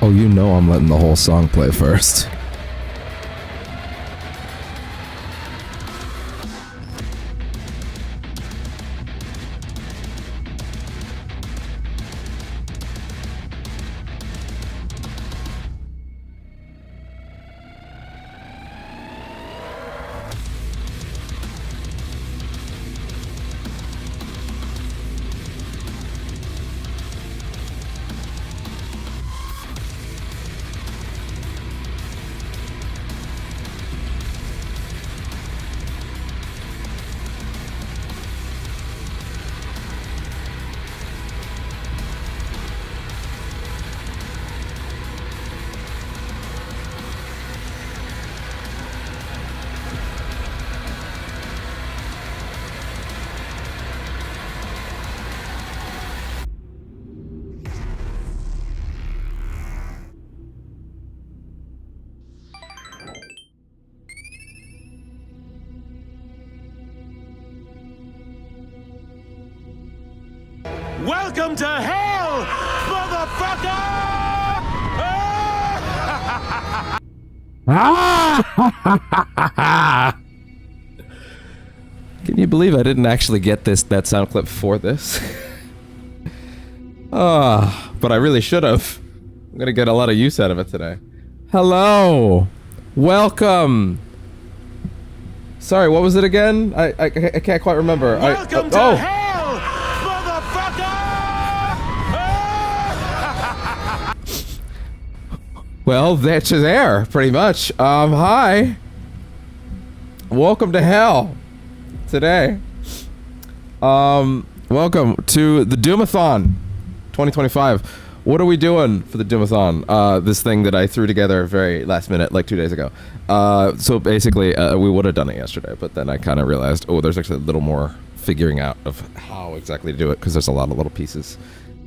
Oh, you know I'm letting the whole song play first. Welcome to hell, motherfucker! Can you believe I didn't actually get that sound clip for this? But I really should have. I'm gonna get a lot of use out of it today. Hello! Welcome! Sorry, what was it again? I can't quite remember. Welcome to hell, motherfucker! Well, that's there, pretty much. Hi. Welcome to hell. Today. Welcome to the DOOM-A-THON 2025. What are we doing for the DOOM-A-THON? This thing that I threw together very last minute, like 2 days ago. So basically, we would have done it yesterday, but then I kind of realized, oh, there's actually a little more figuring out of how exactly to do it, because there's a lot of little pieces.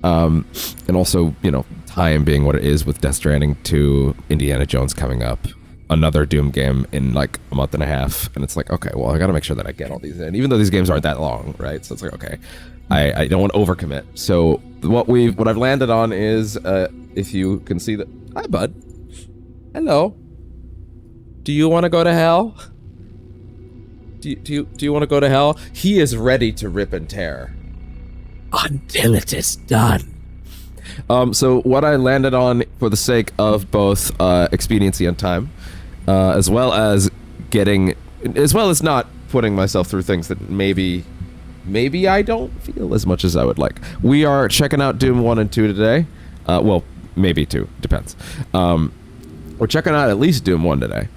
And also, you know, time being what it is with Death Stranding 2, Indiana Jones coming up, another Doom game in like a month and a half, and it's like, okay, well, I gotta make sure that I get all these in, even though these games aren't that long, right? So it's like, okay, I don't want to overcommit. So what I've landed on is, if you can see that, hi bud, hello, do you want to go to hell? Do you want to go to hell? He is ready to rip and tear until it is done. So what I landed on, for the sake of both expediency and time, as well as not putting myself through things that maybe I don't feel as much as I would like. We are checking out Doom 1 and 2 today. Well, maybe 2, depends. We're checking out at least Doom 1 today.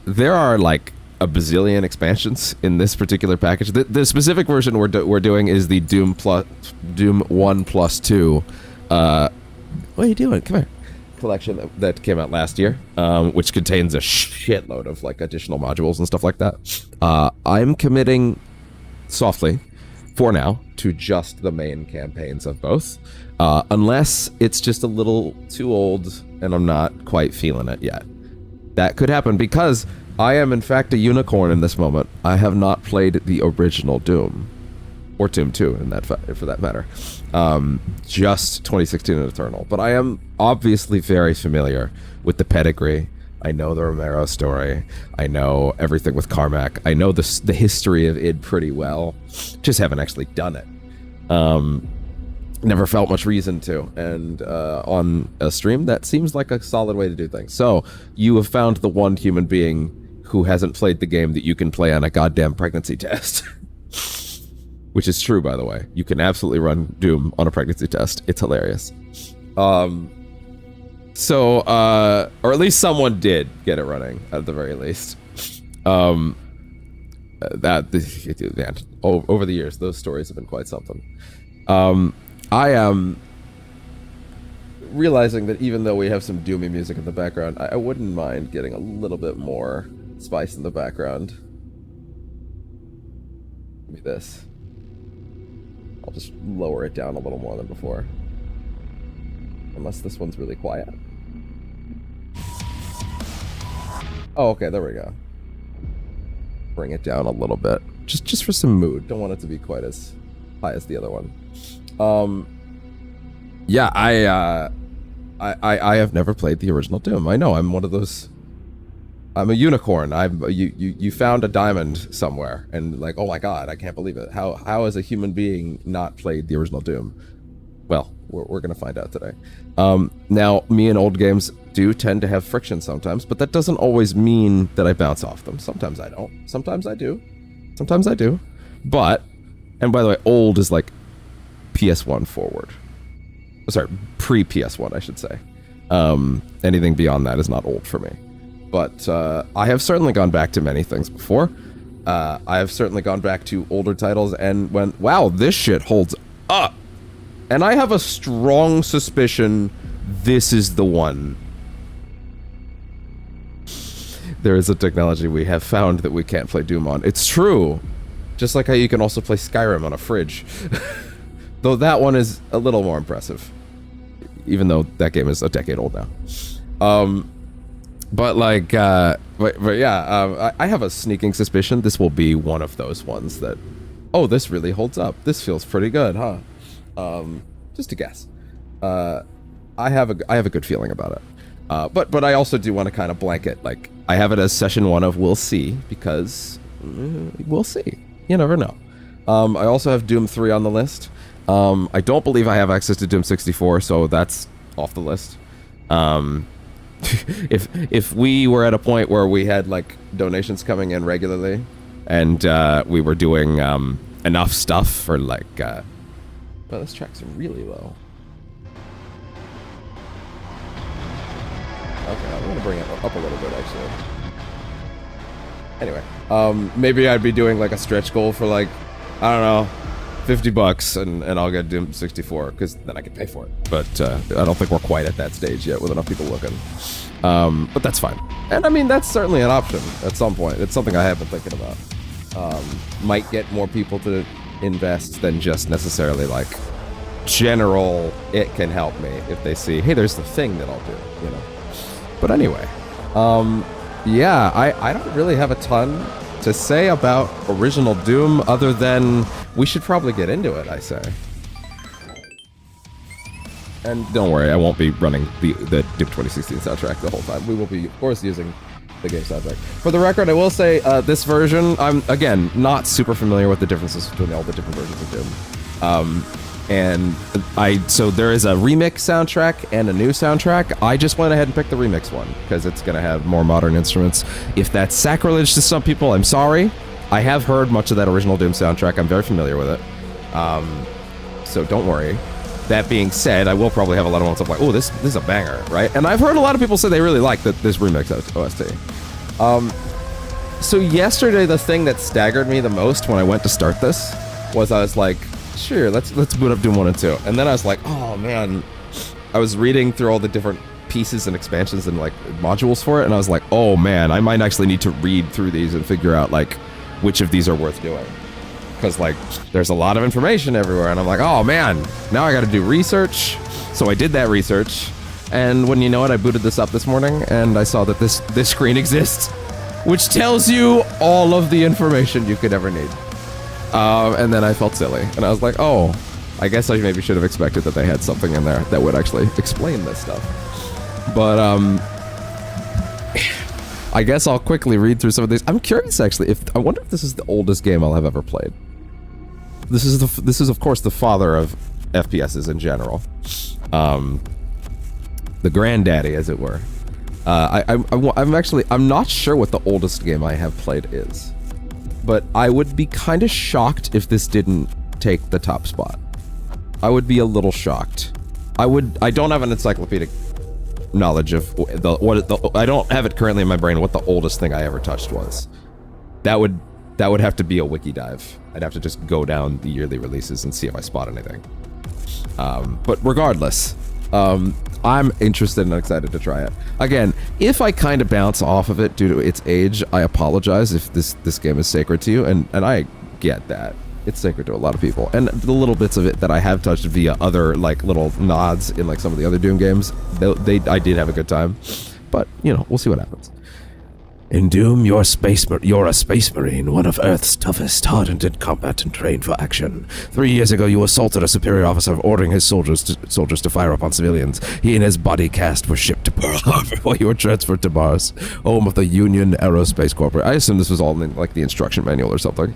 There are like a bazillion expansions in this particular package. The specific version we're doing is the Doom 1 plus 2. What are you doing? Come here. Collection that came out last year, which contains a shitload of like additional modules and stuff like that. I'm committing softly, for now, to just the main campaigns of both, unless it's just a little too old and I'm not quite feeling it yet. That could happen, because I am in fact a unicorn in this moment. I have not played the original Doom, or Doom 2 in that for that matter, just 2016 and Eternal. But I am obviously very familiar with the pedigree. I know the Romero story. I know everything with Carmack. I know the history of id pretty well. Just haven't actually done it. Never felt much reason to. And on a stream, that seems like a solid way to do things. So you have found the one human being who hasn't played the game that you can play on a goddamn pregnancy test. Which is true, by the way. You can absolutely run Doom on a pregnancy test. It's hilarious. So, or at least someone did get it running, at the very least. Man, over the years, those stories have been quite something. I am realizing that even though we have some doomy music in the background, I wouldn't mind getting a little bit more spice in the background. Maybe this. I'll just lower it down a little more than before. Unless this one's really quiet. Oh, okay, there we go. Bring it down a little bit. Just for some mood. Don't want it to be quite as high as the other one. Yeah, I have never played the original Doom. I know, I'm one of those... I'm a unicorn. You found a diamond somewhere, and like, oh my god, I can't believe it. How has a human being not played the original Doom? Well, we're gonna find out today. Now, me and old games do tend to have friction sometimes, but that doesn't always mean that I bounce off them. Sometimes I don't. Sometimes I do. Sometimes I do. But, and by the way, old is like PS1 forward. Sorry, pre-PS1, I should say. Anything beyond that is not old for me. But I have certainly gone back to many things before. I have certainly gone back to older titles and went, wow, this shit holds up. And I have a strong suspicion this is the one. There is a technology we have found that we can't play Doom on. It's true. Just like how you can also play Skyrim on a fridge. Though that one is a little more impressive. Even though that game is a decade old now. But like, but yeah, I have a sneaking suspicion this will be one of those ones that, oh, this really holds up. This feels pretty good, huh? Just a guess. I have a good feeling about it. But I also do want to kind of blanket, like, I have it as session 1 of we'll see, because we'll see. You never know. I also have Doom 3 on the list. I don't believe I have access to Doom 64, so that's off the list. If we were at a point where we had like donations coming in regularly, and we were doing enough stuff for like, well, this track's really low. Okay, I'm gonna bring it up a little bit actually. Anyway, maybe I'd be doing like a stretch goal for like, I don't know, $50 and I'll get Doom 64 because then I can pay for it. But I don't think we're quite at that stage yet with enough people looking. But that's fine. And I mean, that's certainly an option at some point. It's something I have been thinking about. Might get more people to invest than just necessarily like general, it can help me if they see, hey, there's the thing that I'll do, you know. But anyway, yeah, I don't really have a ton to say about original Doom other than we should probably get into it, I say. And don't worry, I won't be running the Doom 2016 soundtrack the whole time. We will be, of course, using the game soundtrack. For the record, I will say this version, I'm, again, not super familiar with the differences between all the different versions of Doom. So there is a remix soundtrack and a new soundtrack. I just went ahead and picked the remix one because it's going to have more modern instruments. If that's sacrilege to some people, I'm sorry. I have heard much of that original Doom soundtrack. I'm very familiar with it. So don't worry. That being said, I will probably have a lot of moments of like, oh, this is a banger, right? And I've heard a lot of people say they really like this remix OST. So yesterday, the thing that staggered me the most when I went to start this was I was like, sure, let's boot up Doom 1 and 2. And then I was like, oh man, I was reading through all the different pieces and expansions and like modules for it, and I was like, oh man, I might actually need to read through these and figure out like which of these are worth doing. Because like there's a lot of information everywhere, and I'm like, oh man, now I gotta do research. So I did that research, and when you know it, I booted this up this morning and I saw that this screen exists, which tells you all of the information you could ever need. And then I felt silly, and I was like, oh, I guess I maybe should have expected that they had something in there that would actually explain this stuff. But, I guess I'll quickly read through some of these. I'm curious, actually, I wonder if this is the oldest game I'll have ever played. This is, of course, the father of FPSs in general. The granddaddy, as it were. I'm not sure what the oldest game I have played is. But I would be kind of shocked if this didn't take the top spot. I would be a little shocked. I don't have an encyclopedic knowledge of I don't have it currently in my brain what the oldest thing I ever touched was. That would have to be a wiki dive. I'd have to just go down the yearly releases and see if I spot anything. But regardless, I'm interested and excited to try it. Again, if I kind of bounce off of it due to its age, I apologize if this game is sacred to you, and I get that. It's sacred to a lot of people. And the little bits of it that I have touched via other, like, little nods in, like, some of the other Doom games, I did have a good time. But, you know, we'll see what happens. In Doom, you're a space marine, one of Earth's toughest, hardened in combat and trained for action. 3 years ago, you assaulted a superior officer, ordering his soldiers to fire upon civilians. He and his body cast were shipped to Pearl Harbor while you were transferred to Mars, home of the Union Aerospace Corporation. I assume this was all in like the instruction manual or something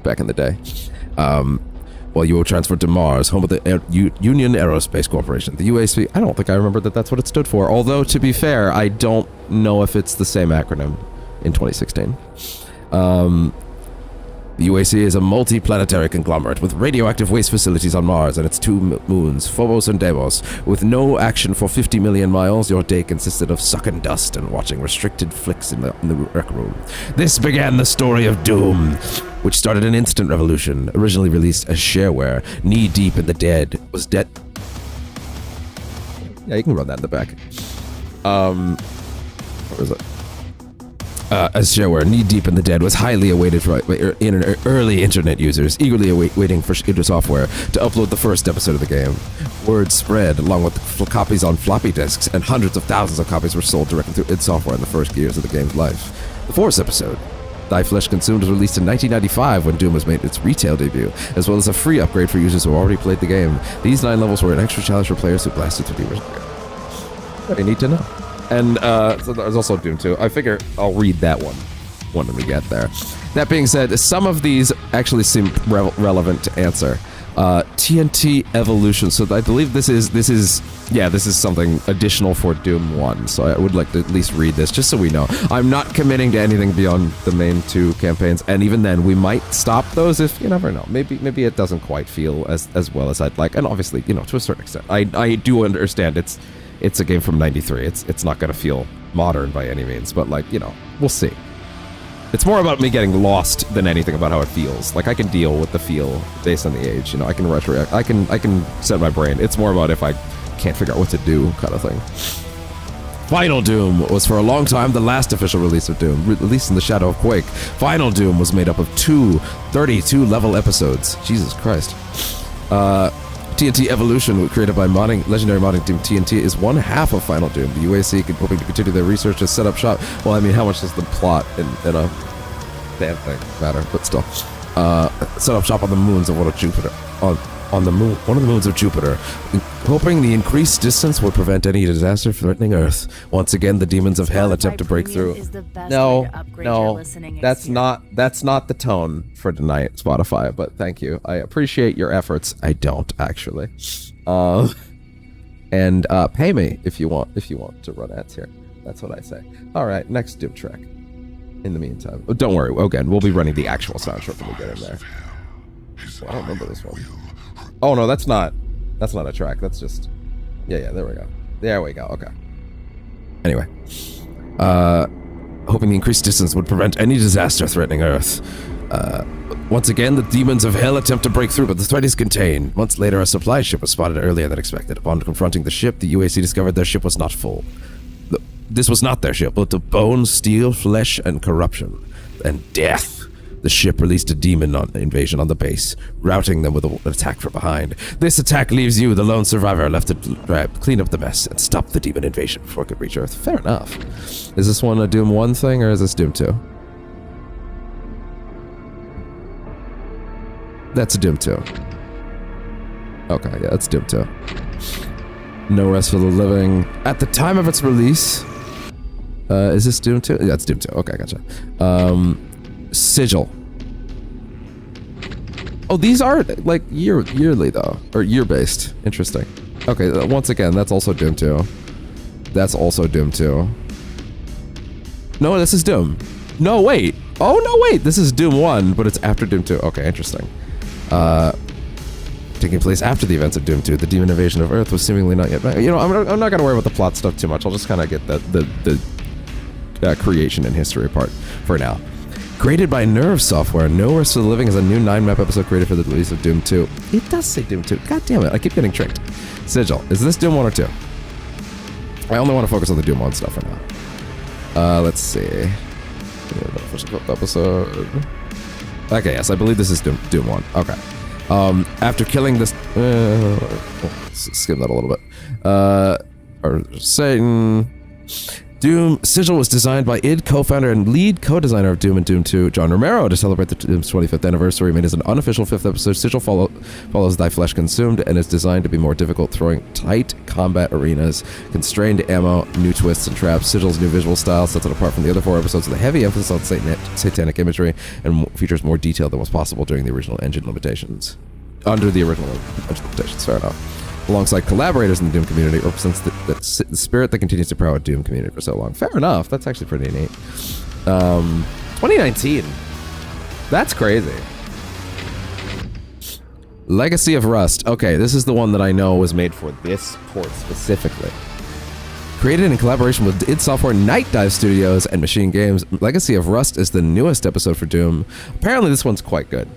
back in the day. While you were transferred to Mars, home of the Union Aerospace Corporation. The UAC, I don't think I remember that that's what it stood for. Although, to be fair, I don't know if it's the same acronym in 2016. The UAC is a multi-planetary conglomerate with radioactive waste facilities on Mars and its 2 moons, Phobos and Deimos. With no action for 50 million miles, your day consisted of sucking dust and watching restricted flicks in the rec room. This began the story of Doom, which started an instant revolution. Originally released as shareware, knee-deep in the dead. Was dead. Yeah, you can run that in the back. What was it? As shareware, knee-deep in the dead, was highly awaited for early internet users, eagerly waiting for software to upload the first episode of the game. Word spread, along with copies on floppy disks, and hundreds of thousands of copies were sold directly through id Software in the first years of the game's life. The fourth episode, Thy Flesh Consumed, was released in 1995 when Doom was made its retail debut, as well as a free upgrade for users who already played the game. These 9 levels were an extra challenge for players who blasted through the original game. What do you need to know? And so there's also Doom 2. I figure I'll read that one when we get there. That being said, some of these actually seem relevant to answer. TNT Evolution. So I believe this is something additional for Doom 1. So I would like to at least read this just so we know. I'm not committing to anything beyond the main 2 campaigns, and even then we might stop those if you never know. Maybe it doesn't quite feel as well as I'd like. And obviously, to a certain extent, I do understand it's a game from '93. It's not going to feel modern by any means, but we'll see. It's more about me getting lost than anything about how it feels. Like, I can deal with the feel based on the age. I can retroact. I can set my brain. It's more about if I can't figure out what to do, kind of thing. Final Doom was for a long time the last official release of Doom, released in the shadow of Quake. Final Doom was made up of 2 32-level episodes. Jesus Christ. TNT Evolution, created by legendary modding team TNT, is one half of Final Doom. The UAC hoping to continue their research to set up shop. Well, I mean, how much does the plot in a damn thing matter? But still, set up shop on the moons of one of Jupiter. On the moon, one of the moons of Jupiter, hoping the increased distance would prevent any disaster threatening Earth. Once again, the demons of hell attempt to break through. No, that's not the tone for tonight, Spotify. But thank you, I appreciate your efforts. I don't actually, and pay me if you want to run ads here. That's what I say. All right, next Doom track. In the meantime, don't worry. Again, we'll be running the actual soundtrack when we get in there. Well, I don't remember this one. Oh no, that's not a track. That's just, yeah. There we go. Okay. Anyway, hoping the increased distance would prevent any disaster threatening Earth. Once again, the demons of hell attempt to break through, but the threat is contained. Months later, a supply ship was spotted earlier than expected. Upon confronting the ship, the UAC discovered their ship was not full. This was not their ship, but of bone, steel, flesh, and corruption, and death. The ship released a demon invasion on the base, routing them with an attack from behind. This attack leaves you, the lone survivor, left to clean up the mess and stop the demon invasion before it could reach Earth. Fair enough. Is this one a Doom 1 thing, or is this Doom 2? That's Doom 2. Okay, yeah, that's Doom 2. No Rest for the Living. At the time of its release... is this Doom 2? Yeah, it's Doom 2. Okay, gotcha. Sigil. Oh, these are like yearly though, or year-based. Interesting. Okay, once again, that's also Doom 2. That's also Doom 2. No, this is Doom. No, wait. Oh, no, wait. This is Doom 1, but it's after Doom 2. Okay, interesting. Taking place after the events of Doom 2, the demon invasion of Earth was seemingly not yet back. I'm not gonna worry about the plot stuff too much. I'll just kind of get the creation and history part for now. Created by Nerve Software, No Rest for the Living is a new 9-map episode created for the release of Doom 2. It does say Doom 2. God damn it, I keep getting tricked. Sigil, is this Doom 1 or 2? I only want to focus on the Doom 1 stuff for now. Let's see. Episode. Okay, yes, I believe this is Doom 1. Okay. After killing this... skim that a little bit. Or Satan... Doom Sigil was designed by id co-founder and lead co-designer of Doom and Doom 2, John Romero. To celebrate the Doom's 25th anniversary, made as an unofficial 5th episode. Sigil follows Thy Flesh Consumed and is designed to be more difficult, throwing tight combat arenas, constrained ammo, new twists and traps. Sigil's new visual style sets it apart from the other 4 episodes with a heavy emphasis on satanic imagery and features more detail than was possible during the original engine limitations. Under the original engine limitations, fair enough. Alongside collaborators in the Doom community, represents the spirit that continues to power a Doom community for so long. Fair enough. That's actually pretty neat. 2019. That's crazy. Legacy of Rust. Okay, this is the one that I know was made for this port specifically. Created in collaboration with id Software, Night Dive Studios, and Machine Games, Legacy of Rust is the newest episode for Doom. Apparently, this one's quite good.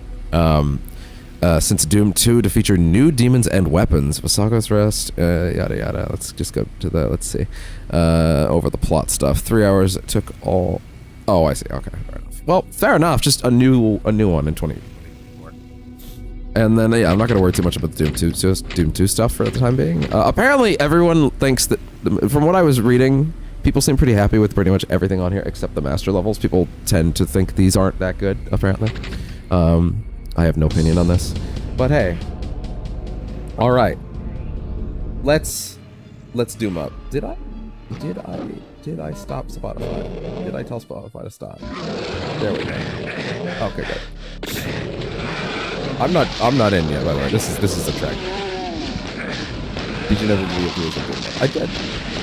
Since Doom 2 to feature new demons and weapons. Vasaga's Rest, yada yada. Let's just go to the, let's see. Over the plot stuff. 3 hours it took all... Oh, I see. Okay, fair enough. Well, fair enough. Just a new one in 2024. And then, yeah, I'm not going to worry too much about the Doom 2 stuff for the time being. Apparently, everyone thinks that... From what I was reading, people seem pretty happy with pretty much everything on here except the master levels. People tend to think these aren't that good, apparently. I have no opinion on this, but hey. All right, let's doom up. Did I stop Spotify? Did I tell Spotify to stop? There we go. Okay, good. I'm not in yet, by the way. This is the track. Did you never do it? I did.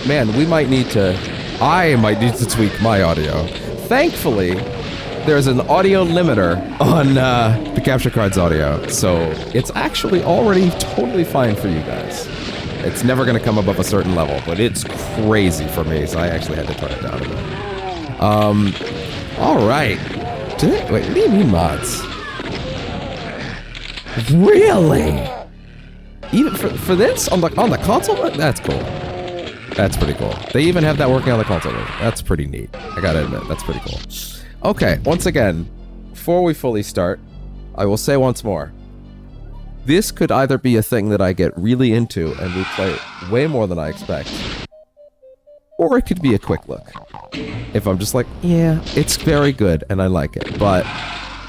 Man, I might need to tweak my audio. Thankfully, there's an audio limiter on the capture card's audio, so it's actually already totally fine for you guys. It's never going to come above a certain level, but it's crazy for me, so I actually had to turn it down a bit. All right. Wait, what do you mean mods? Really? Even for this on the console? That's cool. That's pretty cool. They even have that working on the console. That's pretty neat. I gotta admit, that's pretty cool. Okay, once again, before we fully start, I will say once more, this could either be a thing that I get really into and we play way more than I expect, or it could be a quick look. If I'm just like, yeah, it's very good and I like it, but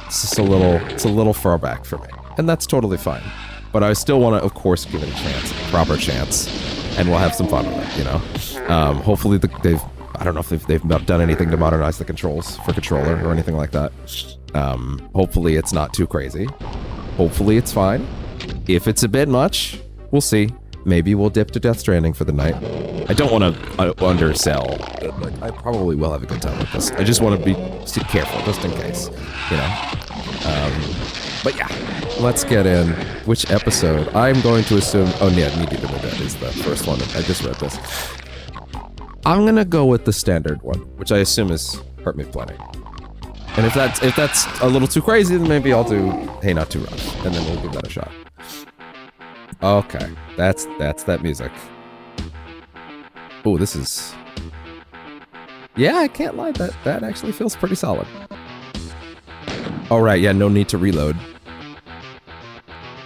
it's just a little far back for me, and that's totally fine. But I still want to, of course, give it a chance, a proper chance, and we'll have some fun with it, you know? Hopefully I don't know if they've done anything to modernize the controls for controller or anything like that. Hopefully it's not too crazy. Hopefully it's fine. If it's a bit much, we'll see. Maybe we'll dip to Death Stranding for the night. I don't want to undersell. Like, I probably will have a good time with this. I just want to be careful, just in case, you know. But yeah, let's get in. Which episode? I'm going to assume... Oh, yeah, Need You to Know Dead is the first one. I just read this. I'm gonna go with the standard one, which I assume is Hurt Me Plenty. And if that's a little too crazy, then maybe I'll do Hey Not Too Rough, and then we'll give that a shot. Okay, that's that music. Oh, this is... Yeah, I can't lie, that actually feels pretty solid. All right, yeah, no need to reload.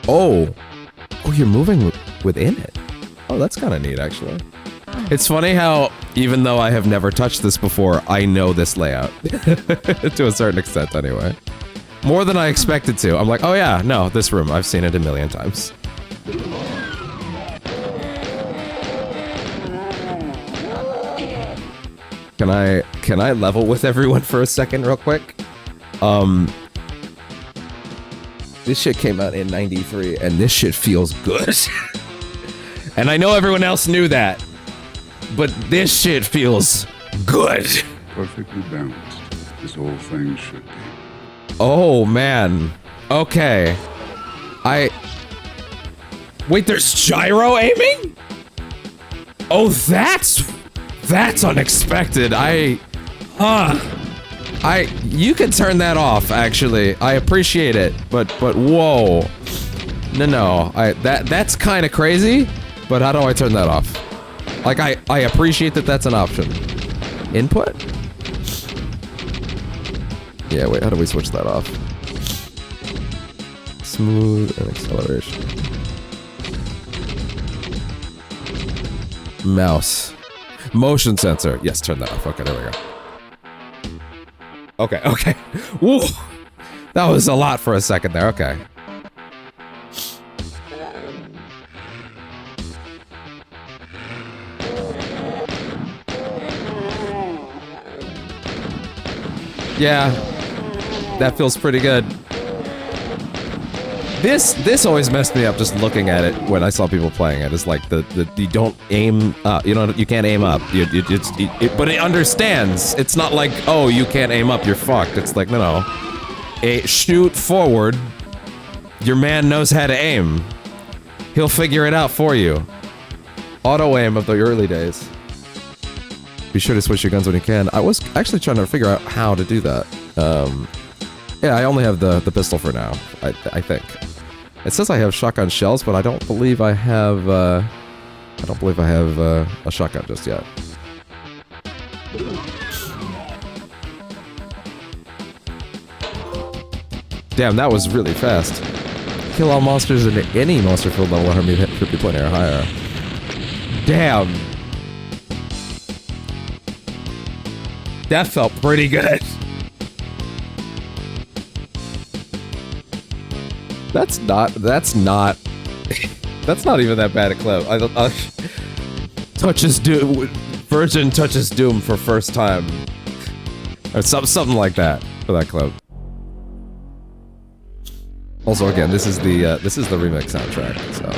Oh, you're moving within it. Oh, that's kind of neat, actually. It's funny how, even though I have never touched this before, I know this layout. To a certain extent, anyway. More than I expected to. I'm like, oh yeah, no, this room, I've seen it a million times. Can I level with everyone for a second real quick? This shit came out in '93, and this shit feels good. And I know everyone else knew that. But this shit feels good. Perfectly balanced, as all things should be. Oh, man. Okay. Wait, there's gyro aiming? Oh, that's unexpected. You can turn that off, actually. I appreciate it, but whoa. No. That's kind of crazy, but how do I turn that off? Like, I appreciate that that's an option. Input? Yeah, wait, how do we switch that off? Smooth and acceleration. Mouse. Motion sensor. Yes, turn that off. Okay, there we go. Okay, okay. Woo! That was a lot for a second there. Okay. Yeah, that feels pretty good. This always messed me up just looking at it when I saw people playing it. It's like you don't aim up. You can't aim up. But it understands. It's not like, oh, you can't aim up, you're fucked. It's like, no. Shoot forward. Your man knows how to aim. He'll figure it out for you. Auto aim of the early days. Be sure to switch your guns when you can. I was actually trying to figure out how to do that. Yeah, I only have the pistol for now, I think. It says I have shotgun shells, but I don't believe I have, a shotgun just yet. Damn, that was really fast. Kill all monsters in any monster field level 50 point or higher. Damn. That felt pretty good. That's not even that bad a clip. Touches Doom, Virgin touches Doom for first time. Or something like that for that clip. Also, again, this is the remix soundtrack, so.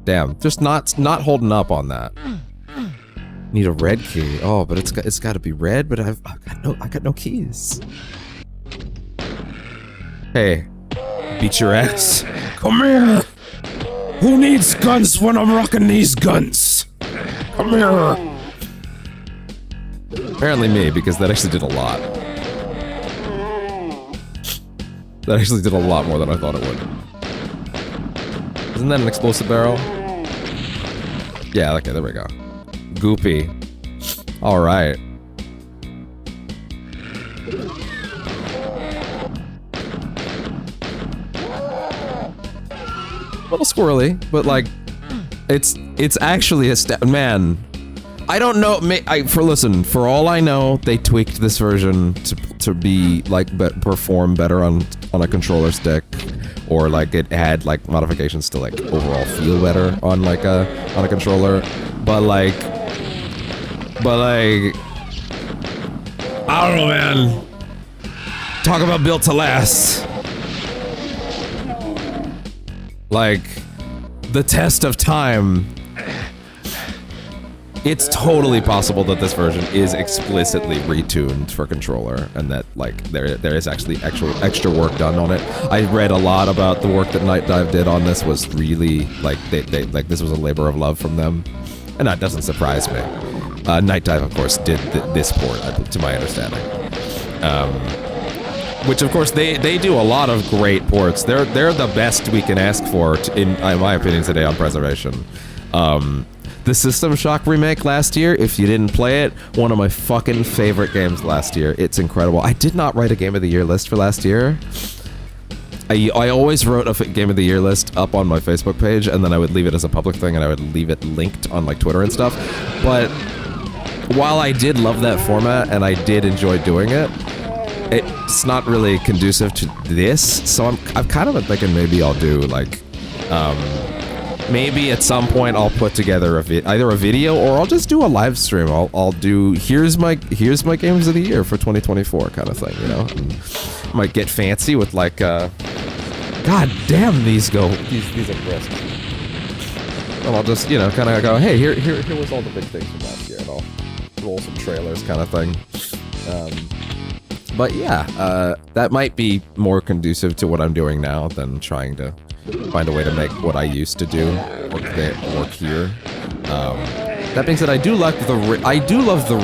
Damn, just not holding up on that. Need a red key. Oh, but it's got to be red. But I got no keys. Hey, beat your ass. Come here. Who needs guns when I'm rocking these guns? Come here. Apparently me, because that actually did a lot. That actually did a lot more than I thought it would. Isn't that an explosive barrel? Yeah, okay, there we go. Goopy. Alright. A little squirrely, but like, it's actually a man. I don't know. For all I know, they tweaked this version to be like perform better on a controller stick, or like it had like modifications to like overall feel better on like a controller. But like, I don't know, man. Talk about built to last. Like, the test of time. It's totally possible that this version is explicitly retuned for controller, and that like there is actually extra work done on it. I read a lot about the work that Night Dive did on this. Was really like they like this was a labor of love from them, and that doesn't surprise me. Night Dive, of course, did this port, to my understanding. Which, of course, they do a lot of great ports. They're the best we can ask for, in my opinion, today on Preservation. The System Shock remake last year, if you didn't play it, one of my fucking favorite games last year. It's incredible. I did not write a Game of the Year list for last year. I always wrote a Game of the Year list up on my Facebook page, and then I would leave it as a public thing, and I would leave it linked on like Twitter and stuff. But while I did love that format, and I did enjoy doing it, it's not really conducive to this, so I'm kind of thinking maybe I'll do like, maybe at some point I'll put together either a video or I'll just do a live stream. I'll do here's my games of the year for 2024 kind of thing, you know. And might get fancy with like, God damn, these are brisk. And I'll just, you know, kind of go, hey, here was all the big things from last year, and I'll roll some trailers kind of thing. But yeah, that might be more conducive to what I'm doing now than trying to find a way to make what I used to do work here. That being said, I do love the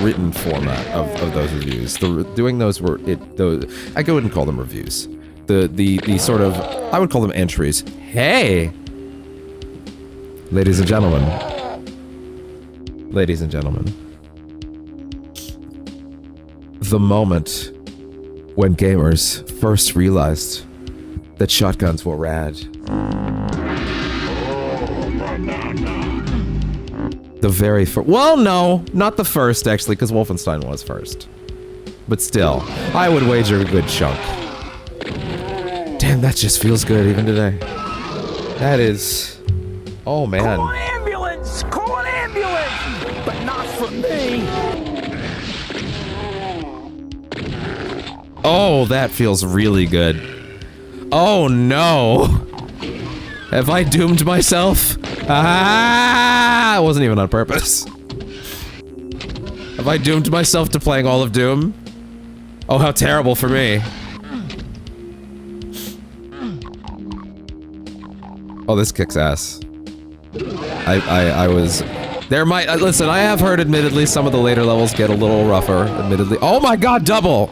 written format of those reviews. Doing those I wouldn't call them reviews. The sort of, I would call them entries. Hey, ladies and gentlemen, the moment when gamers first realized that shotguns were rad. The very first. Well, no, not the first actually, because Wolfenstein was first. But still, I would wager a good chunk. Damn, that just feels good even today. That is. Oh man. Call an ambulance! Call an ambulance! But not for me! Oh, that feels really good. Oh no! Have I doomed myself? Ah! It wasn't even on purpose. Have I doomed myself to playing all of Doom? Oh, how terrible for me. Oh, this kicks ass. I was... There might... listen, I have heard, admittedly, some of the later levels get a little rougher, admittedly. Oh my god, double!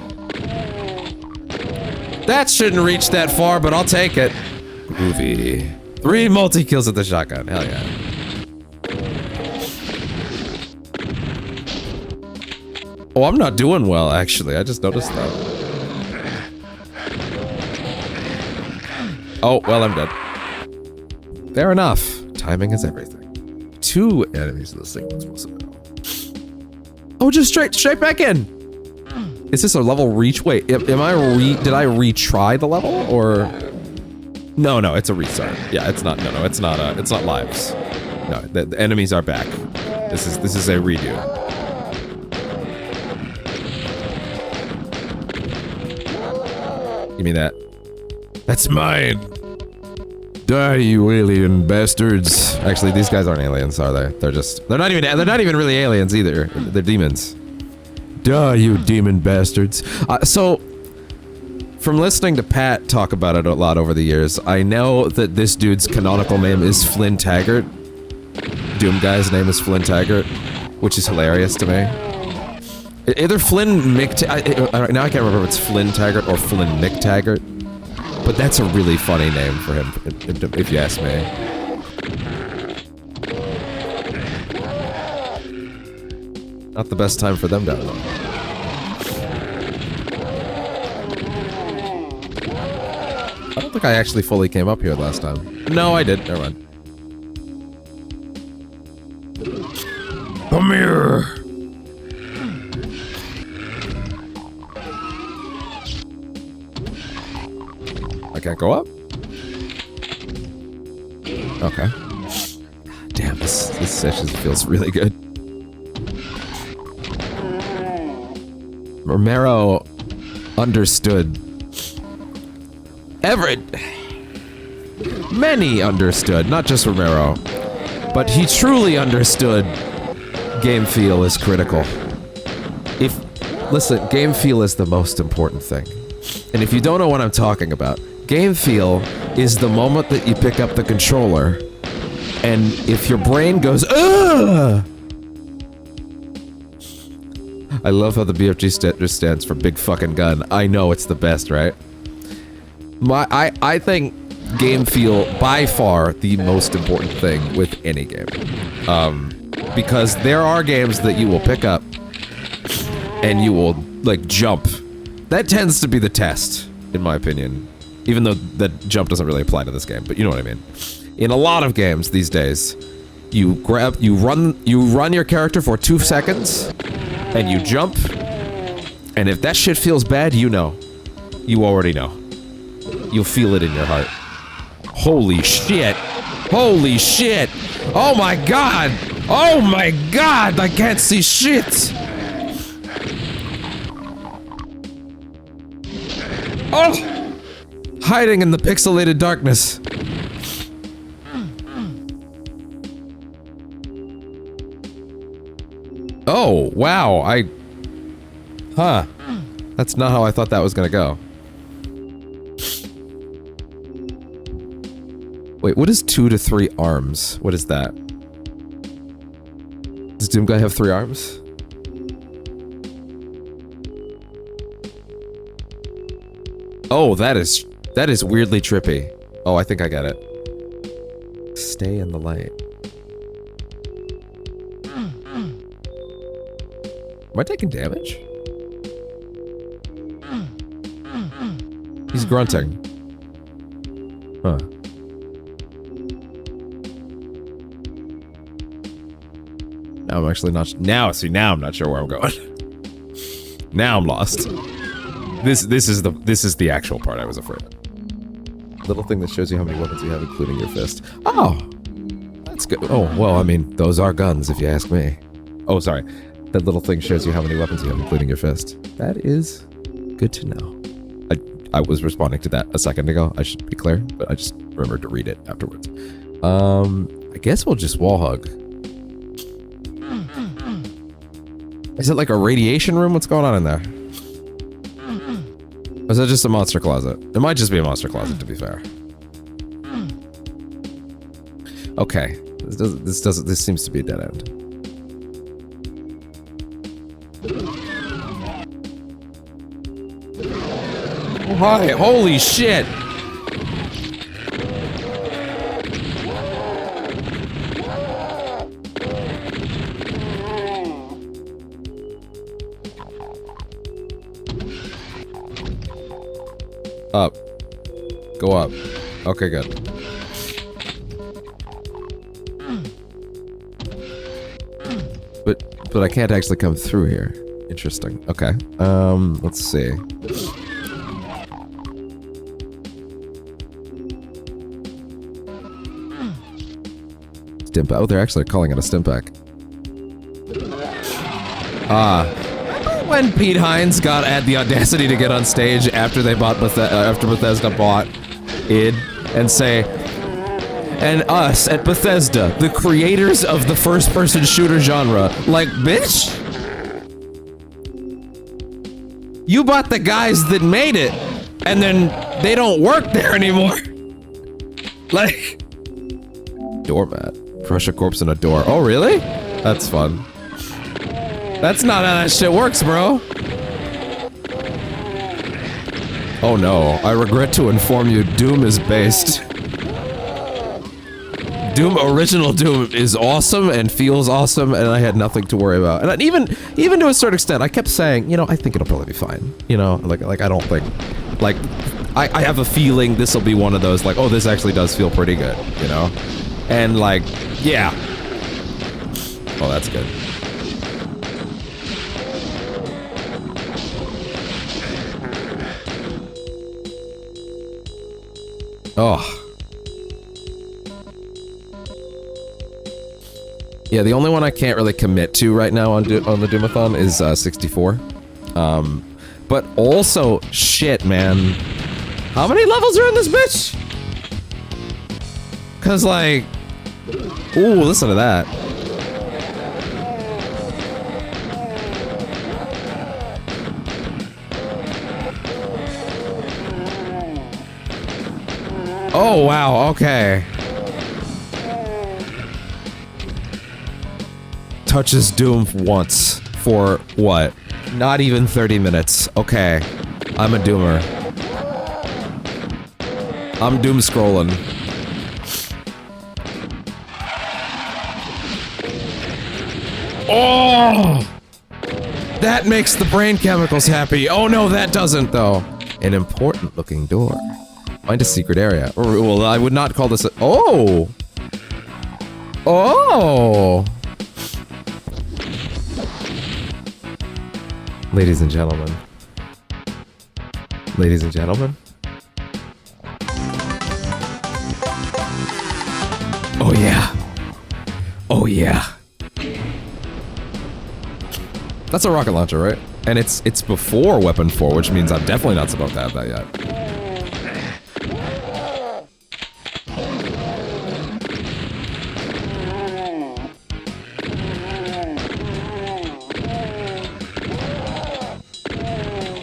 That shouldn't reach that far, but I'll take it. Groovy. 3 multi-kills with the shotgun. Hell yeah. Oh, I'm not doing well, actually. I just noticed that. Oh, well, I'm dead. Fair enough. Timing is everything. 2 enemies in the sequence. Oh, just straight back in. Is this a level reach? Wait, did I retry the level or? No, it's a restart. Yeah, it's not. No, it's not lives. No, the enemies are back. This is a redo. Give me that. That's mine. Die, you alien bastards. Actually, these guys aren't aliens, are they? They're not even really aliens either. They're demons. Die, you demon bastards. So, from listening to Pat talk about it a lot over the years, I know that this dude's canonical name is Flynn Taggart. Doom guy's name is Flynn Taggart, which is hilarious to me. Either Flynn Mick... now I can't remember if it's Flynn Taggart or Flynn Mick Taggart. But that's a really funny name for him, if you ask me. Not the best time for them down there. I don't think I actually fully came up here last time. No, I did. Never mind. Come here! I can't go up? Okay. Damn, this session feels really good. Romero understood. Everett. Many understood, not just Romero. But he truly understood game feel is critical. Listen, game feel is the most important thing. And if you don't know what I'm talking about, game feel is the moment that you pick up the controller, and if your brain goes, ugh! I love how the BFG stands for big fucking gun. I know it's the best, right? I think game feel, by far, the most important thing with any game. Because there are games that you will pick up, and you will, like, jump. That tends to be the test, in my opinion. Even though that jump doesn't really apply to this game, but you know what I mean. In a lot of games these days, you run your character for 2 seconds, and you jump, and if that shit feels bad, you know. You already know. You'll feel it in your heart. Holy shit! Holy shit! Oh my god! Oh my god! I can't see shit! Oh! Hiding in the pixelated darkness. Oh, wow, Huh. That's not how I thought that was gonna go. Wait, what is 2 to 3 arms? What is that? Does Doom Guy have 3 arms? Oh, that is weirdly trippy. Oh, I think I get it. Stay in the light. Am I taking damage? He's grunting. Huh. Now I'm actually not. Now I'm not sure where I'm going. Now I'm lost. This is the actual part I was afraid of. Little thing that shows you how many weapons you have, including your fist. Oh, that's good. Oh, well, I mean, those are guns, if you ask me. Oh, sorry. That little thing shows you how many weapons you have, including your fist. That is good to know. I was responding to that a second ago, I should be clear, but I just remembered to read it afterwards. I guess we'll just wall hug. Is it like a radiation room? What's going on in there? Or is that just a monster closet? It might just be a monster closet, to be fair. Okay, this seems to be a dead end. Oh, hi! Holy shit! Up. Go up. Okay, good. But I can't actually come through here. Interesting. Okay. Let's see. Stimpak. Oh, they're actually calling it a Stimpak. When Pete Hines had the audacity to get on stage after they bought after Bethesda bought id and say, and us at Bethesda, the creators of the first-person shooter genre, like, bitch, you bought the guys that made it, and then they don't work there anymore. Like, doormat, crush a corpse in a door. Oh, really? That's fun. That's not how that shit works, bro. Oh no, I regret to inform you, Doom is based. Original Doom is awesome and feels awesome, and I had nothing to worry about. And even to a certain extent, I kept saying, you know, I think it'll probably be fine. You know, like I don't think, like, I have a feeling this will be one of those, like, oh, this actually does feel pretty good, you know? And like, yeah. Oh, that's good. Oh. Yeah, the only one I can't really commit to right now on the Doom-A-Thon is 64. But also, shit, man. How many levels are in this bitch? Cause like, ooh, listen to that. Oh, wow, okay. Touches Doom once for what? Not even 30 minutes. Okay. I'm a Doomer. I'm Doom scrolling. Oh! That makes the brain chemicals happy. Oh no, that doesn't though. An important looking door. Find a secret area. Well, I would not call this a— oh! Oh! Ladies and gentlemen. Ladies and gentlemen. Oh yeah. Oh yeah. That's a rocket launcher, right? And it's before Weapon 4, which means I'm definitely not supposed to have that yet.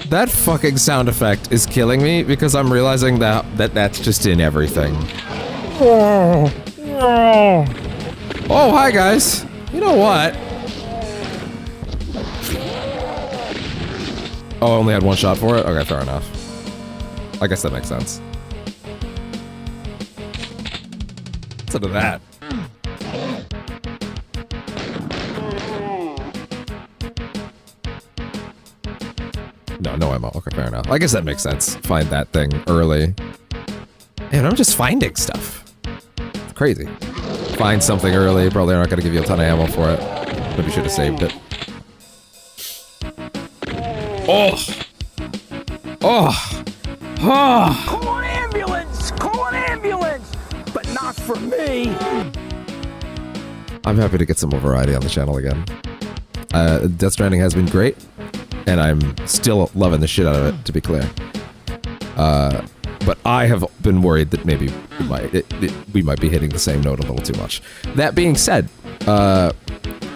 That fucking sound effect is killing me because I'm realizing that's just in everything. Oh, hi guys. You know what? Oh, I only had one shot for it? Okay, fair enough. I guess that makes sense. Listen to that. No ammo. Okay, fair enough. I guess that makes sense. Find that thing early. Man, I'm just finding stuff. It's crazy. Find something early, probably not gonna give you a ton of ammo for it. Maybe should have saved it. Oh! Oh! Oh! Call an ambulance! Call an ambulance! But not for me! I'm happy to get some more variety on the channel again. Death Stranding has been great, and I'm still loving the shit out of it, to be clear. But I have been worried that maybe we might be hitting the same note a little too much. That being said,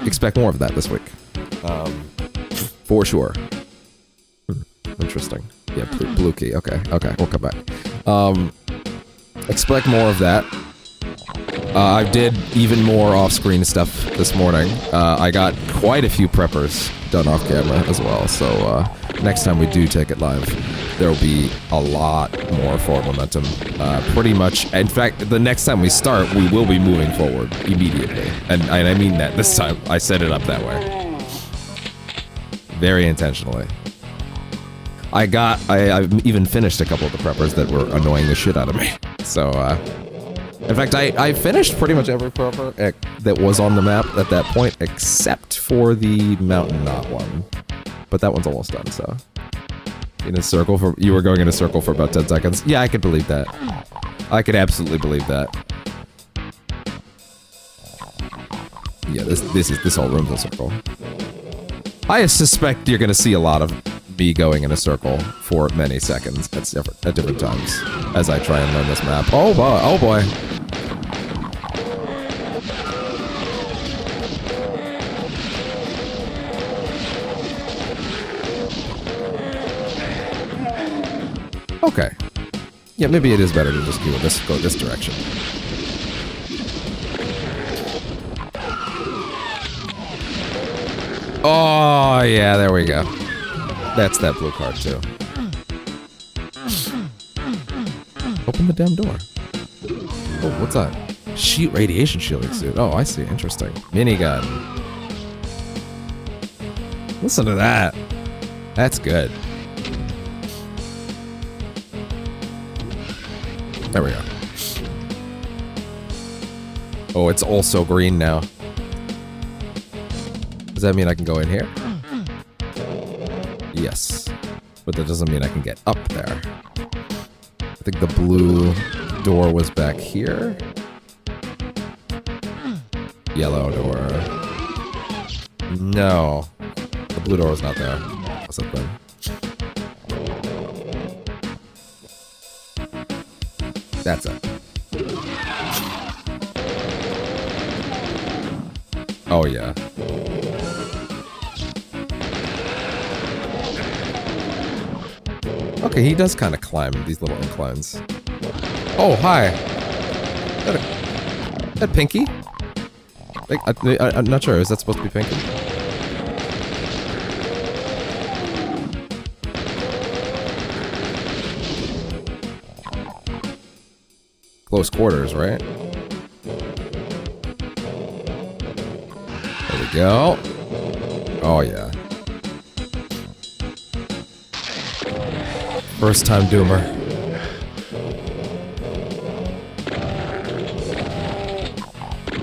expect more of that this week. For sure. Interesting. Yeah, blue key. Okay, we'll come back. Expect more of that. I did even more off-screen stuff this morning. I got quite a few preppers done off camera as well, so next time we do take it live, there will be a lot more forward momentum. Pretty much, in fact, the next time we start, we will be moving forward immediately. And I mean that this time. I set it up that way. Very intentionally. I've even finished a couple of the preppers that were annoying the shit out of me. So, in fact, I finished pretty much every prepper that was on the map at that point, except for the Mountain Knot one. But that one's almost done, so. In a circle for- you were going in a circle for about 10 seconds. Yeah, I could believe that. I could absolutely believe that. Yeah, this whole room's a circle. I suspect you're gonna see a lot of me going in a circle for many seconds at different times as I try and learn this map. Oh boy, oh boy. Okay. Yeah, maybe it is better to just go this direction. Oh, yeah, there we go. That's that blue card, too. Open the damn door. Oh, what's that? Sheet radiation shielding suit. Oh, I see. Interesting. Minigun. Listen to that. That's good. There we go. Oh, it's also green now. Does that mean I can go in here? Yes. But that doesn't mean I can get up there. I think the blue door was back here. Yellow door. No. The blue door was not there. What's that then? That's it. Oh, yeah. Okay, he does kind of climb these little inclines. Oh, hi. That Pinky? I'm not sure. Is that supposed to be Pinky? Close quarters, right? There we go. Oh, yeah. First time doomer.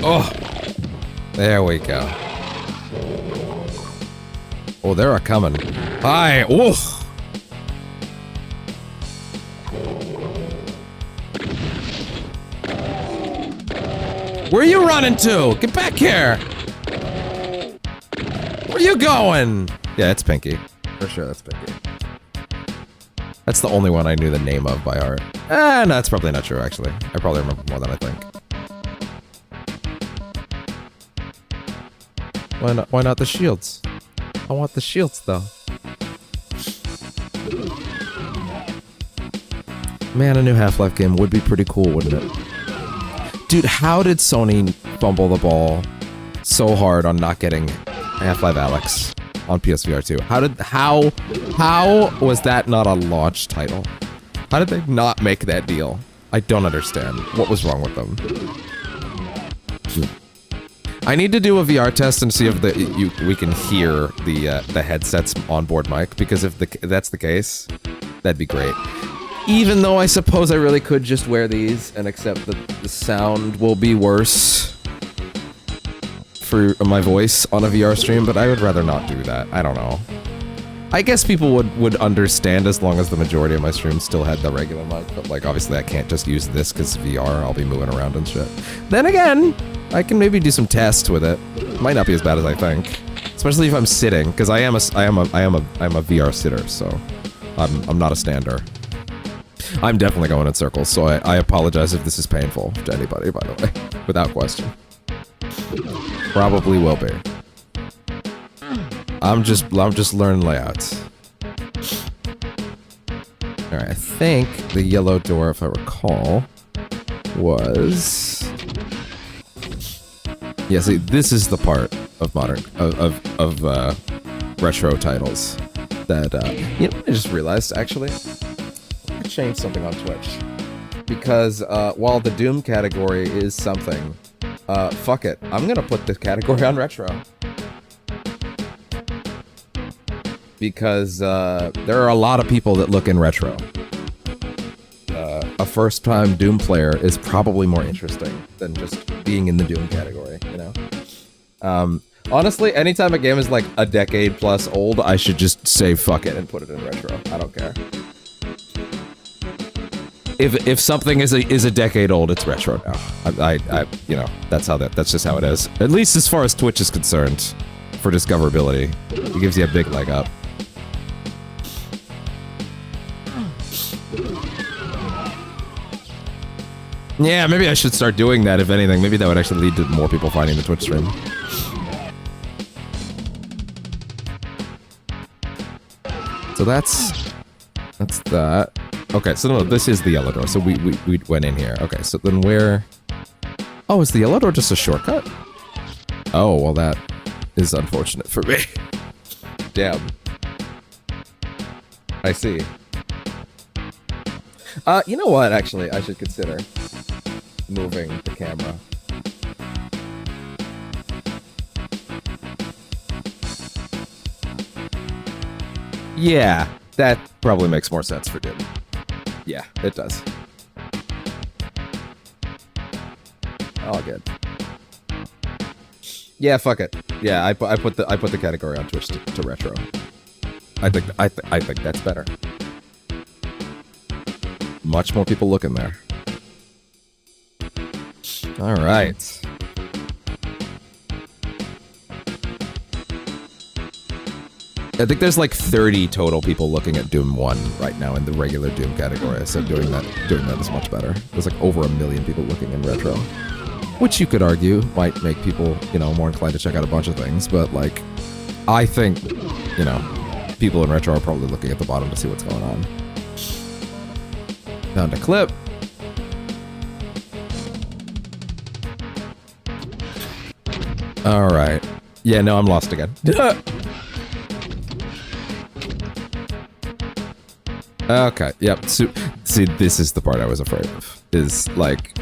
Oh! There we go. Oh, they're a-coming. Hi! Oh! Where are you running to? Get back here! Where are you going? Yeah, it's Pinky. For sure, that's Pinky. That's the only one I knew the name of by heart. No, that's probably not true, actually. I probably remember more than I think. Why not the shields? I want the shields, though. Man, a new Half-Life game would be pretty cool, wouldn't it? Dude, how did Sony fumble the ball so hard on not getting Half-Life Alyx on PSVR 2? How was that not a launch title? How did they not make that deal? I don't understand. What was wrong with them? I need to do a VR test and see if we can hear the headset's onboard mic, because if that's the case, that'd be great. Even though I suppose I really could just wear these and accept that the sound will be worse for my voice on a VR stream, but I would rather not do that. I don't know. I guess people would understand as long as the majority of my streams still had the regular mic, but like obviously I can't just use this because VR, I'll be moving around and shit. Then again, I can maybe do some tests with it. Might not be as bad as I think, especially if I'm sitting, because I am a VR sitter, so I'm not a stander. I'm definitely going in circles, so I apologize if this is painful to anybody, by the way, without question. Probably will be. I'm just learning layouts. Alright, I think the yellow door, if I recall, was... Yeah, see, this is the part of modern... of retro titles that, you know, I just realized, actually. I changed something on Twitch. Because, while the Doom category is something, fuck it. I'm gonna put this category on retro. Because there are a lot of people that look in retro. A first-time Doom player is probably more interesting than just being in the Doom category, you know? Honestly, anytime a game is like a decade plus old, I should just say fuck it and put it in retro. I don't care. If something is a decade old, it's retro now. I you know, that's just how it is. At least as far as Twitch is concerned, for discoverability, it gives you a big leg up. Yeah, maybe I should start doing that, if anything. Maybe that would actually lead to more people finding the Twitch stream. So that's that. Okay, so no, this is the yellow door. So we went in here. Okay, so then where... Oh, is the yellow door just a shortcut? Oh, well that is unfortunate for me. Damn. I see. You know what, actually, I should consider moving the camera. Yeah, that probably makes more sense for Doom. Yeah, it does. All good. Yeah, fuck it. Yeah, I put the category on Twitch to retro. I think that's better. Much more people looking there. All right. I think there's like 30 total people looking at Doom 1 right now in the regular Doom category, so doing that is much better. There's like over 1 million people looking in retro, which you could argue might make people, you know, more inclined to check out a bunch of things, but like, I think, you know, people in retro are probably looking at the bottom to see what's going on. Found a clip. All right. Yeah, no, I'm lost again. Okay, yep. So, see, this is the part I was afraid of. Is, like,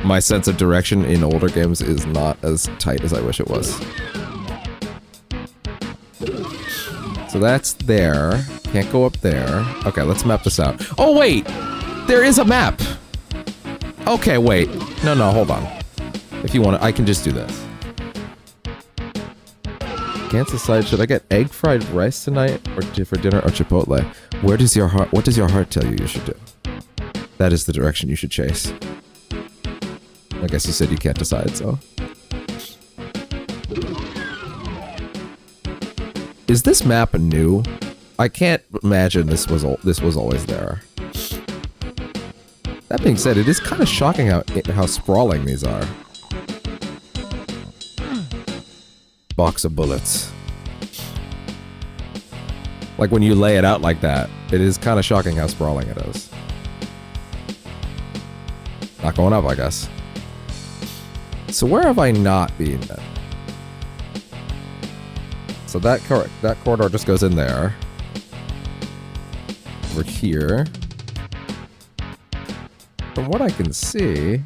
my sense of direction in older games is not as tight as I wish it was. So that's there. Can't go up there. Okay, let's map this out. Oh, wait! There is a map! Okay, wait. No, hold on. If you want to, I can just do this. Can't decide, should I get egg fried rice tonight, or for dinner, or Chipotle? What does your heart tell you should do? That is the direction you should chase. I guess you said you can't decide, so. Is this map new? I can't imagine this was always there. That being said, it is kind of shocking how sprawling these are. Box of bullets. Like when you lay it out like that, it is kind of shocking how sprawling it is. Not going up, I guess. So where have I not been then? So that corridor just goes in there. Over here. From what I can see...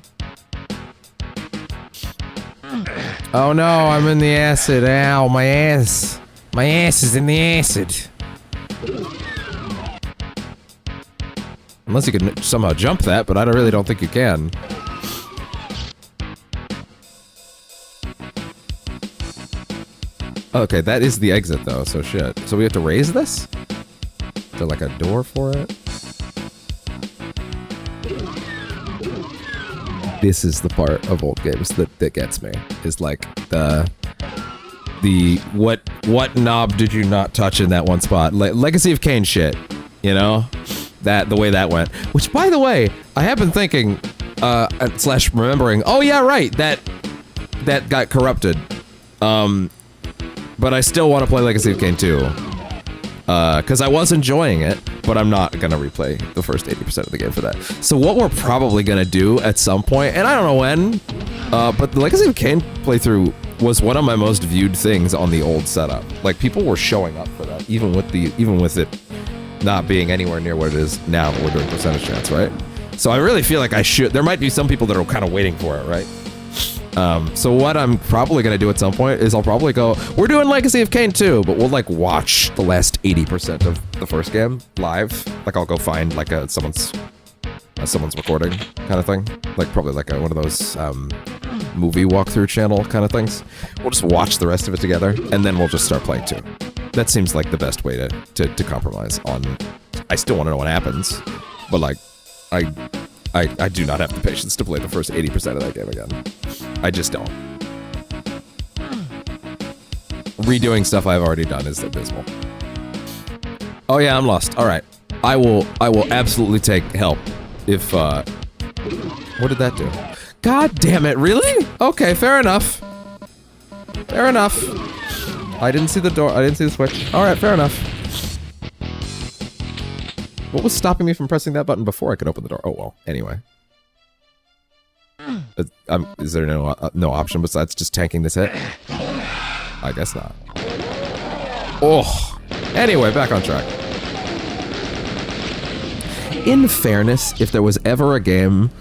Oh no, I'm in the acid. Ow, my ass. My ass is in the acid. Unless you can somehow jump that, but I really don't think you can. Okay, that is the exit though, so shit. So we have to raise this? Is there like a door for it? This is the part of old games that gets me. Is like the what knob did you not touch in that one spot? Legacy of Kain shit, you know? The way that went. Which, by the way, I have been thinking, slash remembering, oh yeah, right, that got corrupted. But I still want to play Legacy of Kain 2. Because I was enjoying it, but I'm not gonna replay the first 80% of the game for that. So what we're probably gonna do at some point, and I don't know when, but the Legacy of Kain playthrough was one of my most viewed things on the old setup. Like, people were showing up for that, even with it not being anywhere near what it is now that we're doing percentage chance, right? So I really feel like I should. There might be some people that are kind of waiting for it, right? So what I'm probably gonna do at some point is I'll probably go, we're doing Legacy of Kain 2, but we'll like watch the last 80% of the first game live. Like, I'll go find like someone's recording kind of thing. Like, probably like one of those movie walkthrough channel kind of things. We'll just watch the rest of it together, and then we'll just start playing 2. That seems like the best way to compromise on. I still want to know what happens, but like, I do not have the patience to play the first 80% of that game again. I just don't. Redoing stuff I've already done is abysmal. Oh yeah, I'm lost. All right, I will absolutely take help if. What did that do? God damn it! Really? Okay, fair enough. Fair enough. I didn't see the door. I didn't see the switch. All right, fair enough. What was stopping me from pressing that button before I could open the door? Oh well. Anyway. Is there no option besides just tanking this hit? I guess not. Oh. Anyway, back on track. In fairness, if there was ever a game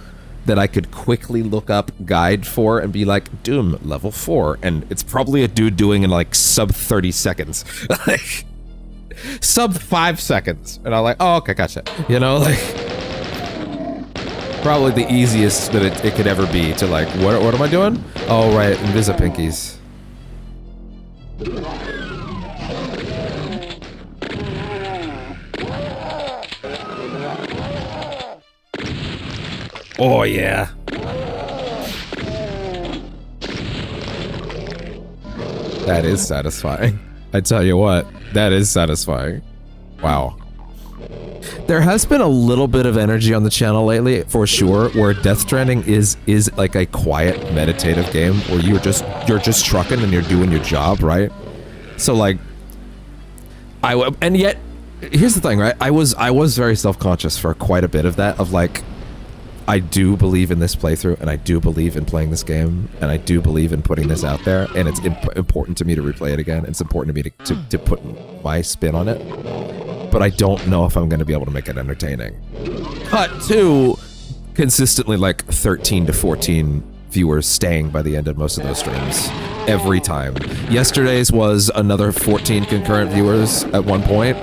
that I could quickly look up guide for and be like, Doom level 4, and it's probably a dude doing in like sub 30 seconds. Like, sub 5 seconds. And I'm like, oh, okay, gotcha. You know, like, probably the easiest that it could ever be to like, what am I doing? Oh, right, Invisipinkies. Oh, yeah. That is satisfying. I tell you what, that is satisfying. Wow. There has been a little bit of energy on the channel lately, for sure, where Death Stranding is like a quiet, meditative game where you're just trucking and you're doing your job, right? So like, and yet, here's the thing, right? I was very self-conscious for quite a bit of that, of like, I do believe in this playthrough, and I do believe in playing this game, and I do believe in putting this out there, and it's important to me to replay it again. It's important to me to put my spin on it, but I don't know if I'm going to be able to make it entertaining. Cut to consistently like 13 to 14 viewers staying by the end of most of those streams every time. Yesterday's was another 14 concurrent viewers at one point,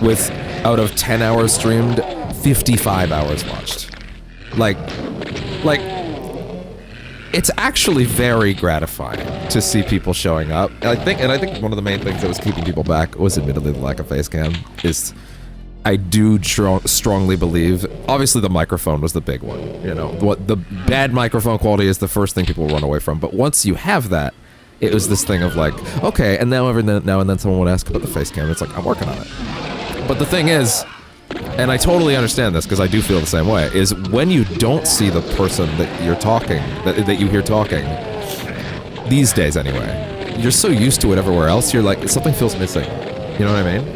with out of 10 hours streamed, 55 hours watched. Like, it's actually very gratifying to see people showing up. And I think one of the main things that was keeping people back was admittedly the lack of face cam. I do strongly believe, obviously the microphone was the big one, you know, what the bad microphone quality is the first thing people run away from. But once you have that, it was this thing of like, okay, and now and then someone would ask about the face cam. It's like, I'm working on it. But the thing is, and I totally understand this because I do feel the same way, is when you don't see the person that you're talking, that you hear talking, these days anyway, you're so used to it everywhere else, you're like, something feels missing. You know what I mean?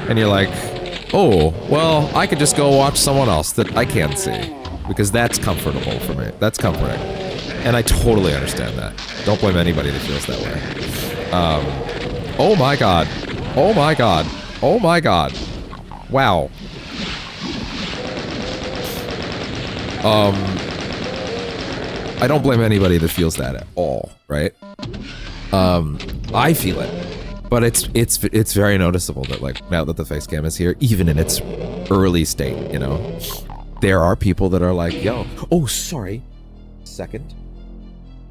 And you're like, oh, well, I could just go watch someone else that I can see, because that's comfortable for me. That's comforting. And I totally understand that. Don't blame anybody that feels that way. Oh my god. Oh my god. Oh my god. Wow. I don't blame anybody that feels that at all, right? I feel it, but it's very noticeable that like now that the face cam is here, even in its early state, you know, there are people that are like, yo, oh sorry, second.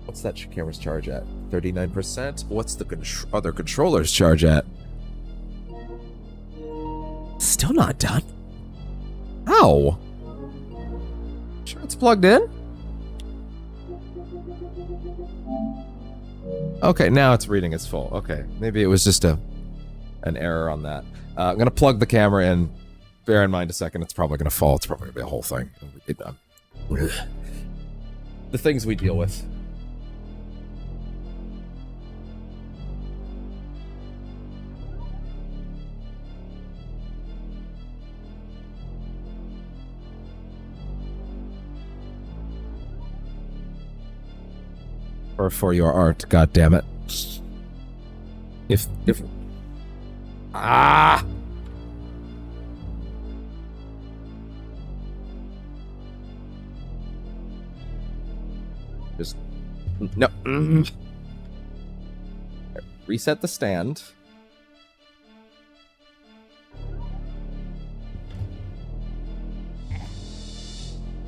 What's that camera's charge at? 39%? What's the other controller's charge at? Still not done. Ow. Sure it's plugged in? Okay, now it's reading it's full. Okay, maybe it was just an error on that. I'm gonna plug the camera in. Bear in mind a second, it's probably gonna fall. It's probably gonna be a whole thing. The things we deal with. Or for your art, god damn it. If ah. Just no. Reset the stand.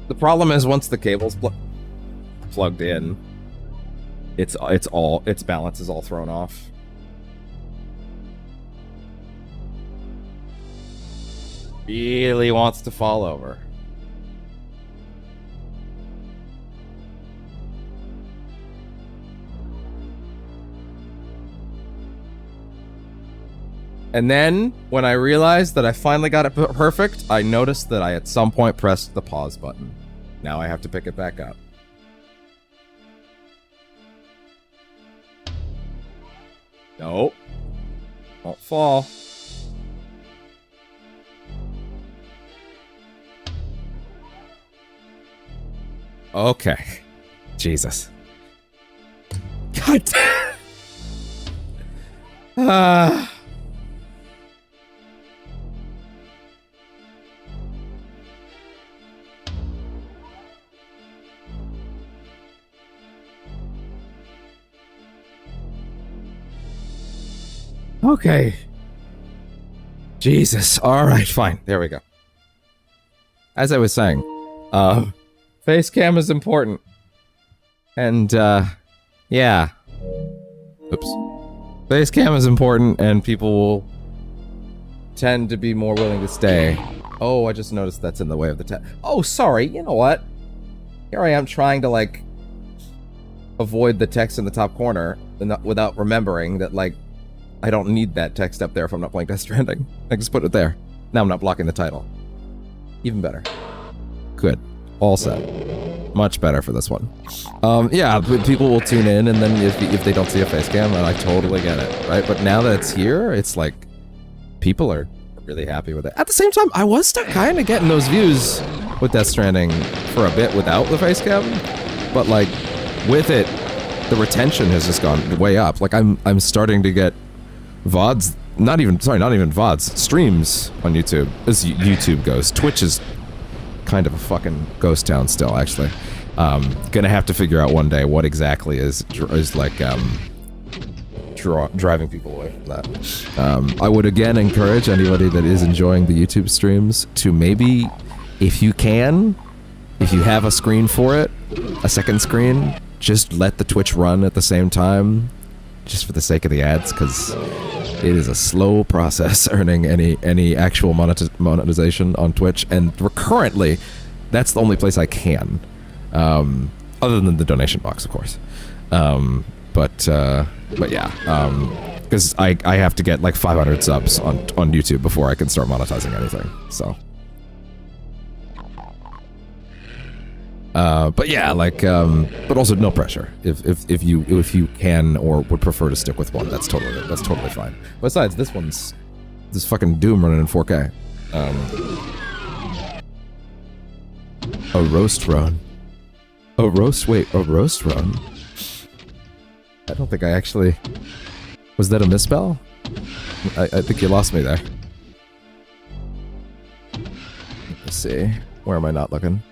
The problem is once the cable's plugged in, its balance is all thrown off. Really wants to fall over. And then, when I realized that I finally got it perfect, I noticed that I at some point pressed the pause button. Now I have to pick it back up. Nope. Won't fall. Okay. Jesus. God damn. Okay. Jesus. All right, fine. There we go. As I was saying, face cam is important. And, yeah. Oops. Face cam is important, and people will tend to be more willing to stay. Oh, I just noticed that's in the way of the text. Oh, sorry. You know what? Here I am trying to, like, avoid the text in the top corner without remembering that, like, I don't need that text up there if I'm not playing Death Stranding. I just put it there. Now I'm not blocking the title. Even better. Good. All set. Much better for this one. Yeah, people will tune in, and then if they don't see a face cam, then I totally get it, right? But now that it's here, it's like, people are really happy with it. At the same time, I was still kind of getting those views with Death Stranding for a bit without the face cam, but like, with it, the retention has just gone way up. Like, I'm starting to get VODs, not even VODs, streams on YouTube, as YouTube goes. Twitch is kind of a fucking ghost town still, actually. Gonna have to figure out one day what exactly is like, driving people away from that. I would again encourage anybody that is enjoying the YouTube streams to maybe, if you have a screen for it, a second screen, just let the Twitch run at the same time, just for the sake of the ads, because it is a slow process earning any actual monetization on Twitch, and currently, that's the only place I can, other than the donation box, of course. But yeah, because I have to get like 500 subs on YouTube before I can start monetizing anything. So, but yeah, like, but also no pressure. If you can or would prefer to stick with one, that's totally fine. Besides, this fucking Doom running in 4K. A roast run. A roast run. I don't think I actually... Was that a misspell? I think you lost me there. Let's see. Where am I not looking?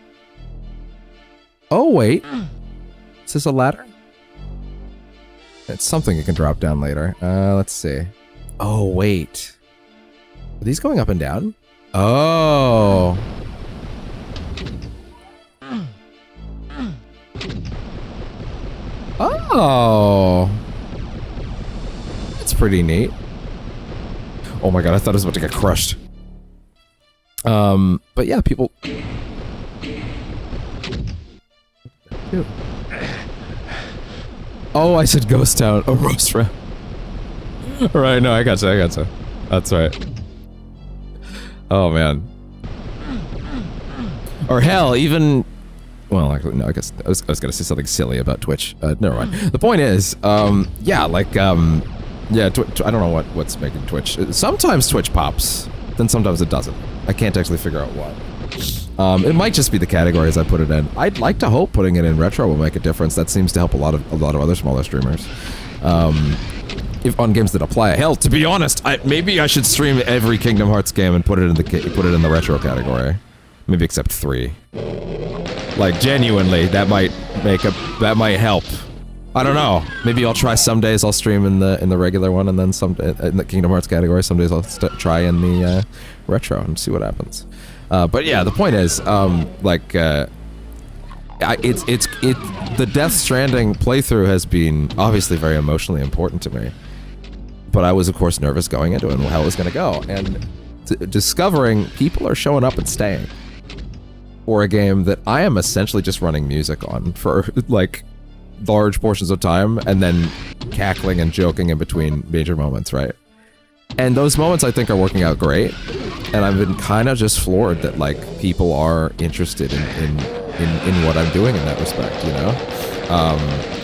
Oh, wait. Is this a ladder? It's something you can drop down later. Let's see. Oh, wait. Are these going up and down? Oh. Oh. That's pretty neat. Oh my god, I thought I was about to get crushed. But yeah, people... Ew. Oh, I said Ghost Town. Oh, Roast Round. Right, no, I gotcha. That's right. Oh, man. Or hell, even... Well, actually, no, I guess I was gonna say something silly about Twitch. Never mind. The point is, yeah, like, yeah, I don't know what's making Twitch. Sometimes Twitch pops, then sometimes it doesn't. I can't actually figure out what. It might just be the categories I put it in. I'd like to hope putting it in retro will make a difference. That seems to help a lot of other smaller streamers. If on games that apply. Hell, to be honest, maybe I should stream every Kingdom Hearts game and put it in the retro category. Maybe except 3. Like genuinely, that might help. I don't know. Maybe I'll try. Some days I'll stream in the regular one, and then some in the Kingdom Hearts category. Some days I'll try in the retro and see what happens. But yeah, the point is, like, the Death Stranding playthrough has been obviously very emotionally important to me. But I was of course nervous going into it and how it was going to go, and discovering people are showing up and staying for a game that I am essentially just running music on for like large portions of time, and then cackling and joking in between major moments, right? And those moments I think are working out great, and I've been kind of just floored that like people are interested in what I'm doing in that respect, you know?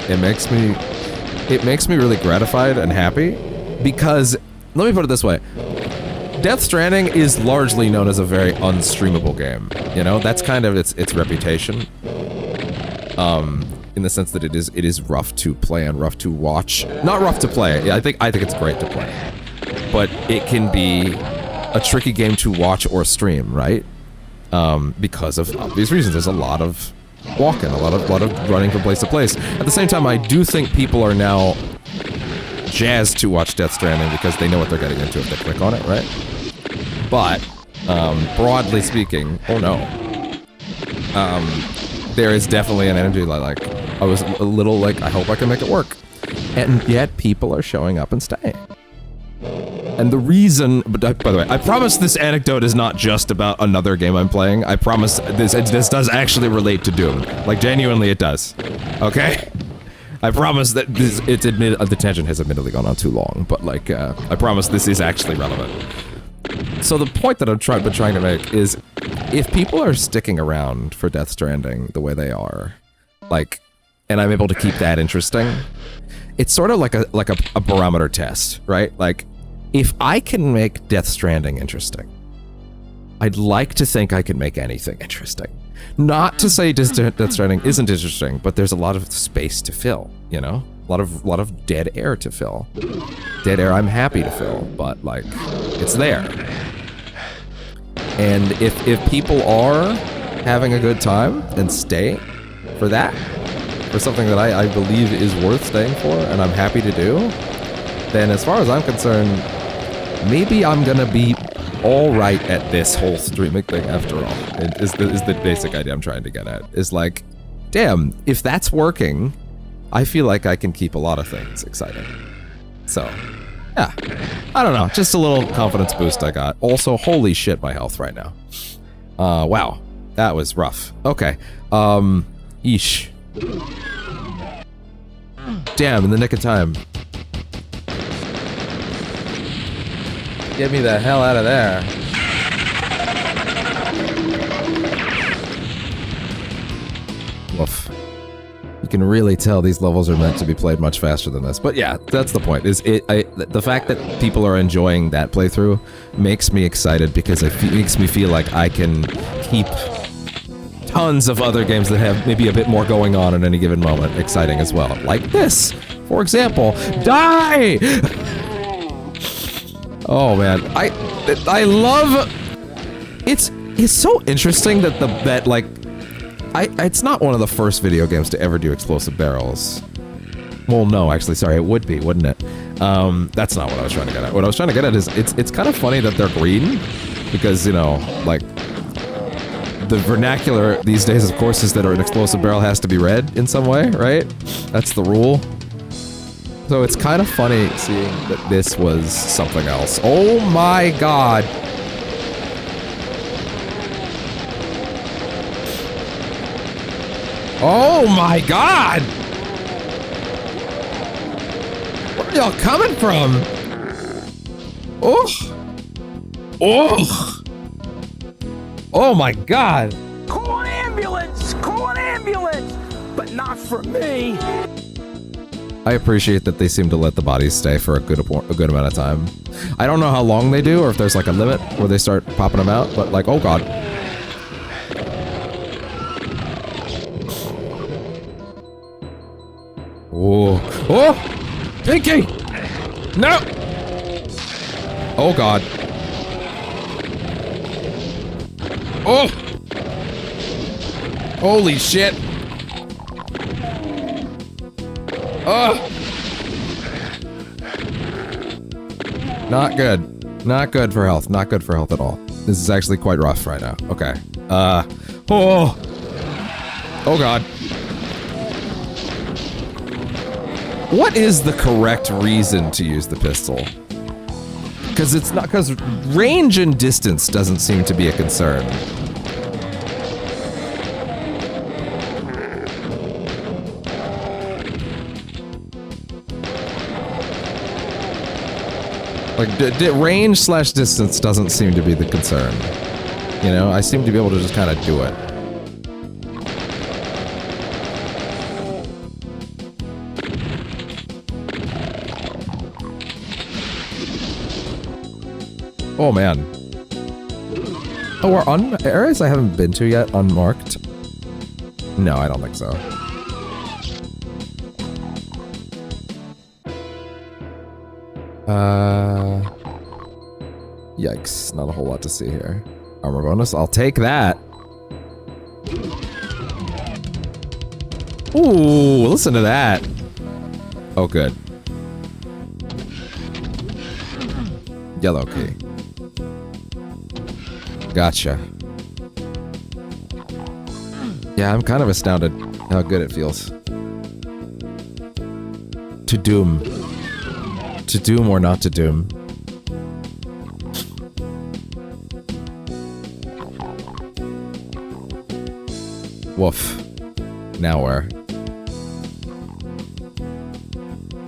It makes me really gratified and happy, because let me put it this way. Death Stranding is largely known as a very unstreamable game, you know? That's kind of its reputation. In the sense that it is rough to play and rough to watch. Not rough to play. I think it's great to play. But it can be a tricky game to watch or stream, right? Because of obvious reasons. There's a lot of walking, a lot of running from place to place. At the same time, I do think people are now jazzed to watch Death Stranding because they know what they're getting into if they click on it, right? But broadly speaking, oh no, there is definitely an energy like I was a little like, I hope I can make it work, and yet people are showing up and staying. And the reason, but by the way, I promise this anecdote is not just about another game I'm playing. I promise this does actually relate to Doom. Like, genuinely it does. Okay? I promise that the tangent has admittedly gone on too long, but like, I promise this is actually relevant. So the point that I've been trying to make is, if people are sticking around for Death Stranding the way they are, like, and I'm able to keep that interesting, it's sort of like a barometer test, right? Like, if I can make Death Stranding interesting, I'd like to think I can make anything interesting. Not to say Death Stranding isn't interesting, but there's a lot of space to fill, you know? A lot of dead air to fill. Dead air I'm happy to fill, but like, it's there. And if people are having a good time and stay for that, for something that I believe is worth staying for and I'm happy to do, then as far as I'm concerned, maybe I'm gonna be alright at this whole streaming thing after all. Is the basic idea I'm trying to get at. Is like, damn, if that's working, I feel like I can keep a lot of things exciting. So, yeah. I don't know, just a little confidence boost I got. Also, holy shit, my health right now. Wow. That was rough. Okay. Yeesh. Damn, in the nick of time. Get me the hell out of there. Woof. You can really tell these levels are meant to be played much faster than this. But yeah, that's the point. The fact that people are enjoying that playthrough makes me excited, because it makes me feel like I can keep tons of other games that have maybe a bit more going on at any given moment exciting as well. Like this, for example. Die! Oh man, I love. It's so interesting that like, it's not one of the first video games to ever do explosive barrels. Well, no, actually, sorry, it would be, wouldn't it? That's not what I was trying to get at. What I was trying to get at is it's kind of funny that they're green, because, you know, like, the vernacular these days, of course, is that an explosive barrel has to be red in some way, right? That's the rule. So it's kind of funny seeing that this was something else. Oh my god! Oh my god! Where are y'all coming from? Oh! Oh! Oh my god! Call an ambulance! Call an ambulance! But not for me! I appreciate that they seem to let the bodies stay for a good amount of time. I don't know how long they do, or if there's like a limit where they start popping them out, but like, oh god. Oh! Oh! Pinky! No! Oh god. Oh! Holy shit! Not good. Not good for health. Not good for health at all. This is actually quite rough right now. Okay. Oh! Oh god. What is the correct reason to use the pistol? Because it's not, because range and distance doesn't seem to be a concern. Like, range slash distance doesn't seem to be the concern. You know, I seem to be able to just kind of do it. Oh man. Oh, we're on areas I haven't been to yet, unmarked? No, I don't think so. Yikes, not a whole lot to see here. Armor bonus, I'll take that. Ooh, listen to that. Oh, good. Yellow key. Gotcha. Yeah, I'm kind of astounded how good it feels. To doom. To doom or not to doom. Woof. Now where?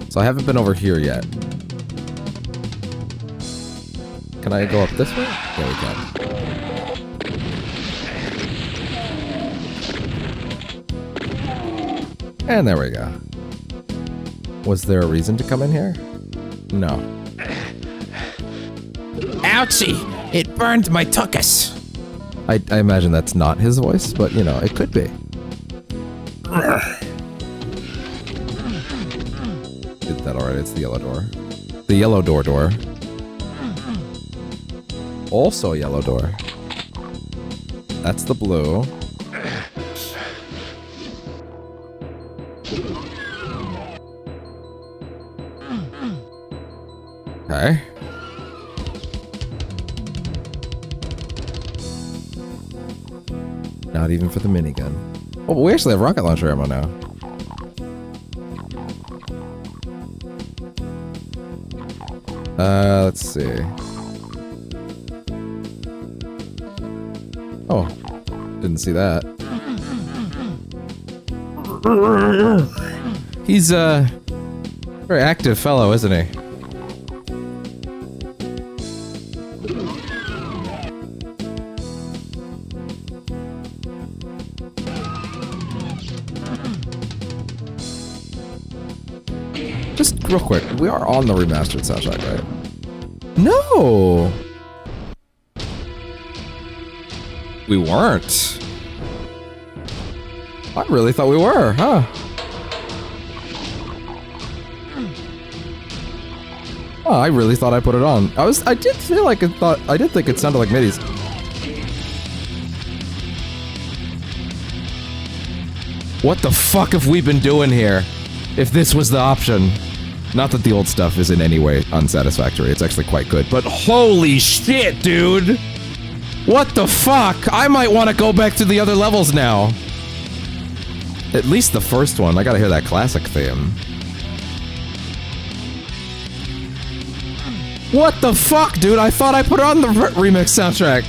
So I haven't been over here yet. Can I go up this way? There we go. And there we go. Was there a reason to come in here? No. Ouchie! It burned my tuchus. I imagine that's not his voice, but you know, it could be. Did that already? It's the yellow door. The yellow door. Also a yellow door. That's the blue. Okay. Not even for the minigun. Oh, but we actually have rocket launcher ammo now. Let's see. Oh, didn't see that. He's a very active fellow, isn't he? Just real quick, we are on the remastered soundtrack, right? No! We weren't. I really thought we were, huh? Oh, I really thought I put it on. I did feel like I did think it sounded like midis. What the fuck have we been doing here? If this was the option. Not that the old stuff is in any way unsatisfactory, it's actually quite good, but holy shit, dude! What the fuck? I might want to go back to the other levels now. At least the first one. I gotta hear that classic theme. What the fuck, dude? I thought I put on the remix soundtrack.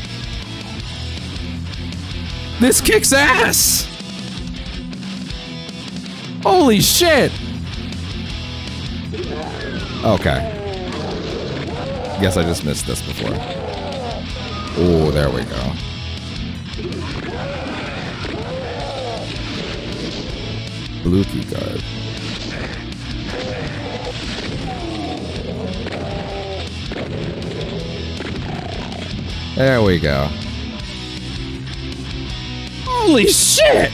This kicks ass! Holy shit! Okay. Guess I just missed this before. Oh, there we go. Blue key card. There we go. Holy shit!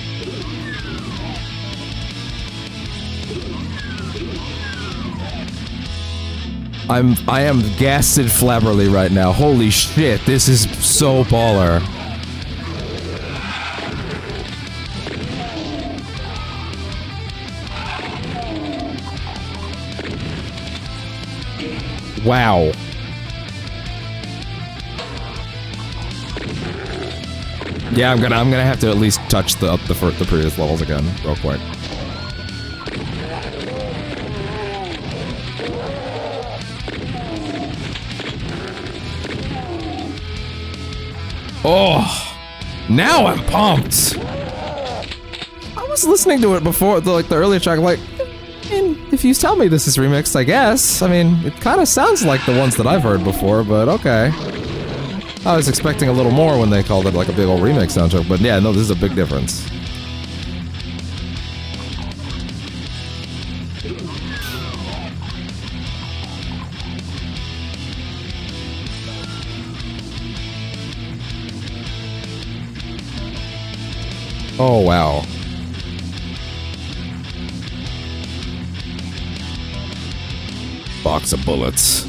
I am gasted flabberly right now. Holy shit, this is so baller. Wow. Yeah, I'm gonna have to at least touch the previous levels again, real quick. Oh, now I'm pumped. I was listening to it before, the earlier track, like, and if you tell me this is remixed, I guess. I mean, it kind of sounds like the ones that I've heard before, but okay. I was expecting a little more when they called it like a big old remix soundtrack, but yeah, no, this is a big difference. Oh, wow. Box of bullets.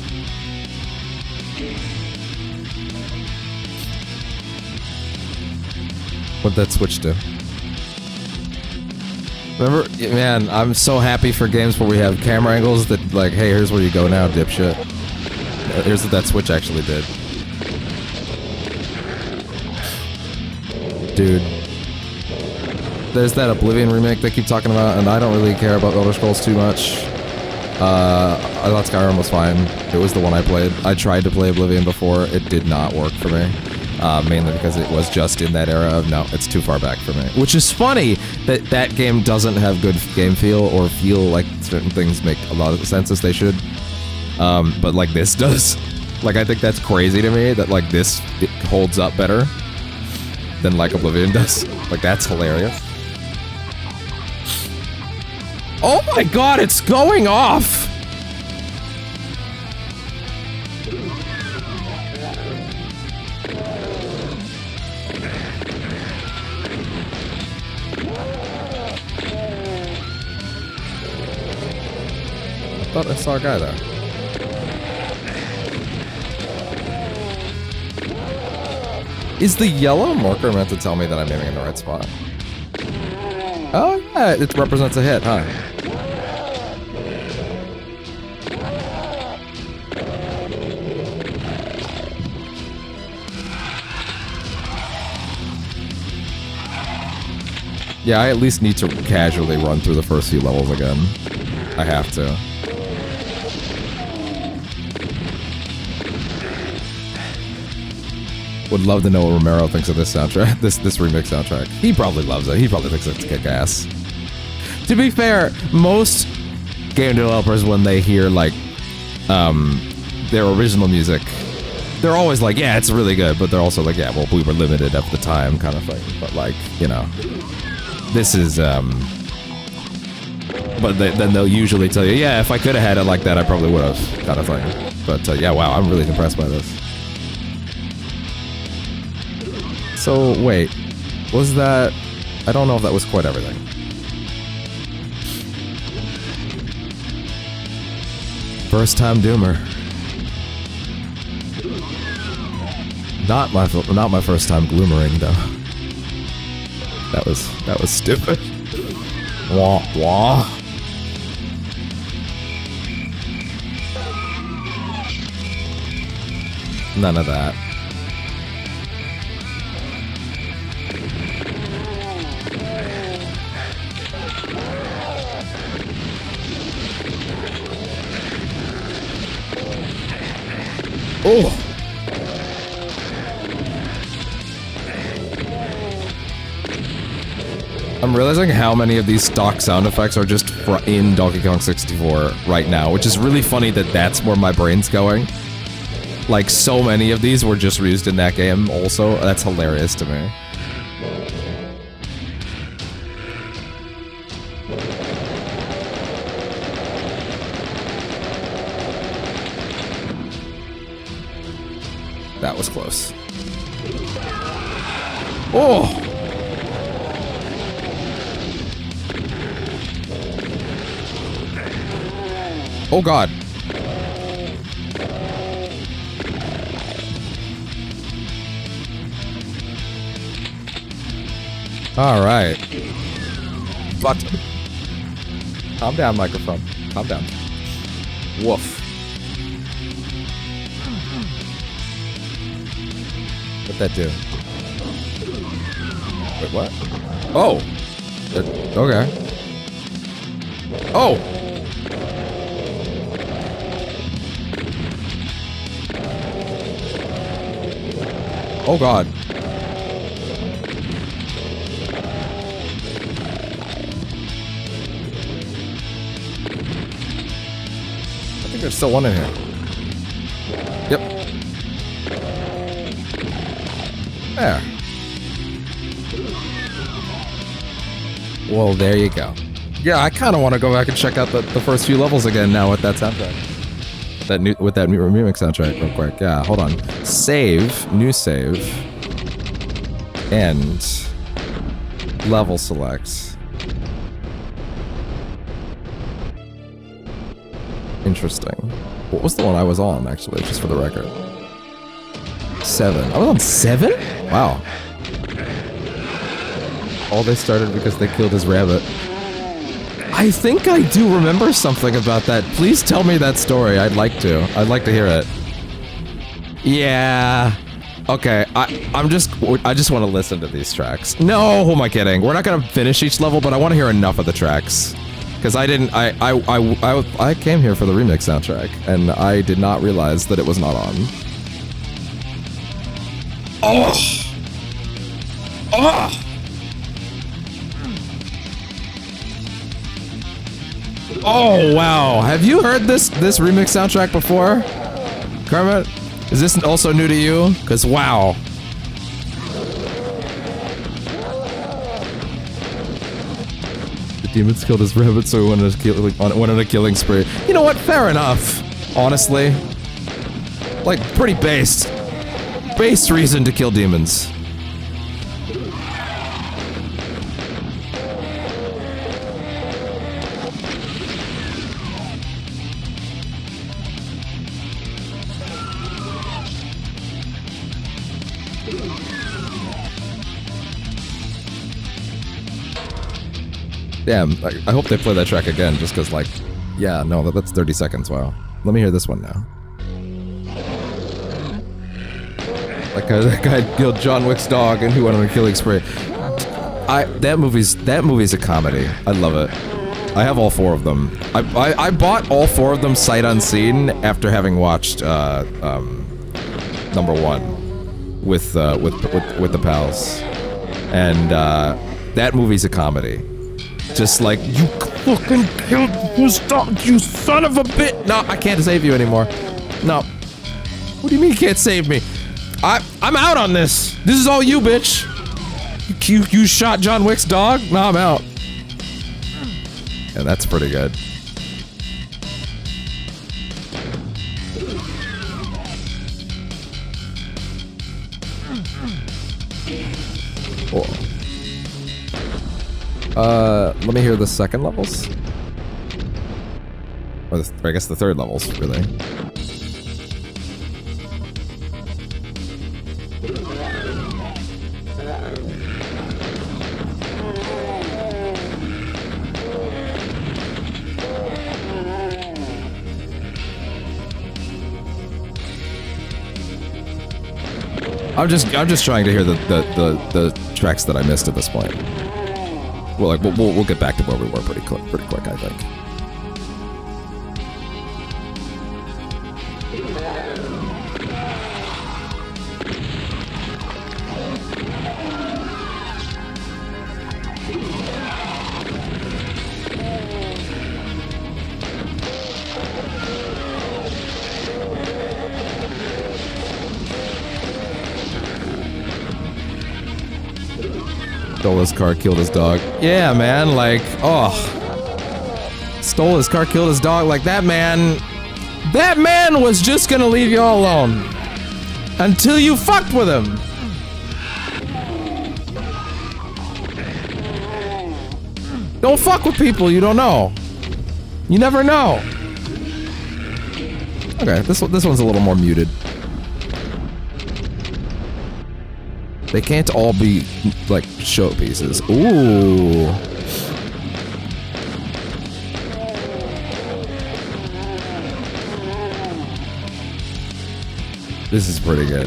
What'd that switch to? Remember, man, I'm so happy for games where we have camera angles that, like, hey, here's where you go now, dipshit. Here's what that switch actually did. Dude. There's that Oblivion remake they keep talking about, and I don't really care about Elder Scrolls too much. I thought Skyrim was fine. It was the one I played. I tried to play Oblivion before. It did not work for me. Mainly because it was just in that era of, no, it's too far back for me. Which is funny that that game doesn't have good game feel or feel like certain things make a lot of sense as they should. But like this does. Like, I think that's crazy to me that like this, it holds up better than like Oblivion does. Like, that's hilarious. Oh my god, it's going off! I thought I saw a guy there. Is the yellow marker meant to tell me that I'm aiming in the right spot? Oh yeah, it represents a hit, huh? Yeah, I at least need to casually run through the first few levels again. I have to. Would love to know what Romero thinks of this soundtrack, this remix soundtrack. He probably loves it. He probably thinks it's kick-ass. To be fair, most game developers, when they hear like their original music, they're always like, yeah, it's really good, but they're also like, yeah, well, we were limited at the time, kind of thing. But like, you know, this is but then they'll usually tell you, yeah, if I could have had it like that, I probably would have, kind of thing. But yeah, wow, I'm really impressed by this. So, wait, was that... I don't know if that was quite everything. First time Doomer. Not my first time Gloomering, though. That was stupid. Wah, wah. None of that. Oh! I'm realizing how many of these stock sound effects are just in Donkey Kong 64 right now, which is really funny that that's where my brain's going. Like, so many of these were just used in that game also. That's hilarious to me. That was close. Oh! Oh god. Alright. But calm down, microphone. Calm down. Woof. What'd that do? Wait, what? Oh! Okay. Oh! Oh god. I think there's still one in here. Yep. There. Well, there you go. Yeah, I kind of want to go back and check out the first few levels again now with that soundtrack. With that new remix soundtrack real quick. Yeah, hold on. Save, new save, and level select. Interesting. What was the one I was on, actually, just for the record? 7. I was on 7? Wow. All they started because they killed his rabbit. I think I do remember something about that. Please tell me that story. I'd like to. I'd like to hear it. Yeah. Okay. I just want to listen to these tracks. No, who am I kidding? We're not gonna finish each level, but I want to hear enough of the tracks. Because I came here for the remix soundtrack, and I did not realize that it was not on. Oh! Oh! Oh, wow. Have you heard this remix soundtrack before? Kermit? Is this also new to you? Because, wow. The demons killed his rabbit, so he went on a killing spree. You know what? Fair enough. Honestly. Like, pretty based. Based reason to kill demons. Damn, I hope they play that track again, just because, like, yeah, no, that's 30 seconds, wow. Let me hear this one now. That guy killed John Wick's dog and he went on a killing spree. That movie's a comedy. I love it. I have all 4 of them. I bought all 4 of them sight unseen after having watched number 1 with the pals, and that movie's a comedy. Just like, you fucking killed his dog, you son of a bitch! No, I can't save you anymore. No. What do you mean you can't save me? I'm out on this. This is all you, bitch. You shot John Wick's dog? No, I'm out. Yeah, that's pretty good. Cool. Let me hear the second levels. Or I guess the third levels, really. I'm just trying to hear the tracks that I missed at this point. Well, like we'll get back to where we were pretty quick, I think. Stole his car, killed his dog. Yeah, man, like, oh. Stole his car, killed his dog. Like, that man was just gonna leave you all alone. Until you fucked with him. Don't fuck with people you don't know. You never know. Okay, this one's a little more muted. They can't all be, like, showpieces. Ooh. This is pretty good.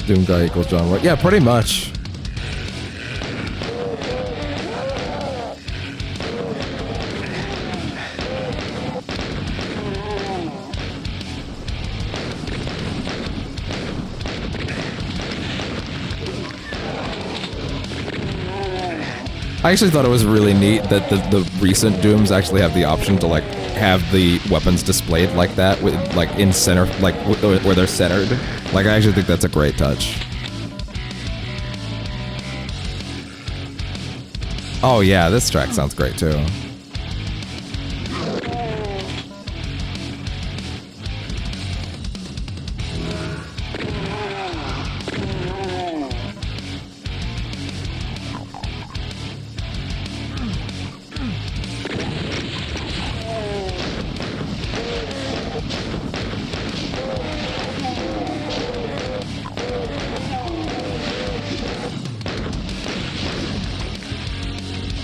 Doom guy equals John Wick. Yeah, pretty much. I actually thought it was really neat that the recent Dooms actually have the option to, like, have the weapons displayed like that, with, like, in center, like, where they're centered. Like, I actually think that's a great touch. Oh yeah, this track sounds great too.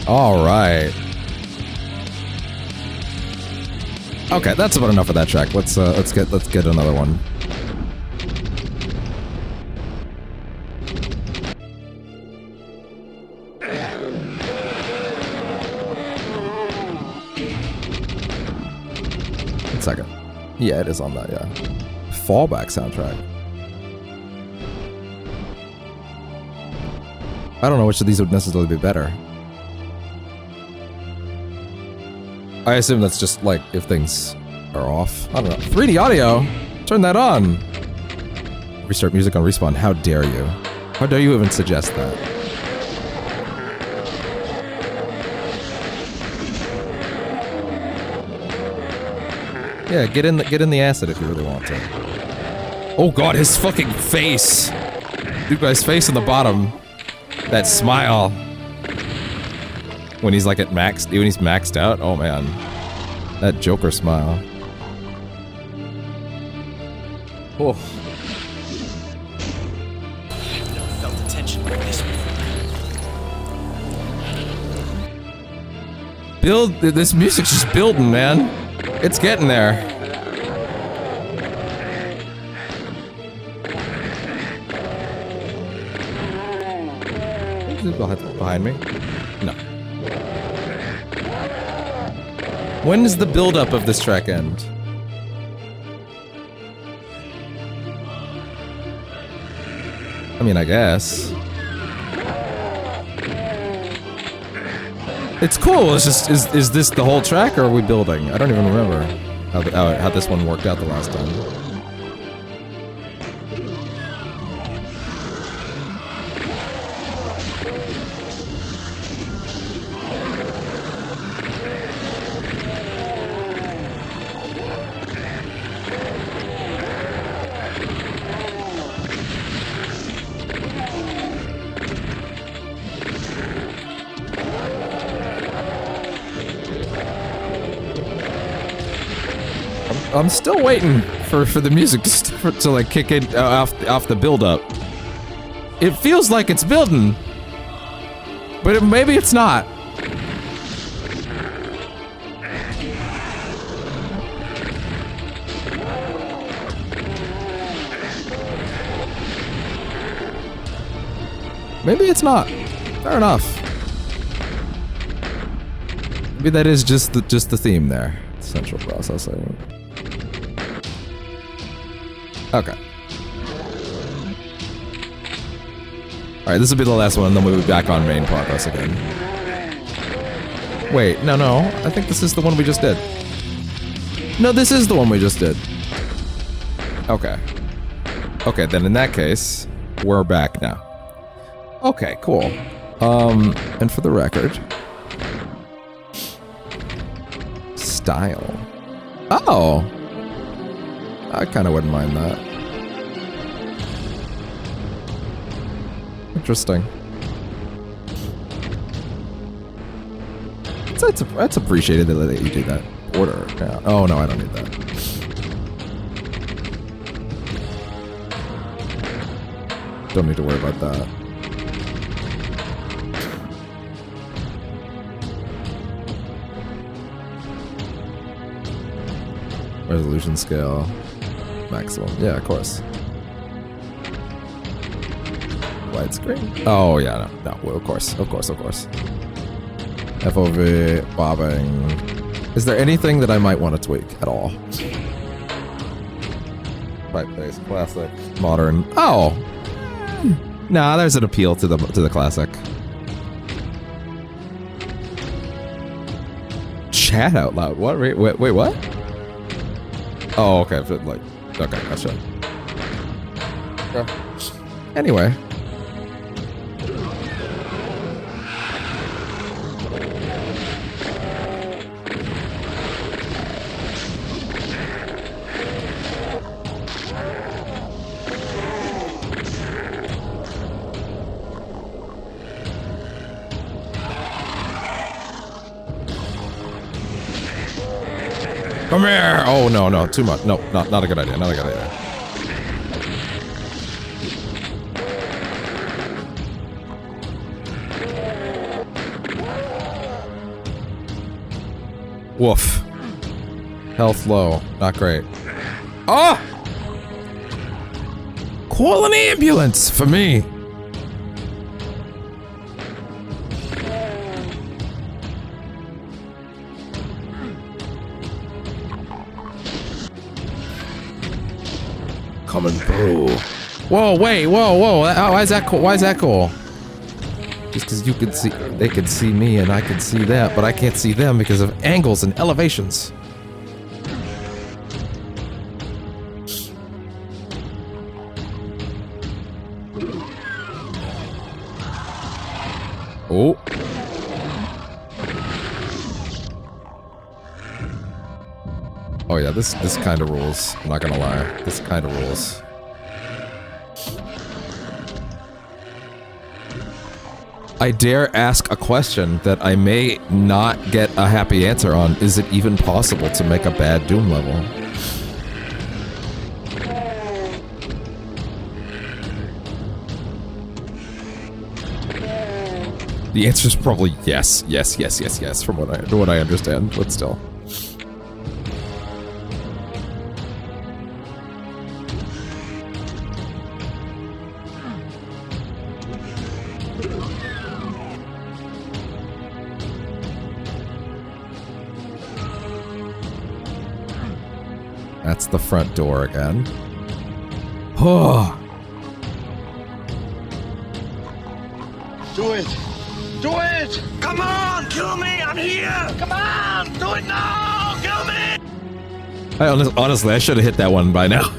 All right. Okay, that's about enough of that track. Let's get another one. One second. Yeah, it is on that. Yeah. Fallback soundtrack. I don't know which of these would necessarily be better. I assume that's just, like, if things are off. I don't know. 3D audio? Turn that on! Restart music on Respawn. How dare you? How dare you even suggest that? Yeah, get in the acid if you really want to. Oh god, his fucking face! Dude, guy's face in the bottom. That smile. When he's like at max, when he's maxed out, oh man, that Joker smile. Oh. Felt the tension like this before. This music's just building, man. It's getting there. Is it behind me? No. When does the build-up of this track end? I mean, I guess. It's cool, it's just, is this the whole track, or are we building? I don't even remember how this one worked out the last time. I'm still waiting for the music to like kick in off the build up. It feels like it's building, but maybe it's not. Maybe it's not. Fair enough. Maybe that is just the theme there. Central processing. Okay. Alright, this will be the last one, and then we'll be back on main progress again. Wait, no, I think this is the one we just did. No, this is the one we just did. Okay. Okay, then in that case, we're back now. Okay, cool. And for the record, style. Oh, I kind of wouldn't mind that. Interesting. That's appreciated that you do that. Order. Yeah. Oh no, I don't need that. Don't need to worry about that. Resolution scale. Maximum. Yeah, of course. Widescreen. Oh yeah, no, of course. FOV, bobbing. Is there anything that I might want to tweak at all? Right place, classic, modern. Oh, nah, there's an appeal to the classic. Chat out loud. What? Wait, what? Oh, okay. Like, okay, gotcha. Anyway. Come here! Oh, no, too much. No, not a good idea, not a good idea. Woof. Health low, not great. Oh! Call an ambulance for me! Coming through. Whoa, wait, whoa. Why is that cool? Why is that cool? Just because you can see, they can see me and I can see that, but I can't see them because of angles and elevations. Oh. Oh yeah, this kind of rules. I'm not gonna lie. This kind of rules. I dare ask a question that I may not get a happy answer on. Is it even possible to make a bad Doom level? The answer is probably yes, from what I understand, but still. That's the front door again. Oh. Do it! Do it! Come on! Kill me! I'm here! Come on! Do it now! Kill me! Honestly, I should have hit that one by now.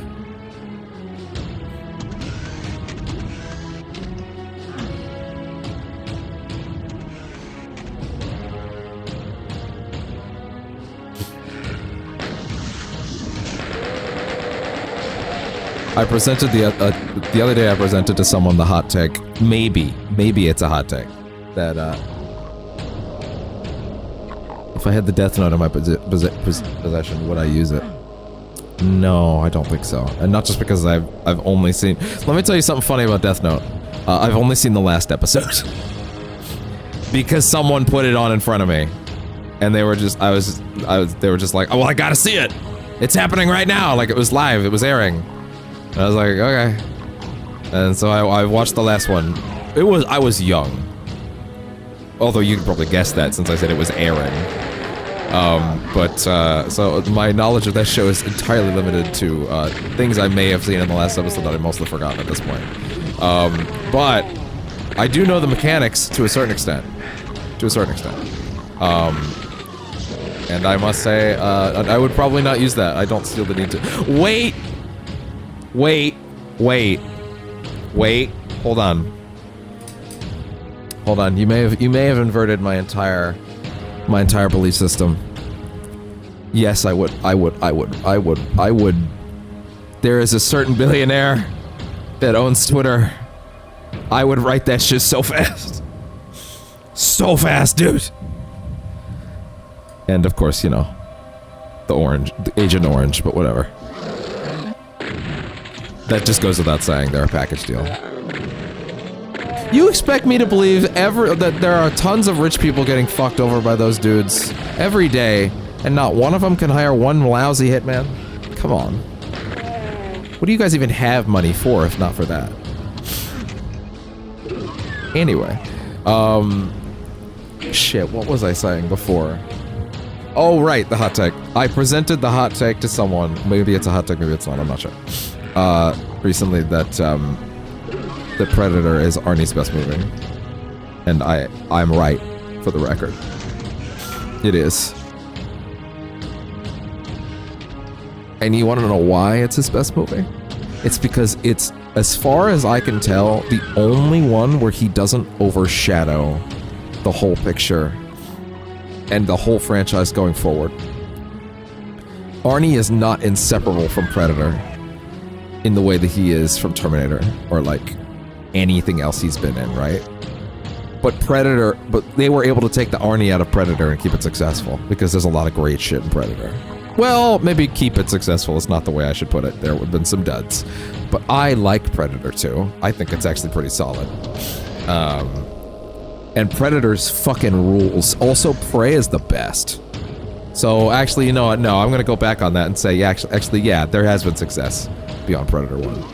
I presented the other day. I presented to someone the hot take. Maybe it's a hot take that if I had the Death Note in my possession, would I use it? No, I don't think so. And not just because I've only seen. Let me tell you something funny about Death Note. I've only seen the last episode because someone put it on in front of me, and they were just they were just like, oh well, I gotta see it. It's happening right now. Like it was live. It was airing. And I was like, okay. And so I watched the last one. I was young. Although you could probably guess that since I said it was airing. So my knowledge of that show is entirely limited to things I may have seen in the last episode that I've mostly forgotten at this point. But I do know the mechanics to a certain extent. And I must say, I would probably not use that. I don't feel the need to. Wait! Wait. Hold on. You may have inverted my entire belief system. Yes, I would. There is a certain billionaire that owns Twitter. I would write that shit so fast. So fast, dude. And of course, you know, the Agent Orange, but whatever. That just goes without saying, they're a package deal. You expect me to believe that there are tons of rich people getting fucked over by those dudes every day, and not one of them can hire one lousy hitman? Come on. What do you guys even have money for if not for that? Anyway. Shit, what was I saying before? Oh, right, the hot take. I presented the hot take to someone. Maybe it's a hot take, maybe it's not, I'm not sure. Recently that, The Predator is Arnie's best movie. And I'm right, for the record. It is. And you want to know why it's his best movie? It's because it's, as far as I can tell, the only one where he doesn't overshadow the whole picture and the whole franchise going forward. Arnie is not inseparable from Predator in the way that he is from Terminator or like anything else he's been in, right? But they were able to take the Arnie out of Predator and keep it successful because there's a lot of great shit in Predator. Well, maybe keep it successful is not the way I should put it. There would have been some duds. But I like Predator 2. I think it's actually pretty solid. And Predator's fucking rules. Also, Prey is the best. So actually, you know what? No, I'm going to go back on that and say, yeah, actually, yeah, there has been success beyond Predator 1.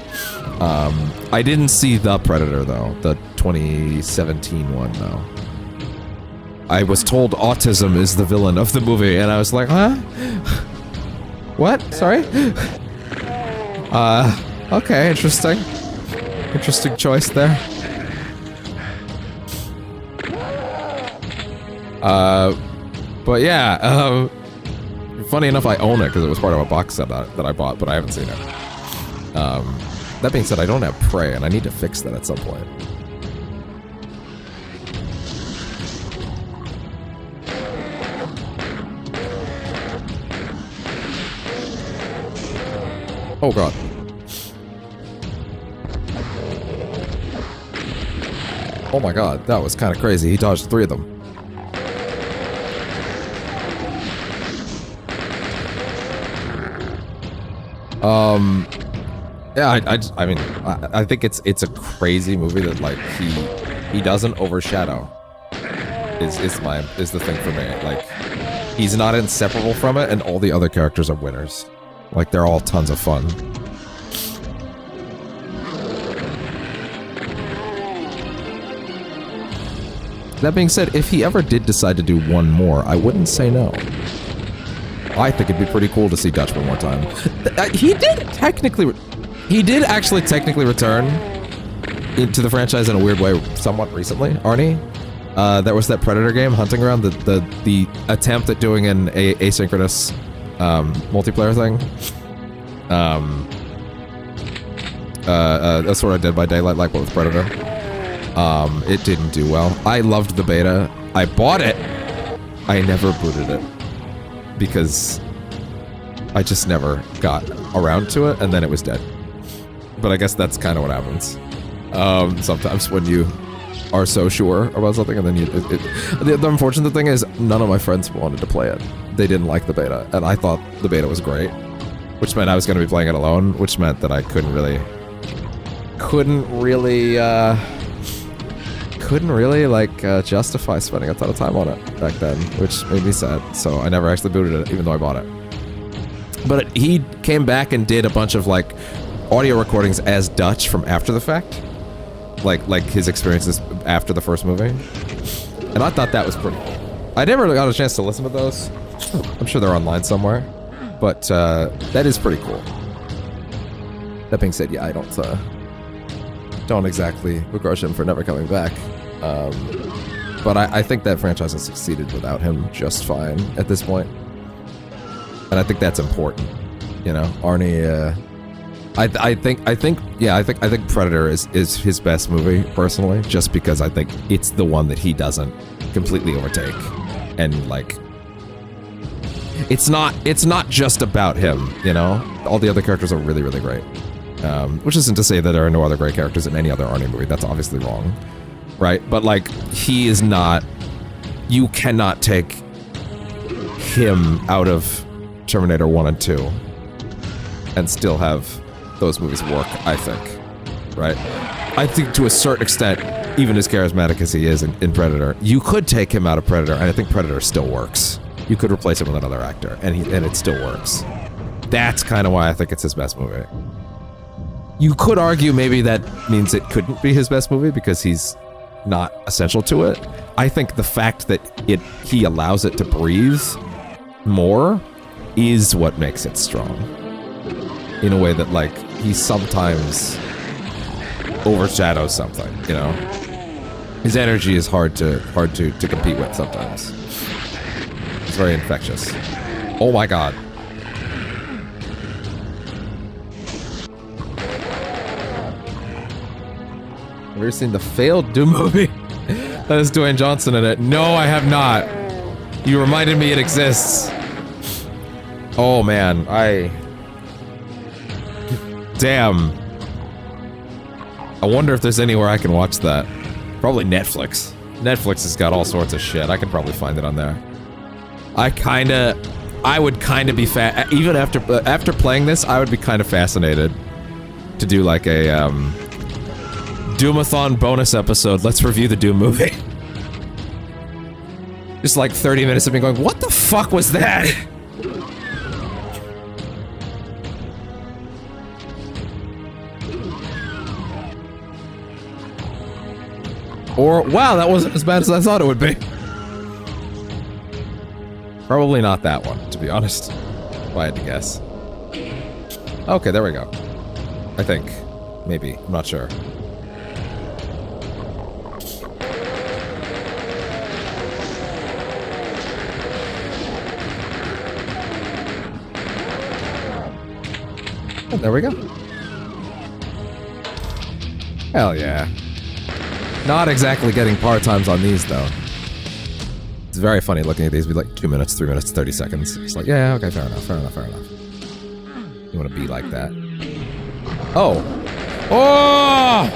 I didn't see The Predator, though. The 2017 one, though. I was told autism is the villain of the movie, and I was like, huh? What? Sorry? Okay, interesting. Interesting choice there. But yeah, funny enough, I own it because it was part of a box set that I bought, but I haven't seen it. That being said, I don't have Prey, and I need to fix that at some point. Oh god. Oh my god, that was kind of crazy. He dodged 3 of them. Yeah, I mean, I think it's a crazy movie that like he doesn't overshadow. Is the thing for me. Like, he's not inseparable from it, and all the other characters are winners. Like, they're all tons of fun. That being said, if he ever did decide to do one more, I wouldn't say no. I think it'd be pretty cool to see Dutch one more time. He did actually technically return into the franchise in a weird way somewhat recently, Arnie. There was that Predator game, Hunting Ground, the attempt at doing an asynchronous multiplayer thing. That's what I did by Daylight, like what with Predator. It didn't do well. I loved the beta. I bought it. I never booted it because I just never got around to it, and then it was dead. But I guess that's kind of what happens sometimes when you are so sure about something, and then the unfortunate thing is none of my friends wanted to play it. They didn't like the beta, and I thought the beta was great, which meant I was going to be playing it alone, which meant that I couldn't really like justify spending a ton of time on it back then, which made me sad. So I never actually booted it, even though I bought it. But he came back and did a bunch of like audio recordings as Dutch from after the fact, like his experiences after the first movie, and I thought that was pretty cool. I never got a chance to listen to those. I'm sure they're online somewhere, but that is pretty cool. That being said, yeah, I don't exactly begrudge him for never coming back. But I think that franchise has succeeded without him just fine at this point. And I think that's important. You know, Arnie I think Predator is his best movie personally, just because I think it's the one that he doesn't completely overtake, and like, it's not just about him, you know. All the other characters are really, really great. Which isn't to say that there are no other great characters in any other Arnie movie. That's obviously wrong, right? But like, he is not. You cannot take him out of Terminator 1 and 2 and still have those movies work, I think, right? I think to a certain extent, even as charismatic as he is in Predator, you could take him out of Predator, and I think Predator still works. You could replace him with another actor, and it still works. That's kind of why I think it's his best movie. You could argue maybe that means it couldn't be his best movie because he's not essential to it. I think the fact that he allows it to breathe more is what makes it strong. In a way that, like, he sometimes overshadows something, you know? His energy is hard to compete with sometimes. It's very infectious. Oh my god. Have you ever seen the failed Doom movie? That has Dwayne Johnson in it. No, I have not. You reminded me it exists. Oh man, damn. I wonder if there's anywhere I can watch that. Probably Netflix. Netflix has got all sorts of shit. I could probably find it on there. I would kind of be even after playing this, I would be kind of fascinated to do like a Doom-A-thon bonus episode. Let's review the Doom movie. Just like 30 minutes of me going, what the fuck was that? Or, wow, that wasn't as bad as I thought it would be. Probably not that one, to be honest. If I had to guess. Okay, there we go. I think. Maybe. I'm not sure. Oh, there we go. Hell yeah. Not exactly getting par times on these, though. It's very funny looking at these. Be like 2 minutes, 3 minutes, 30 seconds. It's like, yeah, okay, fair enough, fair enough, fair enough. You want to be like that. Oh! Oh!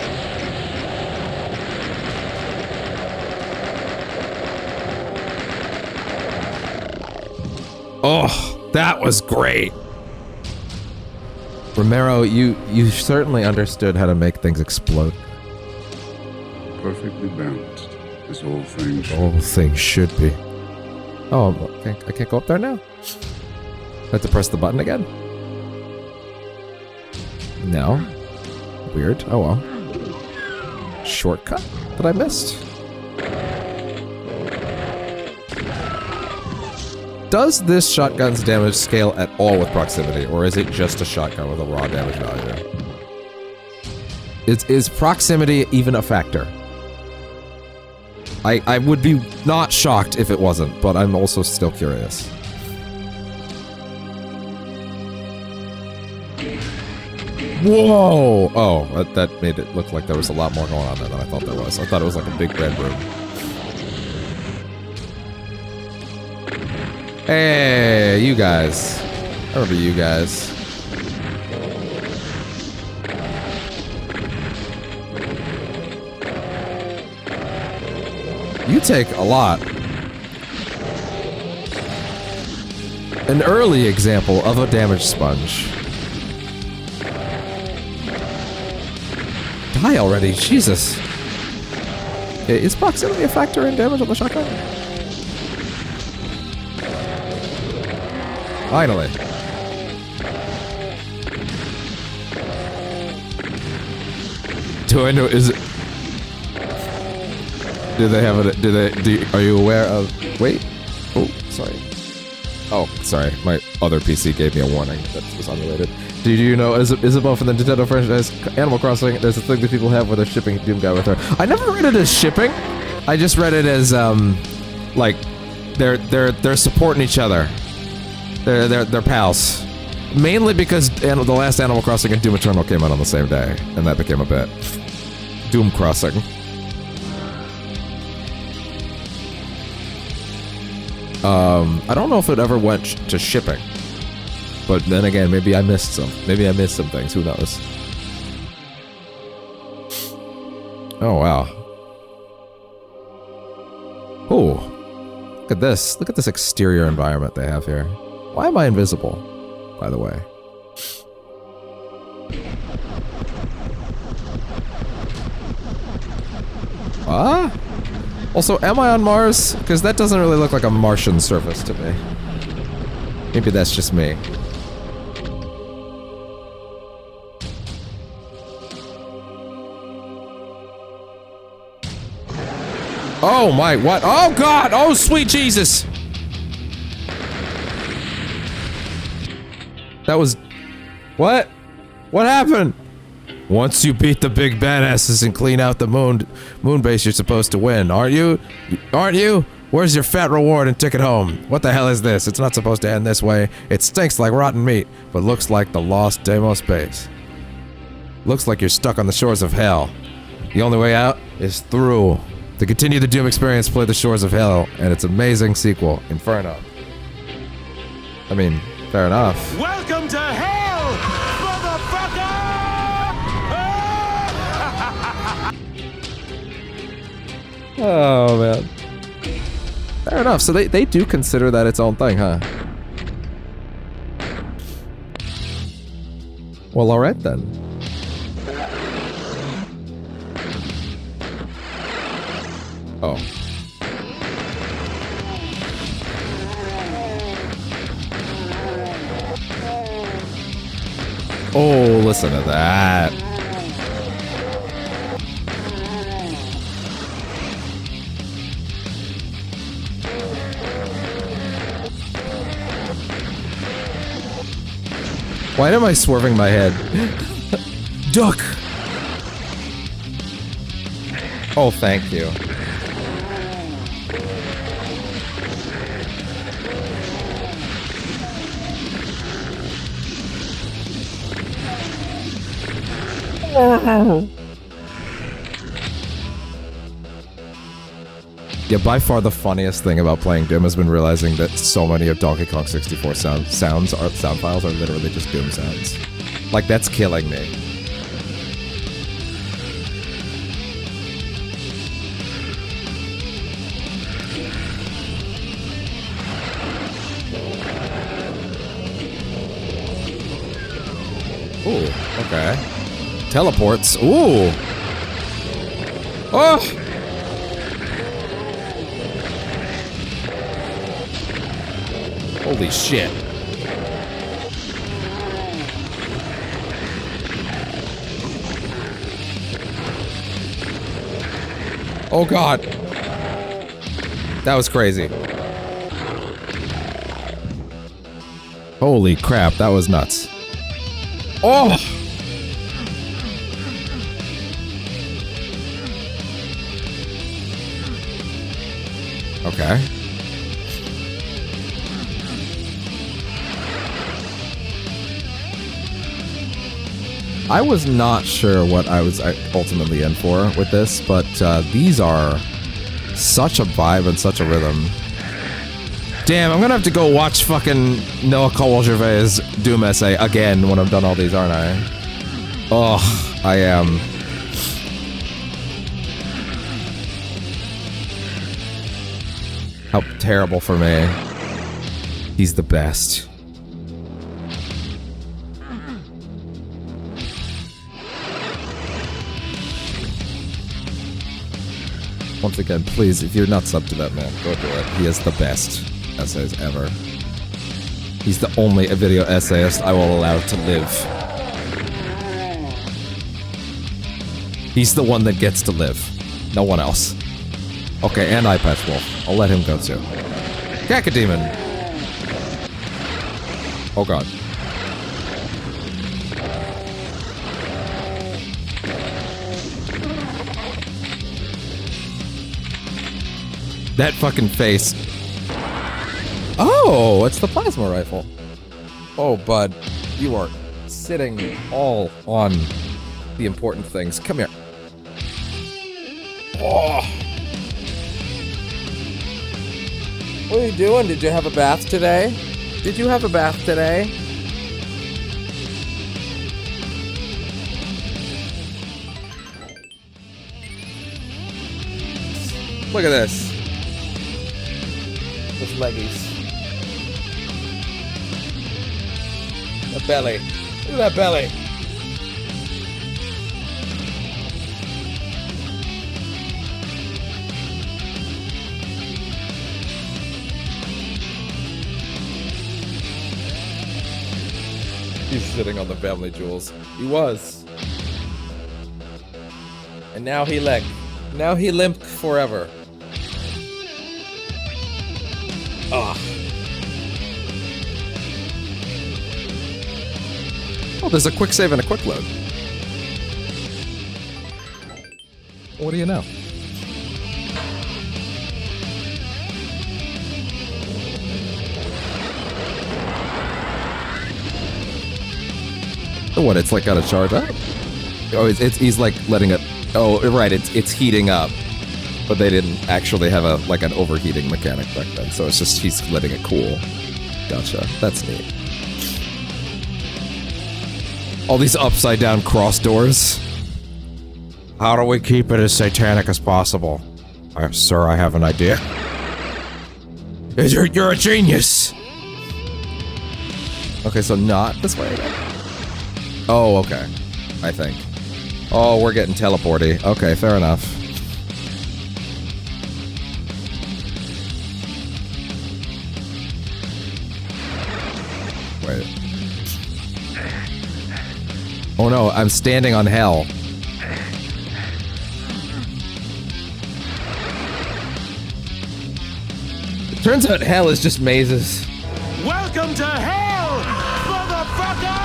Oh, that was great. Romero, you certainly understood how to make things explode. Perfectly balanced. This whole thing should. Whole thing should be. Oh, okay. I can't go up there now? I have to press the button again? No. Weird. Oh well. Shortcut that I missed? Does this shotgun's damage scale at all with proximity, or is it just a shotgun with a raw damage value? Is proximity even a factor? I would be not shocked if it wasn't, but I'm also still curious. Whoa! Oh, that made it look like there was a lot more going on there than I thought there was. I thought it was like a big red room. Hey, you guys. I remember you guys. You take a lot. An early example of a damage sponge. Die already, Jesus. Is proximity a factor in damage on the shotgun? Finally. Do I know, is it... Do they have it? Are you aware of? Wait. Oh, sorry. Oh, sorry. My other PC gave me a warning that was unrelated. Do you know Isabel from the Nintendo franchise Animal Crossing? There's a thing that people have where they're shipping Doom Guy with her. I never read it as shipping. I just read it as like they're supporting each other. They're pals. mainly because the last Animal Crossing and Doom Eternal came out on the same day, and that became a bit. Doom Crossing. I don't know if it ever went to shipping. But then again, maybe I missed some. Maybe I missed some things, who knows. Oh, wow. Oh, look at this. Look at this exterior environment they have here. Why am I invisible, by the way? Ah? Also, am I on Mars? Because that doesn't really look like a Martian surface to me. Maybe that's just me. Oh my, what? Oh God! Oh sweet Jesus! That was... What? What happened? Once you beat the big badasses and clean out the moon base, you're supposed to win, aren't you? Aren't you? Where's your fat reward and ticket home? What the hell is this? It's not supposed to end this way. It stinks like rotten meat, but looks like the lost Deimos base. Looks like you're stuck on the shores of hell. The only way out is through. To continue the Doom experience, play The Shores of Hell and its amazing sequel, Inferno. I mean, fair enough. Welcome to hell, motherfucker! Oh, man. Fair enough. So they do consider that its own thing, huh? Well, alright then. Oh. Oh, listen to that. Why am I swerving my head? Duck! Oh, thank you. Yeah, by far the funniest thing about playing Doom has been realizing that so many of Donkey Kong 64 sound files are literally just Doom sounds. Like, that's killing me. Ooh, okay. Teleports. Ooh! Oh! Holy shit. Oh God. That was crazy. Holy crap, that was nuts. Oh! Okay. I was not sure what I was ultimately in for with this, but these are such a vibe and such a rhythm. Damn, I'm gonna have to go watch fucking Noah Cole-Gervais' Doom essay again when I'm done all these, aren't I? Oh, I am. How terrible for me. He's the best. Once again, please, if you're not subbed to that man, go do it. He is the best essays ever. He's the only video essayist I will allow to live. He's the one that gets to live. No one else. Okay, and Eye Patch Wolf. I'll let him go too. Cacodemon! Oh God. That fucking face. Oh, it's the plasma rifle. Oh, bud. You are sitting all on the important things. Come here. Oh. What are you doing? Did you have a bath today? Did you have a bath today? Look at this. Those leggies. The belly. Look at that belly. He's sitting on the family jewels. He was. And now he limped. Now he limped forever. Ugh. Oh, there's a quick save and a quick load. What do you know? Oh, what? It's like got a charge up? Oh, he's like letting it. Oh, right. It's heating up, but they didn't actually have an overheating mechanic back then. So it's just he's letting it cool. Gotcha. That's neat. All these upside down cross doors. How do we keep it as satanic as possible? Sir, I have an idea. You're a genius. Okay, so not this way again. Oh, okay. I think. Oh, we're getting teleporty. Okay, fair enough. Wait. Oh no, I'm standing on hell. It turns out hell is just mazes. Welcome to hell, motherfucker!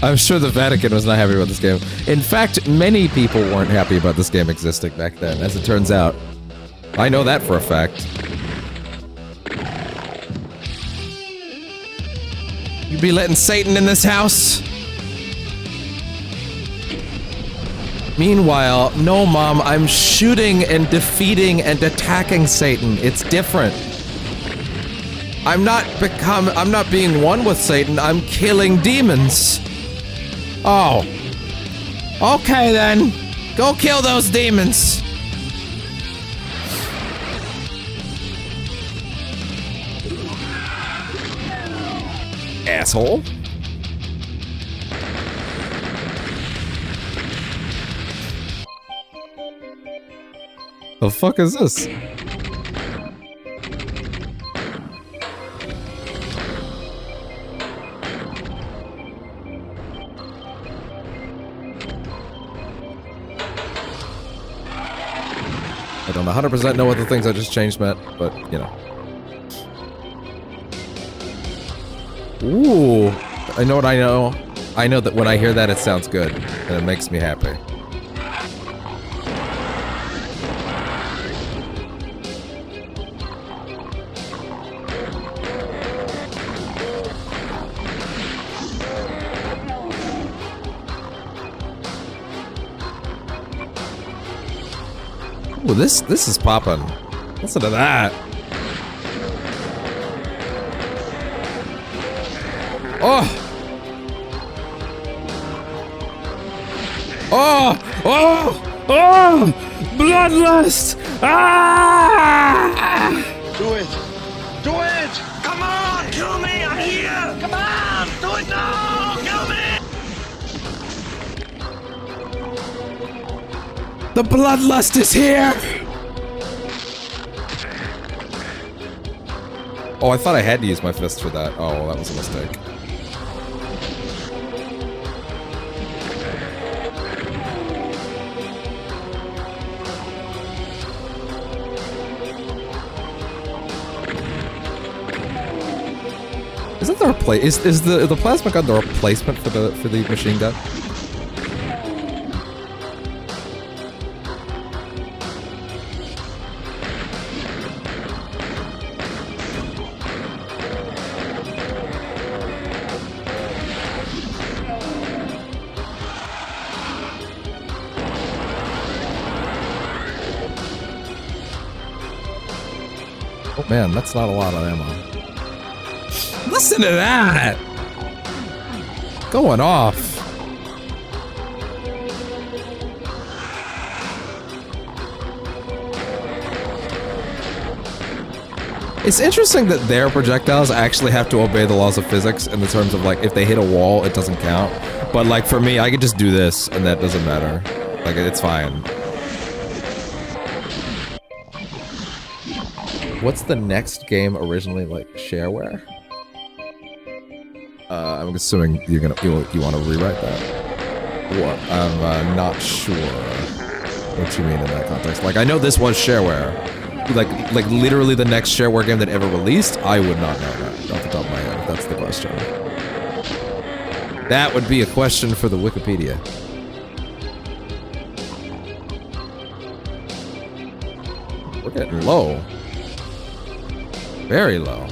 I'm sure the Vatican was not happy about this game. In fact, many people weren't happy about this game existing back then, as it turns out. I know that for a fact. You be letting Satan in this house? Meanwhile, no, Mom, I'm shooting and defeating and attacking Satan. It's different. I'm not being one with Satan, I'm killing demons. Oh. Okay then. Go kill those demons. Asshole. The fuck is this? I don't 100% know what the things I just changed meant, but, you know. Ooh. I know what I know. I know that when I hear that, it sounds good, and it makes me happy. Ooh, this is poppin'. Listen to that. Oh! Oh! Oh! Oh! Bloodlust! Ah! Do it! Do it! Come on! Kill me! I'm here! Come on! Do it now! Kill me! The bloodlust is here! Oh, I thought I had to use my fist for that. Oh, well, that was a mistake. Isn't there a is the plasma gun the replacement for the machine gun? Oh man, that's not a lot of ammo. Listen to that! Going off. It's interesting that their projectiles actually have to obey the laws of physics in the terms of like, if they hit a wall, it doesn't count. But like for me, I could just do this and that doesn't matter. Like, it's fine. What's the next game originally like shareware? I'm assuming you want to rewrite that. What? I'm not sure what you mean in that context. Like, I know this was shareware. Like literally the next shareware game that ever released, I would not know that off the top of my head, if that's the question. That would be a question for the Wikipedia. We're getting low. Very low.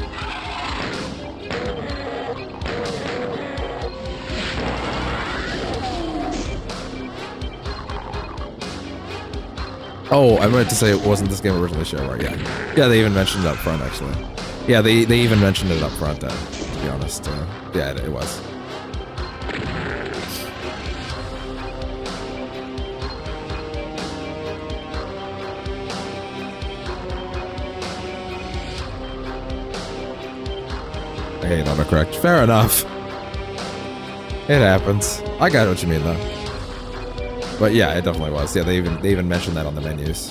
Oh, I meant to say, wasn't this game originally shareware? Yeah. Yeah, they even mentioned it up front, actually. Yeah, they even mentioned it up front, to be honest. Yeah, it was. I hate autocorrect. Fair enough. It happens. I got what you mean, though. But yeah, it definitely was. Yeah, they even mentioned that on the menus.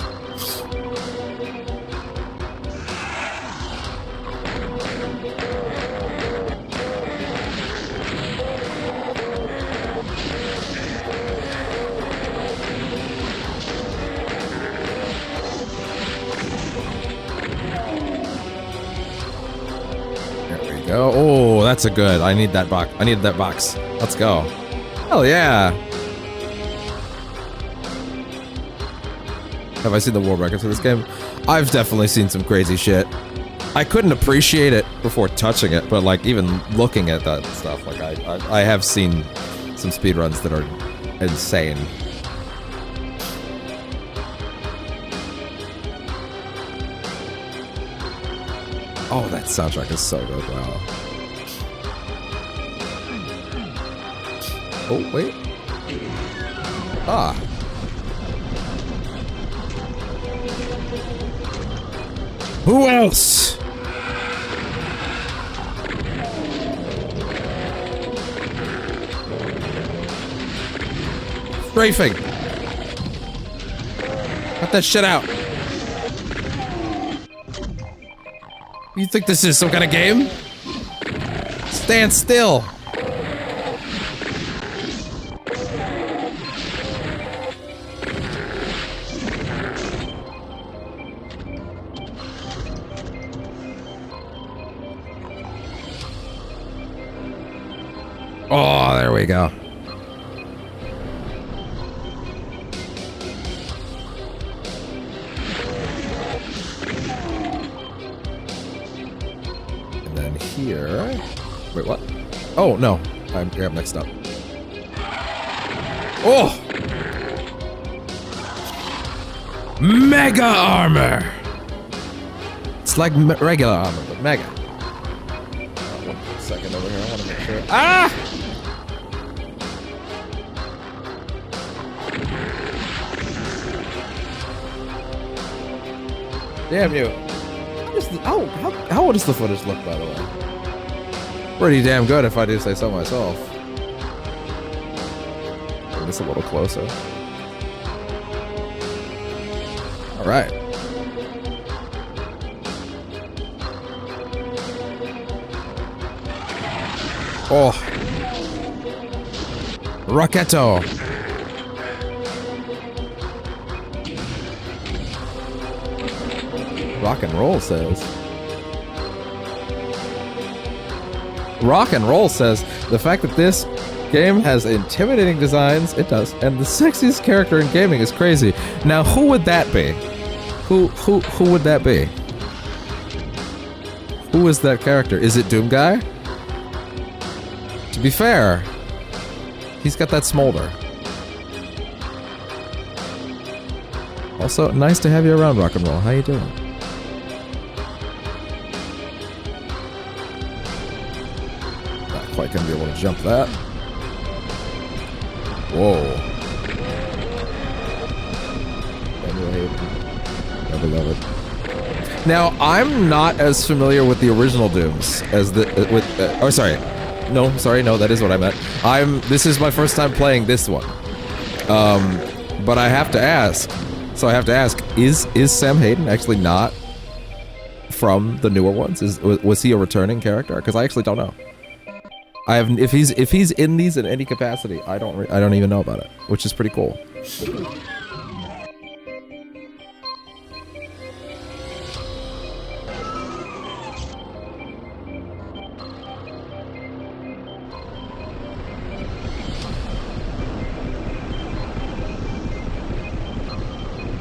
There we go. Oh, that's a good. I need that box. I needed that box. Let's go. Hell yeah. Have I seen the world records for this game? I've definitely seen some crazy shit. I couldn't appreciate it before touching it, but like even looking at that stuff, like I have seen some speedruns that are insane. Oh, that soundtrack is so good, wow. Oh, wait. Ah. Who else? Strafing. Cut that shit out. You think this is some kind of game? Stand still. Oh, there we go. And then here... Wait, what? Oh, no. I'm mixed up. Oh! Mega armor! It's like regular armor, but mega. One second over here, I want to make sure. Ah! Damn you. How does the footage look, by the way? Pretty damn good, if I do say so myself. Bring this a little closer. Alright. Oh. Rocketto. Rock and roll says. Rock and roll says the fact that this game has intimidating designs, it does, and the sexiest character in gaming is crazy. Now, who would that be? Who would that be? Who is that character? Is it Doom Guy? To be fair, he's got that smolder. Also, nice to have you around, Rock and Roll. How you doing? quite gonna be able to jump that. Whoa. Never love it. Now, I'm not as familiar with the original Dooms as the oh, sorry. No, that is what I meant. This is my first time playing this one. But I have to ask. So I have to ask, is Sam Hayden actually not from the newer ones? Was he a returning character? Because I actually don't know. If he's in these in any capacity, I don't even know about it, which is pretty cool.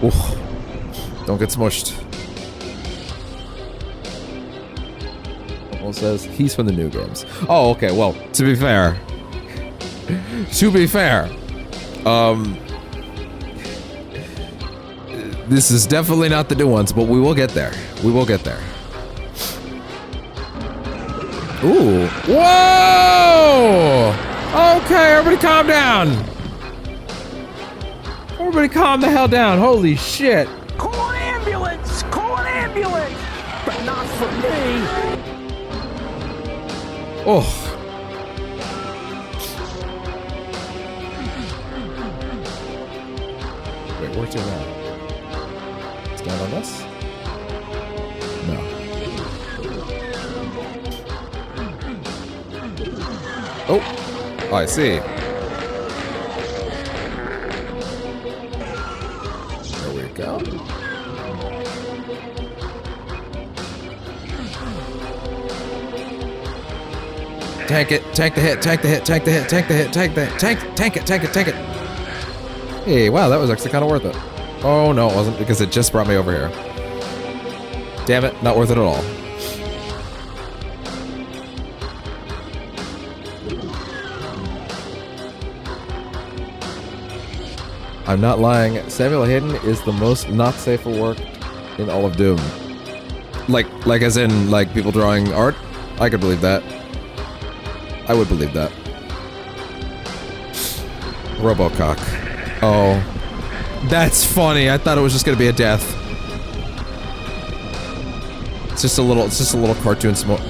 Oof. Don't get smushed. Almost says he's from the new games. Oh, okay. Well, to be fair, this is definitely not the new ones, but we will get there. We will get there. Ooh. Whoa! Okay, everybody calm down. Everybody calm the hell down. Holy shit. Call an ambulance! Call an ambulance! But not for me! Oh. Wait, where's your man? Stand on this? No. Oh, I see. There we go. Tank it, tank the hit, tank the hit, tank the hit, tank the hit, tank the hit, tank it. Hey, wow, that was actually kind of worth it. Oh, no, it wasn't, because it just brought me over here. Damn it, not worth it at all. I'm not lying, Samuel Hayden is the most not safe for work in all of Doom. Like as in, like, people drawing art? I could believe that. I would believe that. Robocock. Oh. That's funny. I thought it was just gonna be a death. It's just a little cartoon smoke.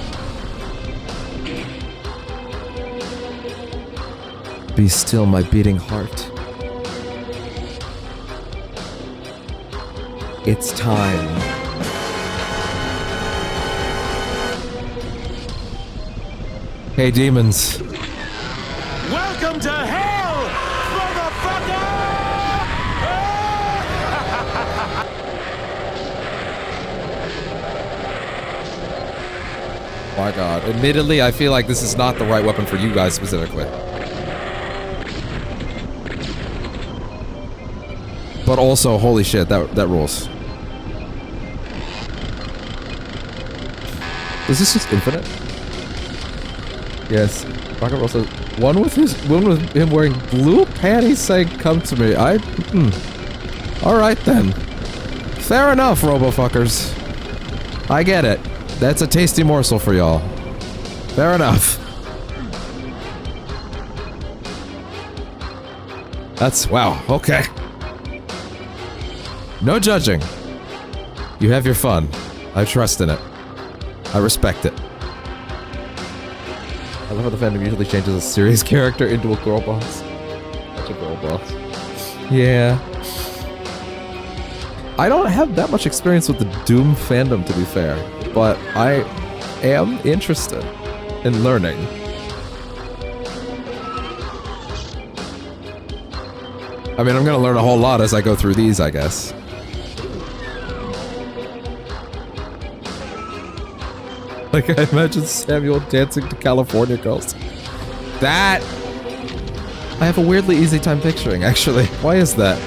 Be still, my beating heart. It's time. Hey, demons. Welcome to hell, motherfucker! My god. Admittedly, I feel like this is not the right weapon for you guys specifically. But also, holy shit, that rules. Is this just infinite? Yes. Rock and Roll says, one with him wearing blue panties saying, come to me. Alright then. Fair enough, robo-fuckers. I get it. That's a tasty morsel for y'all. Fair enough. That's, wow, okay. No judging. You have your fun. I trust in it. I respect it. I love how the fandom usually changes a serious character into a girl boss. Such a girl boss. Yeah. I don't have that much experience with the Doom fandom, to be fair, but I am interested in learning. I mean, I'm gonna learn a whole lot as I go through these, I guess. Like, I imagine Samuel dancing to California Girls. That... I have a weirdly easy time picturing, actually. Why is that?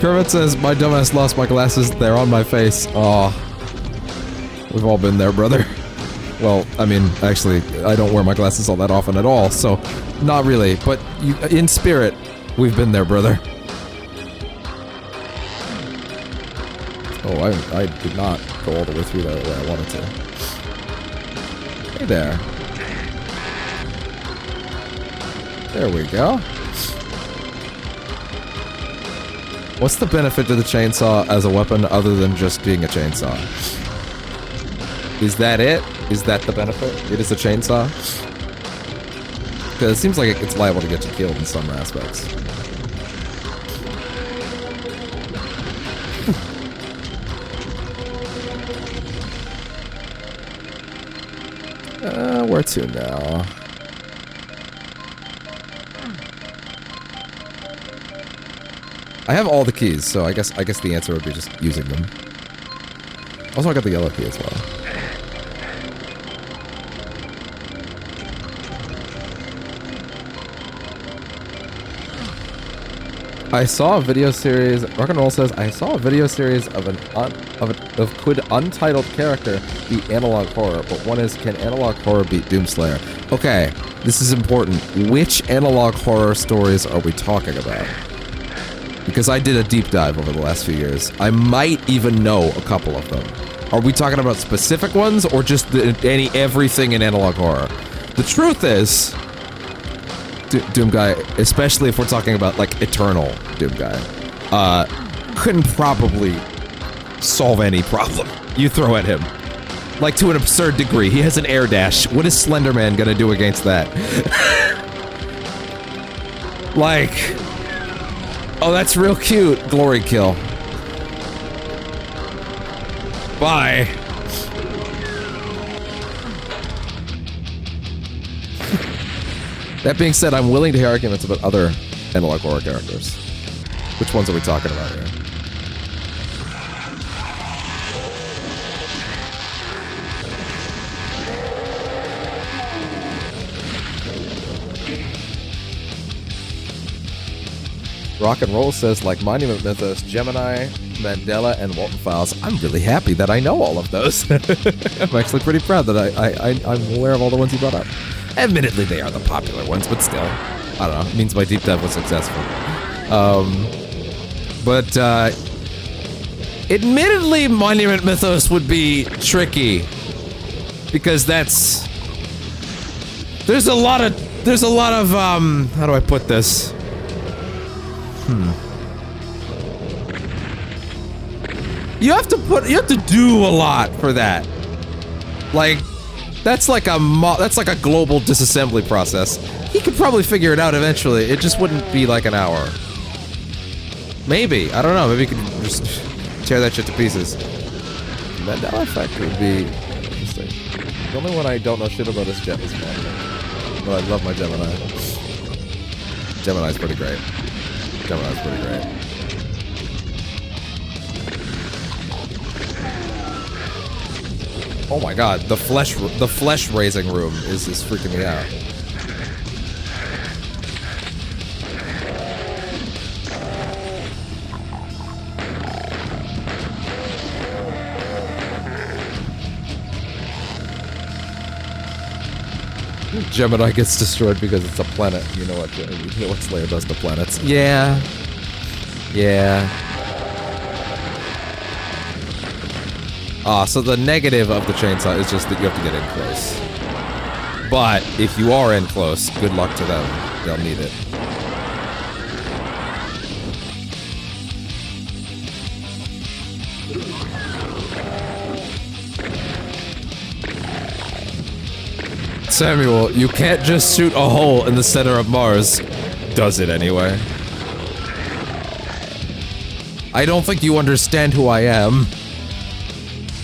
Kermit says, my dumbass lost my glasses, they're on my face. Aw. We've all been there, brother. Well, I mean, actually, I don't wear my glasses all that often at all, so... Not really, but you, in spirit, we've been there, brother. Oh, I did not go all the way through that way I wanted to. Hey there. There we go. What's the benefit to the chainsaw as a weapon other than just being a chainsaw? Is that it? Is that the benefit? It is a chainsaw? Because it seems like it's liable to get you killed in some aspects. Where to now? I have all the keys, so I guess the answer would be just using them. Also, I got the yellow key as well. I saw a video series. Rock and Roll says I saw a video series of could untitled character beat analog horror, but one is can analog horror beat Doomslayer? Okay, this is important. Which analog horror stories are we talking about? Because I did a deep dive over the last few years. I might even know a couple of them. Are we talking about specific ones or just everything in analog horror? The truth is, Doom Guy, especially if we're talking about like Eternal Doom Guy, couldn't probably solve any problem you throw at him. Like to an absurd degree. He has an air dash. What is Slender Man gonna do against that? Like, oh, that's real cute. Glory kill. Bye. That being said, I'm willing to hear arguments about other analog horror characters. Which ones are we talking about here? Rock and Roll says, like Monument Mythos, Gemini, Mandela, and Walton Files. I'm really happy that I know all of those. I'm actually pretty proud that I'm aware of all the ones you brought up. Admittedly, they are the popular ones, but still, I don't know. It means my deep dive was successful. Admittedly, Monument Mythos would be tricky because there's a lot of, how do I put this? You have to do a lot for that. Like, that's like a global disassembly process. He could probably figure it out eventually. It just wouldn't be like an hour. Maybe. I don't know. Maybe he could just tear that shit to pieces. Mandela effect would be interesting. The only one I don't know shit about is Gemini. But I love my Gemini. Gemini's pretty great. Gemini's pretty great. Oh my god, the flesh raising room is freaking me out. Gemini gets destroyed because it's a planet. You know what Slayer does to planets. Yeah. Yeah. So the negative of the chainsaw is just that you have to get in close. But if you are in close, good luck to them. They'll need it. Samuel, you can't just shoot a hole in the center of Mars. Does it anyway? I don't think you understand who I am.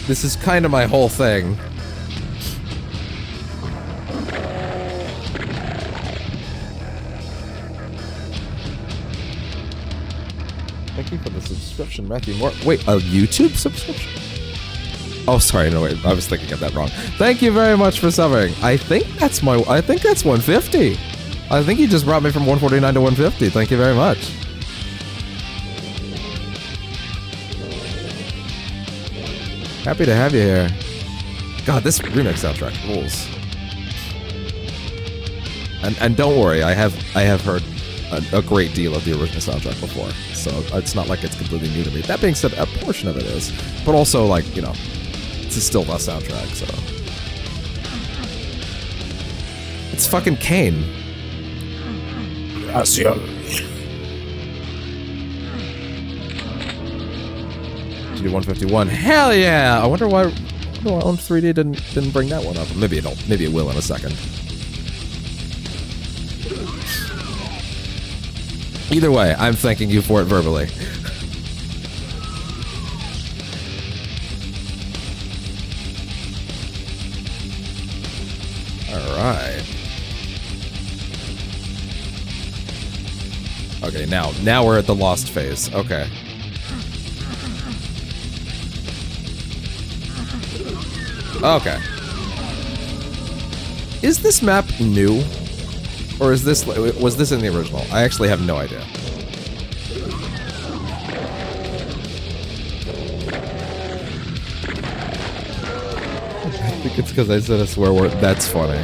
This is kind of my whole thing. Thank you for the subscription, Matthew Moore. Wait, a YouTube subscription? Oh, sorry, no, wait, I was thinking of that wrong. Thank you very much for subbing. I think that's 150. I think you just brought me from 149 to 150. Thank you very much. Happy to have you here. God, this remix soundtrack rules. And don't worry, I have heard a great deal of the original soundtrack before, so it's not like it's completely new to me. That being said, a portion of it is, but also like, you know, it's still the soundtrack, so. It's fucking Kane. Gracias. GD151. Hell yeah! I wonder why on 3D didn't bring that one up. Maybe it will in a second. Either way, I'm thanking you for it verbally. Alright. Okay, now we're at the lost phase. Okay. Okay. Is this map new? Or was this in the original? I actually have no idea. I think it's because I said a swear word. That's funny.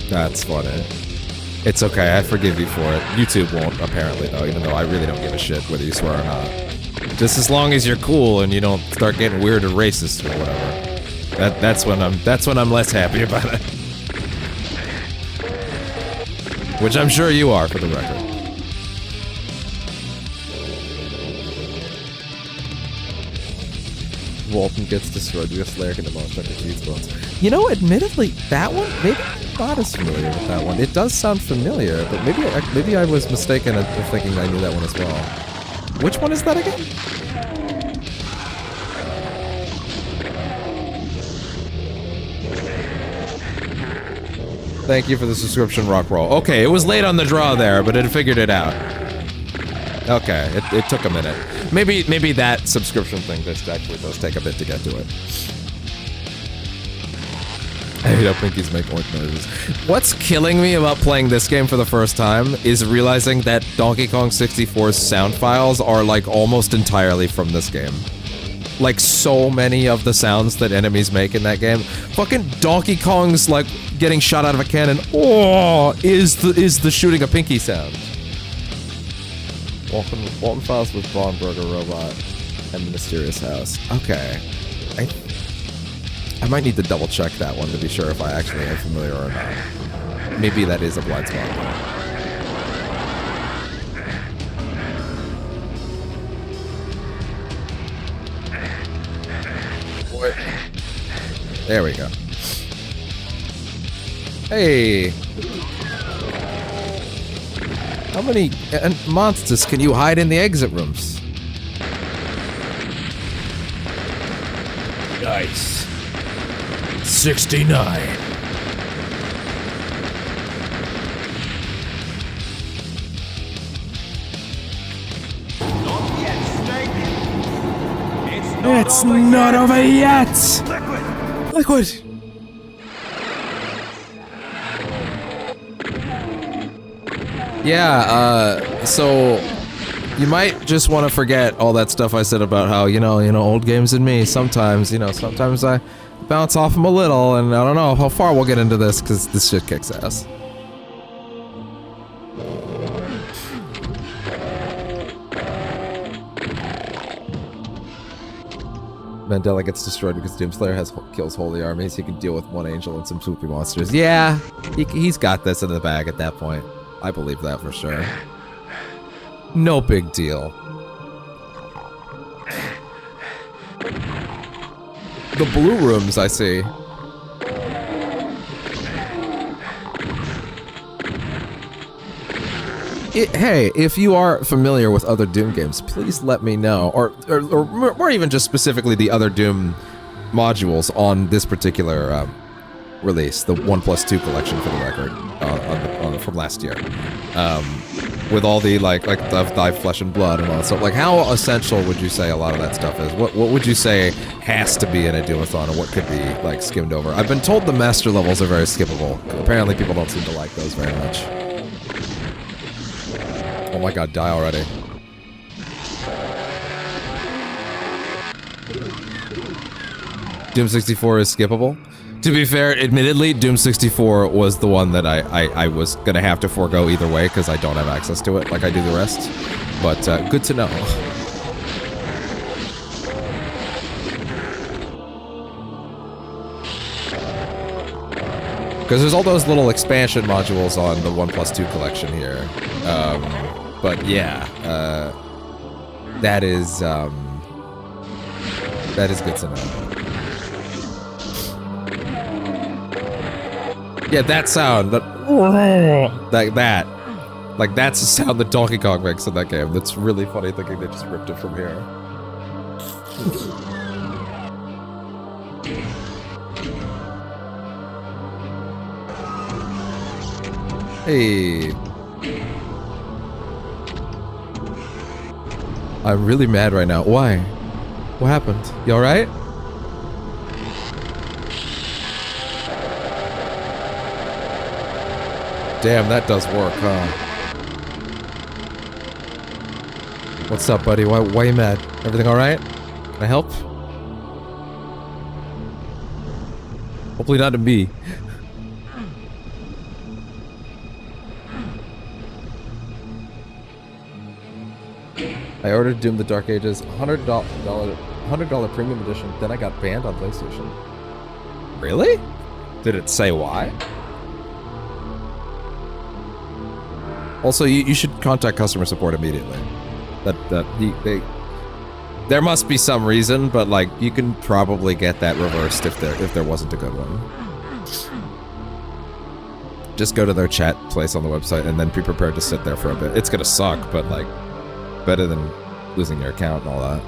That's funny. It's okay, I forgive you for it. YouTube won't, apparently, though, even though I really don't give a shit whether you swear or not. Just as long as you're cool and you don't start getting weird or racist or whatever. That's when I'm less happy about it. Which I'm sure you are, for the record. Walton gets destroyed because Slayer can demolish Dr. Cheats bones. You know, admittedly, that one, maybe I'm not as familiar with that one. It does sound familiar, but maybe I was mistaken in thinking I knew that one as well. Which one is that again? Thank you for the subscription, Rockroll. Okay, it was late on the draw there, but it figured it out. Okay, it took a minute. Maybe that subscription thing actually does take a bit to get to it. I hate how Pinkies make oink noises. What's killing me about playing this game for the first time is realizing that Donkey Kong 64's sound files are like almost entirely from this game. Like so many of the sounds that enemies make in that game. Fucking Donkey Kong's like getting shot out of a cannon. Oh, is the shooting a Pinky sound. Walton Files with Von Burger Robot and the Mysterious House. Okay. I might need to double check that one to be sure if I actually am familiar or not. Maybe that is a blind spot. Boy. There we go. Hey! How many monsters can you hide in the exit rooms? Nice. 69. It's not over yet! Liquid! Yeah, so you might just want to forget all that stuff I said about how, you know, old games and me, sometimes I bounce off them a little, and I don't know how far we'll get into this, because this shit kicks ass. Mandela gets destroyed because Doomslayer kills holy armies. He can deal with one angel and some swoopy monsters. Yeah, he's got this in the bag at that point. I believe that for sure. No big deal. The blue rooms, I see. Hey, if you are familiar with other Doom games, please let me know. Or even just specifically the other Doom modules on this particular release, the 1+2 collection for the record, from last year. With all the, like Thy Flesh and Blood and all that stuff. Like, how essential would you say a lot of that stuff is? What would you say has to be in a Doom-A-thon, and what could be, like, skimmed over? I've been told the master levels are very skippable. Apparently people don't seem to like those very much. Oh my god, die already. Doom 64 is skippable? To be fair, admittedly, Doom 64 was the one that I was gonna have to forego either way because I don't have access to it like I do the rest. But good to know. Because there's all those little expansion modules on the 1+2 collection here. But yeah, that is good to know. Yeah, that sound, like that's the sound that Donkey Kong makes in that game. That's really funny thinking they just ripped it from here. Hey. I'm really mad right now. Why? What happened? You alright? Damn, that does work, huh? What's up, buddy? Why you mad? Everything alright? Can I help? Hopefully not to me. I ordered Doom the Dark Ages, $100 premium edition, then I got banned on PlayStation. Really? Did it say why? Also, you should contact customer support immediately. There must be some reason, but like you can probably get that reversed if there wasn't a good one. Just go to their chat place on the website and then be prepared to sit there for a bit. It's gonna suck, but like better than losing your account and all that.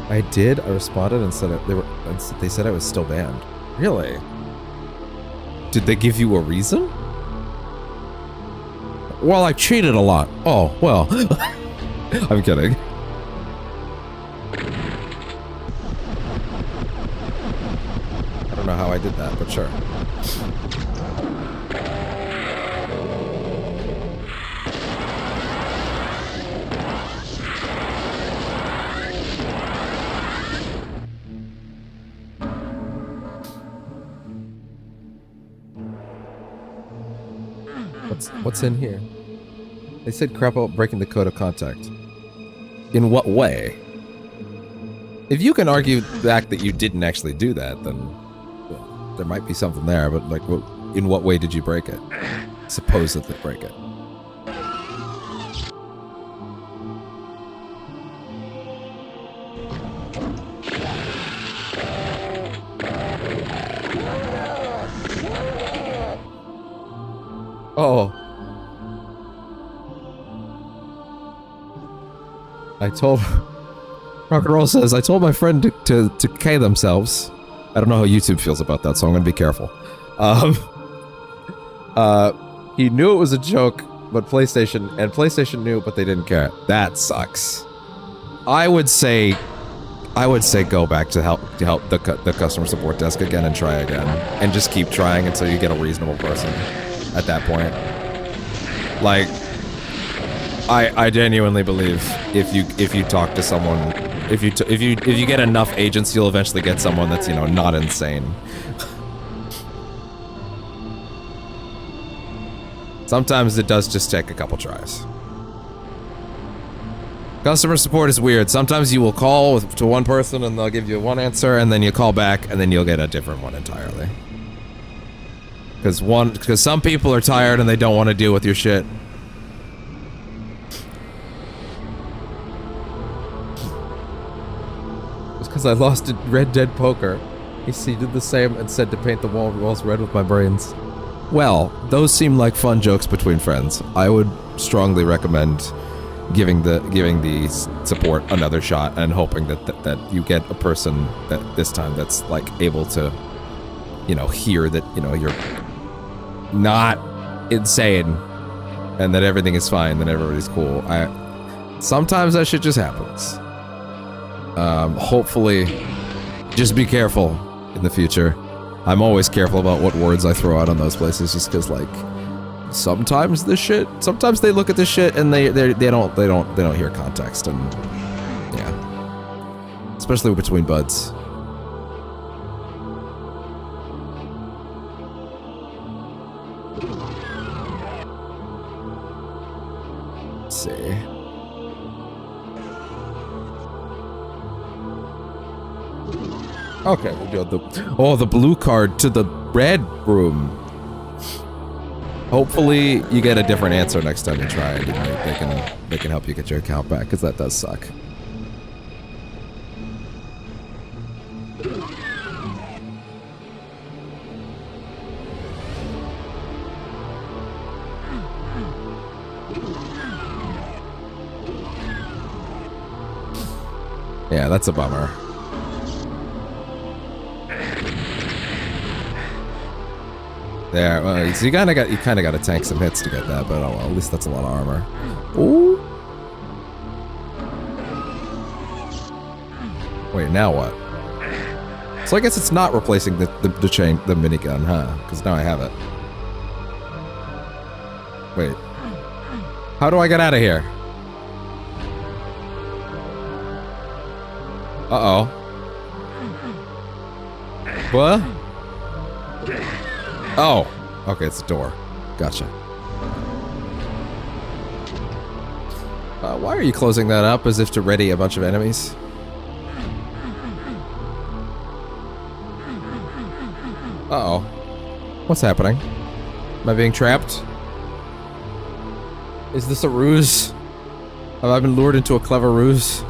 I did. I responded and said they said I was still banned. Really? Did they give you a reason? Well, I cheated a lot. Oh, well. I'm kidding. I don't know how I did that, but sure. What's in here? They said crap about breaking the code of contact. In what way? If you can argue back that you didn't actually do that, then there might be something there, but like, in what way did you break it? Supposedly break it. Oh. I told... Rock and Roll says, I told my friend to K themselves. I don't know how YouTube feels about that, so I'm gonna be careful. He knew it was a joke, but PlayStation knew, but they didn't care. That sucks. I would say go back to help the customer support desk again and try again. And just keep trying until you get a reasonable person at that point. Like, I genuinely believe if you talk to someone, if you get enough agents, you'll eventually get someone that's, you know, not insane. Sometimes it does just take a couple tries. Customer support is weird. Sometimes you will call to one person and they'll give you one answer, and then you call back and then you'll get a different one entirely. Because some people are tired and they don't want to deal with your shit. It's because I lost at Red Dead Poker. He did the same and said to paint the walls red with my brains. Well, those seem like fun jokes between friends. I would strongly recommend giving the support another shot and hoping that you get a person that this time that's like able to, you know, hear that, you know, you're not insane and that everything is fine, that everybody's cool. Sometimes that shit just happens. Hopefully Just be careful in the future. I'm always careful about what words I throw out on those places, just because, like, sometimes they look at this shit and they don't hear context, and yeah, especially between buds. Let's see. Okay, we'll do the blue card to the red room. Hopefully you get a different answer next time you try it. They can help you get your account back, because that does suck. Yeah, that's a bummer. There, well, so you kind of got to tank some hits to get that, but oh well, at least that's a lot of armor. Ooh. Wait, now what? So I guess it's not replacing the minigun, huh? Because now I have it. Wait. How do I get out of here? Uh-oh. What? Oh. Okay, it's a door. Gotcha. Why are you closing that up as if to ready a bunch of enemies? Uh-oh. What's happening? Am I being trapped? Is this a ruse? Have I been lured into a clever ruse?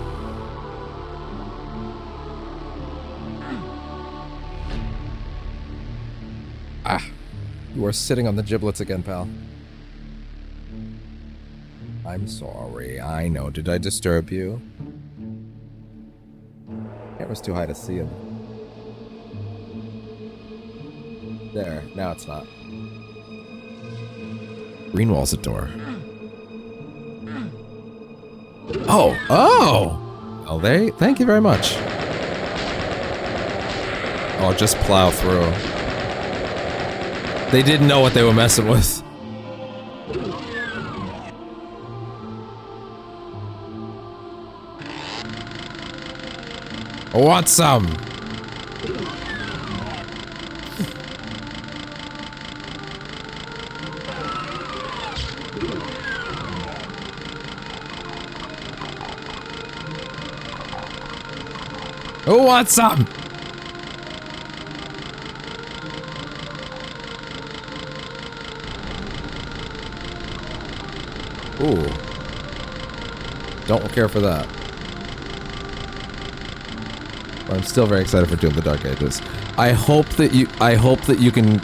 Ah. You are sitting on the giblets again, pal. I'm sorry. I know. Did I disturb you? Camera's too high to see him. There. Now it's not. Green wall's a door. Oh! Oh! Oh, thank you very much. Oh, just plow through. They didn't know what they were messing with. I want some! Who wants some? Ooh. Don't care for that. But I'm still very excited for Doom: The Dark Ages. I hope that you can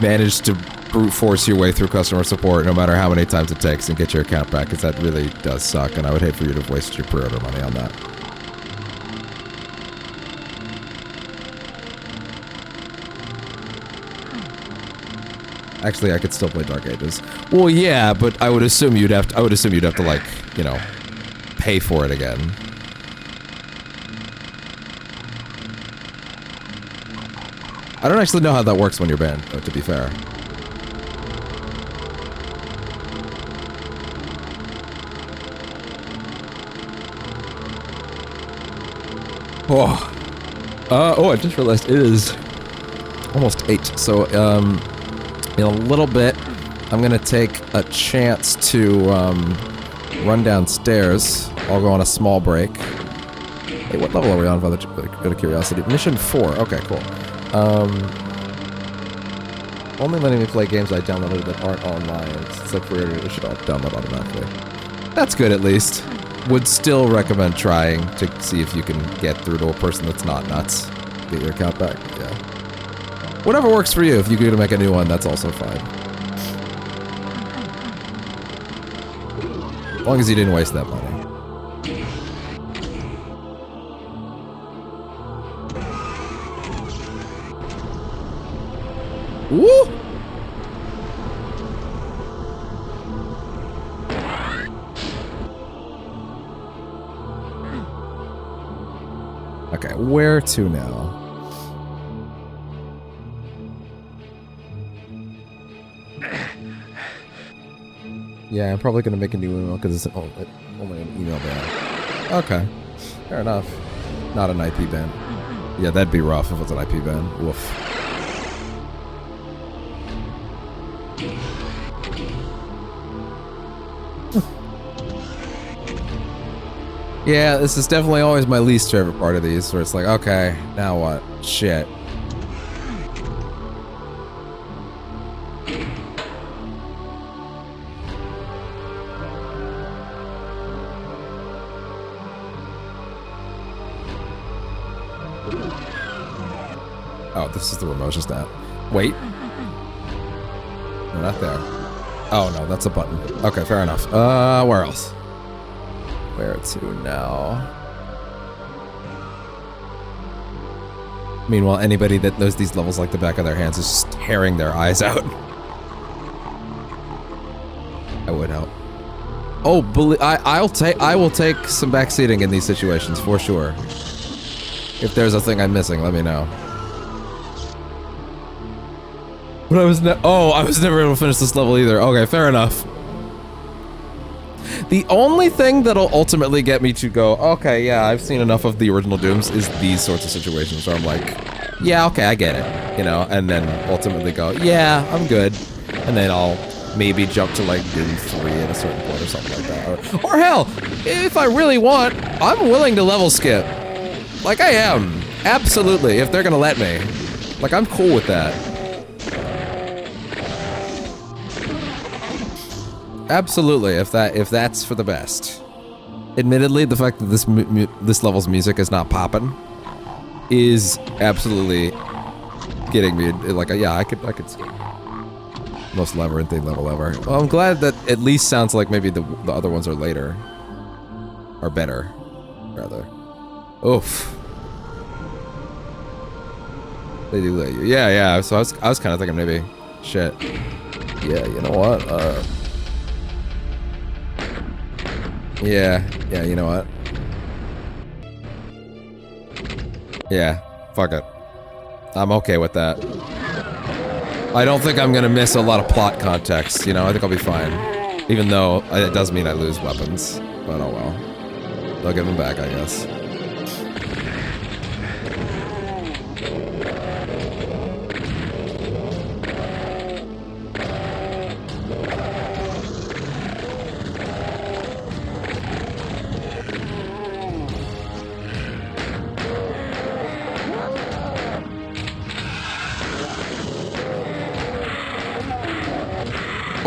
manage to brute force your way through customer support no matter how many times it takes and get your account back, because that really does suck, and I would hate for you to waste your pre-order money on that. Actually, I could still play Dark Ages. Well, yeah, but I would assume you'd have to, like, you know, pay for it again. I don't actually know how that works when you're banned, though, to be fair. Oh, I just realized it is almost 8, so, in a little bit, I'm gonna take a chance to run downstairs. I'll go on a small break. Hey, what level are we on, out of curiosity? Mission 4. Okay, cool. Only letting me play games I downloaded that aren't online. Since I pre-ordered it, should all download automatically. That's good, at least. Would still recommend trying to see if you can get through to a person that's not nuts. Get your account back. Yeah. Whatever works for you. If you go to make a new one, that's also fine. As long as you didn't waste that money. Woo! Okay, where to now? Yeah, I'm probably gonna make a new email because it's only an email ban. Okay, fair enough. Not an IP ban. Yeah, that'd be rough if it was an IP ban. Woof. Yeah, this is definitely always my least favorite part of these, where it's like, okay, now what? Shit. Oh, this is the Ramosia stat. Wait. We're not there. Oh no, that's a button. Okay, fair enough. Where else? Where to now? Meanwhile, anybody that knows these levels like the back of their hands is just tearing their eyes out. I would help. Oh, I will take some backseating in these situations for sure. If there's a thing I'm missing, let me know. But I was never able to finish this level either. Okay, fair enough. The only thing that'll ultimately get me to go, okay, yeah, I've seen enough of the original Dooms, is these sorts of situations where I'm like, yeah, okay, I get it, you know, and then ultimately go, yeah, I'm good, and then I'll maybe jump to like Doom 3 at a certain point or something like that, or hell, if I really want, I'm willing to level skip, like I am, absolutely, if they're gonna let me, like I'm cool with that. Absolutely, if that's for the best. Admittedly, the fact that this level's music is not popping is absolutely getting me like, yeah, I could skip. Most labyrinthian level ever. Well, I'm glad that at least sounds like maybe the other ones are later, or better, rather. Oof. They do let you. Yeah. So I was kind of thinking maybe, shit. Yeah, you know what? Yeah, you know what? Yeah, fuck it. I'm okay with that. I don't think I'm gonna miss a lot of plot context, you know? I think I'll be fine. Even though it does mean I lose weapons. But oh well. They'll give them back, I guess.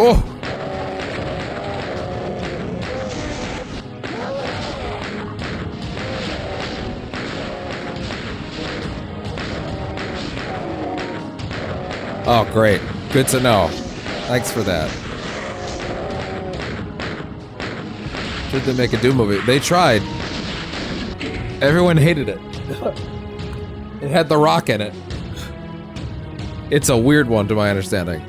Oh! Oh, great. Good to know. Thanks for that. Did they make a Doom movie? They tried. Everyone hated it. It had The Rock in it. It's a weird one, to my understanding.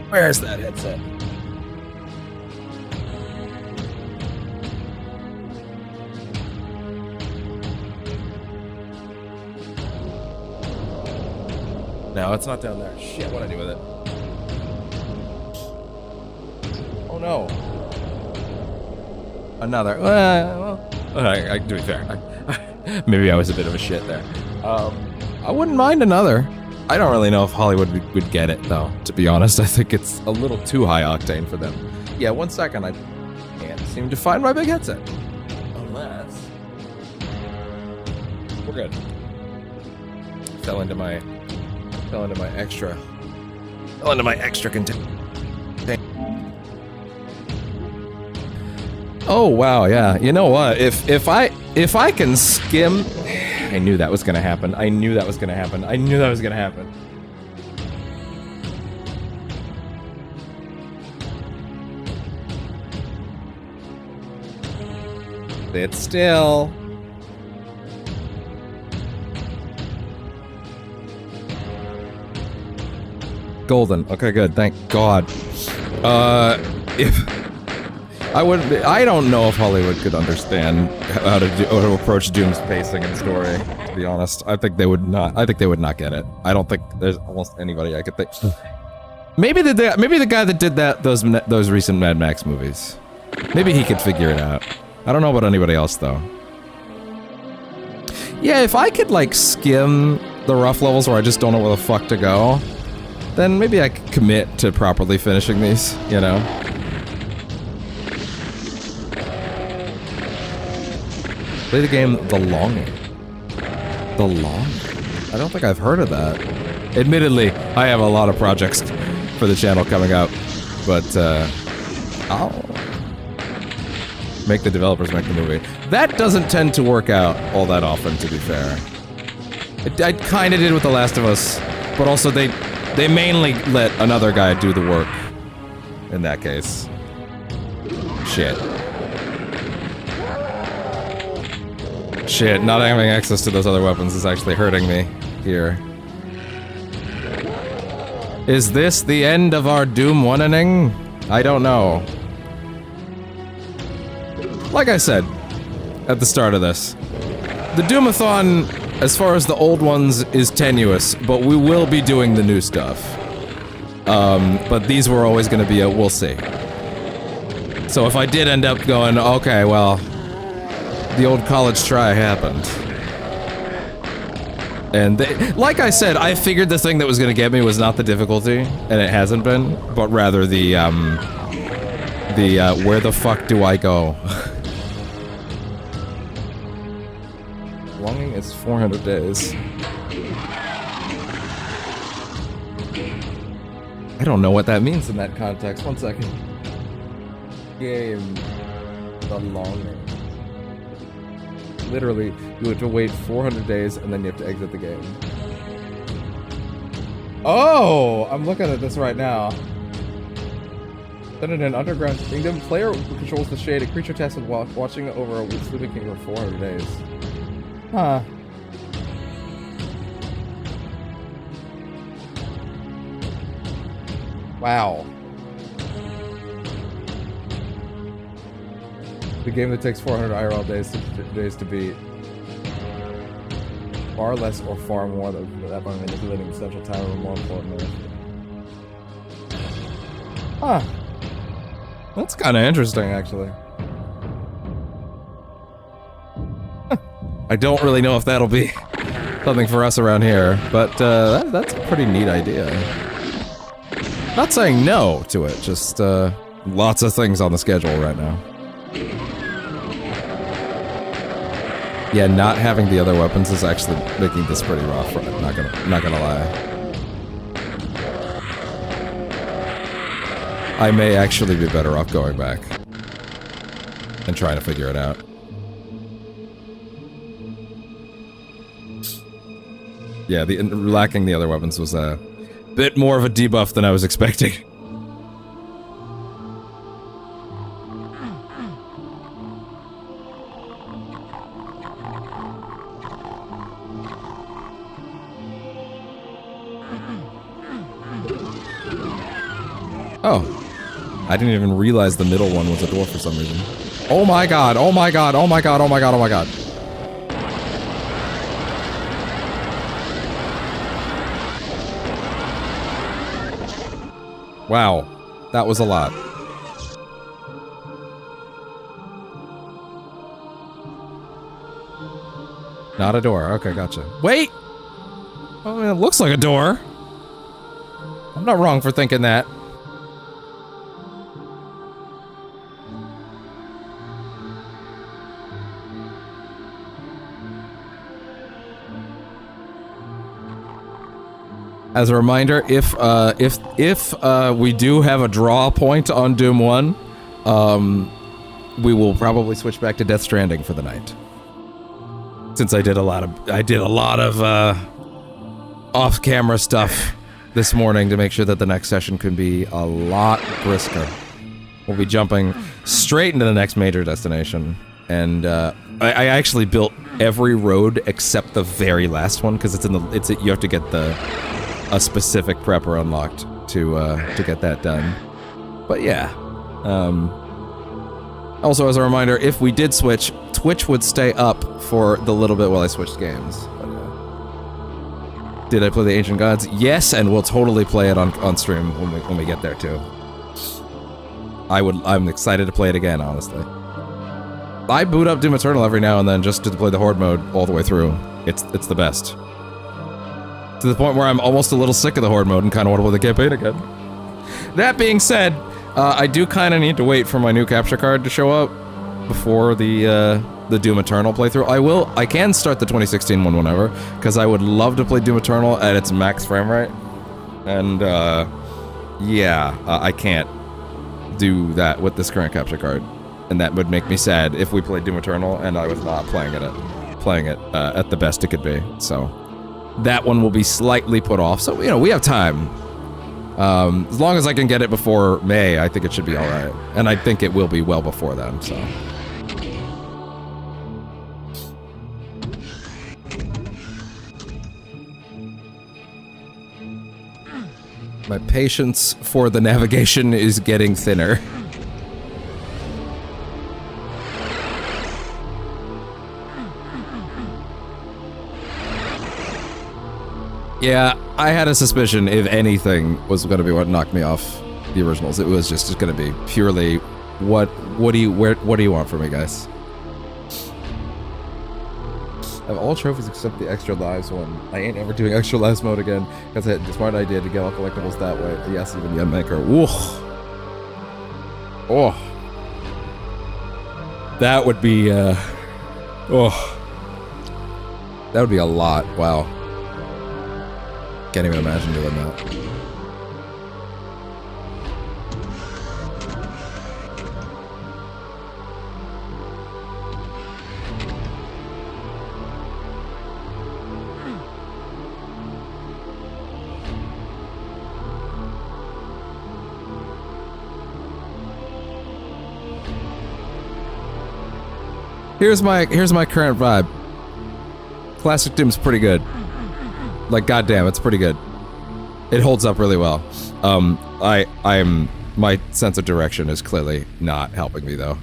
Where's that headset? No, it's not down there. Shit, what'd I do with it? Oh no. Another. Well, to be fair, maybe I was a bit of a shit there. I wouldn't mind another. I don't really know if Hollywood would get it, though, to be honest. I think it's a little too high octane for them. Yeah, 1 second, I can't seem to find my big headset. Unless... We're good. Fell into my extra content. Oh, wow, yeah. You know what? If I can skim... I knew that was gonna happen. I knew that was gonna happen. Sit still. Golden. Okay, good. Thank God. I don't know if Hollywood could understand how to approach Doom's pacing and story, to be honest. I think they would not get it. I don't think there's almost anybody I could think. Maybe the guy that did those recent Mad Max movies. Maybe he could figure it out. I don't know about anybody else though. Yeah, if I could like skim the rough levels where I just don't know where the fuck to go, then maybe I could commit to properly finishing these, you know? Play the game The Longing. The Longing? I don't think I've heard of that. Admittedly, I have a lot of projects for the channel coming up, but I'll make the developers make the movie. That doesn't tend to work out all that often, to be fair. I kinda did with The Last of Us, but also they mainly let another guy do the work in that case. Shit. Shit, not having access to those other weapons is actually hurting me here. Is this the end of our Doom 1-inning? I don't know. Like I said at the start of this, the Doom-A-thon, as far as the old ones, is tenuous, but we will be doing the new stuff. But these were always gonna be a we'll see. So if I did end up going, okay, well, the old college try happened. And like I said, I figured the thing that was gonna get me was not the difficulty, and it hasn't been, but rather the where the fuck do I go? Longing is 400 days. I don't know what that means in that context. 1 second. Game. The Longing. Literally, you have to wait 400 days and then you have to exit the game. Oh! I'm looking at this right now. Then in an underground kingdom, player controls the shade, a creature tasked with watching over a sleeping king for 400 days. Huh. Wow. The game that takes 400 IRL days to beat. Far less or far more than that by manipulating essential time or more importantly. Huh. That's kind of interesting, actually. I don't really know if that'll be something for us around here, but that's a pretty neat idea. Not saying no to it, just lots of things on the schedule right now. Yeah, not having the other weapons is actually making this pretty rough. Not gonna lie. I may actually be better off going back and trying to figure it out. Yeah, lacking the other weapons was a bit more of a debuff than I was expecting. Oh. I didn't even realize the middle one was a door for some reason. Oh my god, oh my god, oh my god, oh my god, oh my god. Wow. That was a lot. Not a door. Okay, gotcha. Wait! Oh, it looks like a door. I'm not wrong for thinking that. As a reminder, if we do have a draw point on Doom 1, we will probably switch back to Death Stranding for the night. Since I did a lot of off-camera stuff this morning to make sure that the next session can be a lot brisker. We'll be jumping straight into the next major destination, and I actually built every road except the very last one because you have to get a specific prepper unlocked to get that done. But yeah, Also, as a reminder, if we did switch, Twitch would stay up for the little bit while I switched games. But, did I play the Ancient Gods? Yes, and we'll totally play it on stream when we get there too. I'm excited to play it again, honestly. I boot up Doom Eternal every now and then just to play the Horde mode all the way through. It's the best. To the point where I'm almost a little sick of the Horde mode and kind of want to play the campaign again. That being said, I do kind of need to wait for my new capture card to show up before the Doom Eternal playthrough. I can start the 2016 one whenever, because I would love to play Doom Eternal at its max frame rate. And, yeah, I can't do that with this current capture card. And that would make me sad if we played Doom Eternal and I was not playing it at the best it could be. So, that one will be slightly put off. So, you know, we have time. As long as I can get it before May, I think it should be alright. And I think it will be well before then, so. My patience for the navigation is getting thinner. Yeah, I had a suspicion if anything was going to be what knocked me off the originals, it was just going to be purely what do you want from me, guys? I have all trophies except the extra lives one. I ain't ever doing extra lives mode again. That's a smart idea to get all collectibles that way. Yes, even the Unmaker. Whoa. Oh. That would be, oh. That would be a lot. Wow. Can't even imagine doing that. Here's my current vibe. Classic Doom's pretty good. Like, goddamn, it's pretty good. It holds up really well. My sense of direction is clearly not helping me though.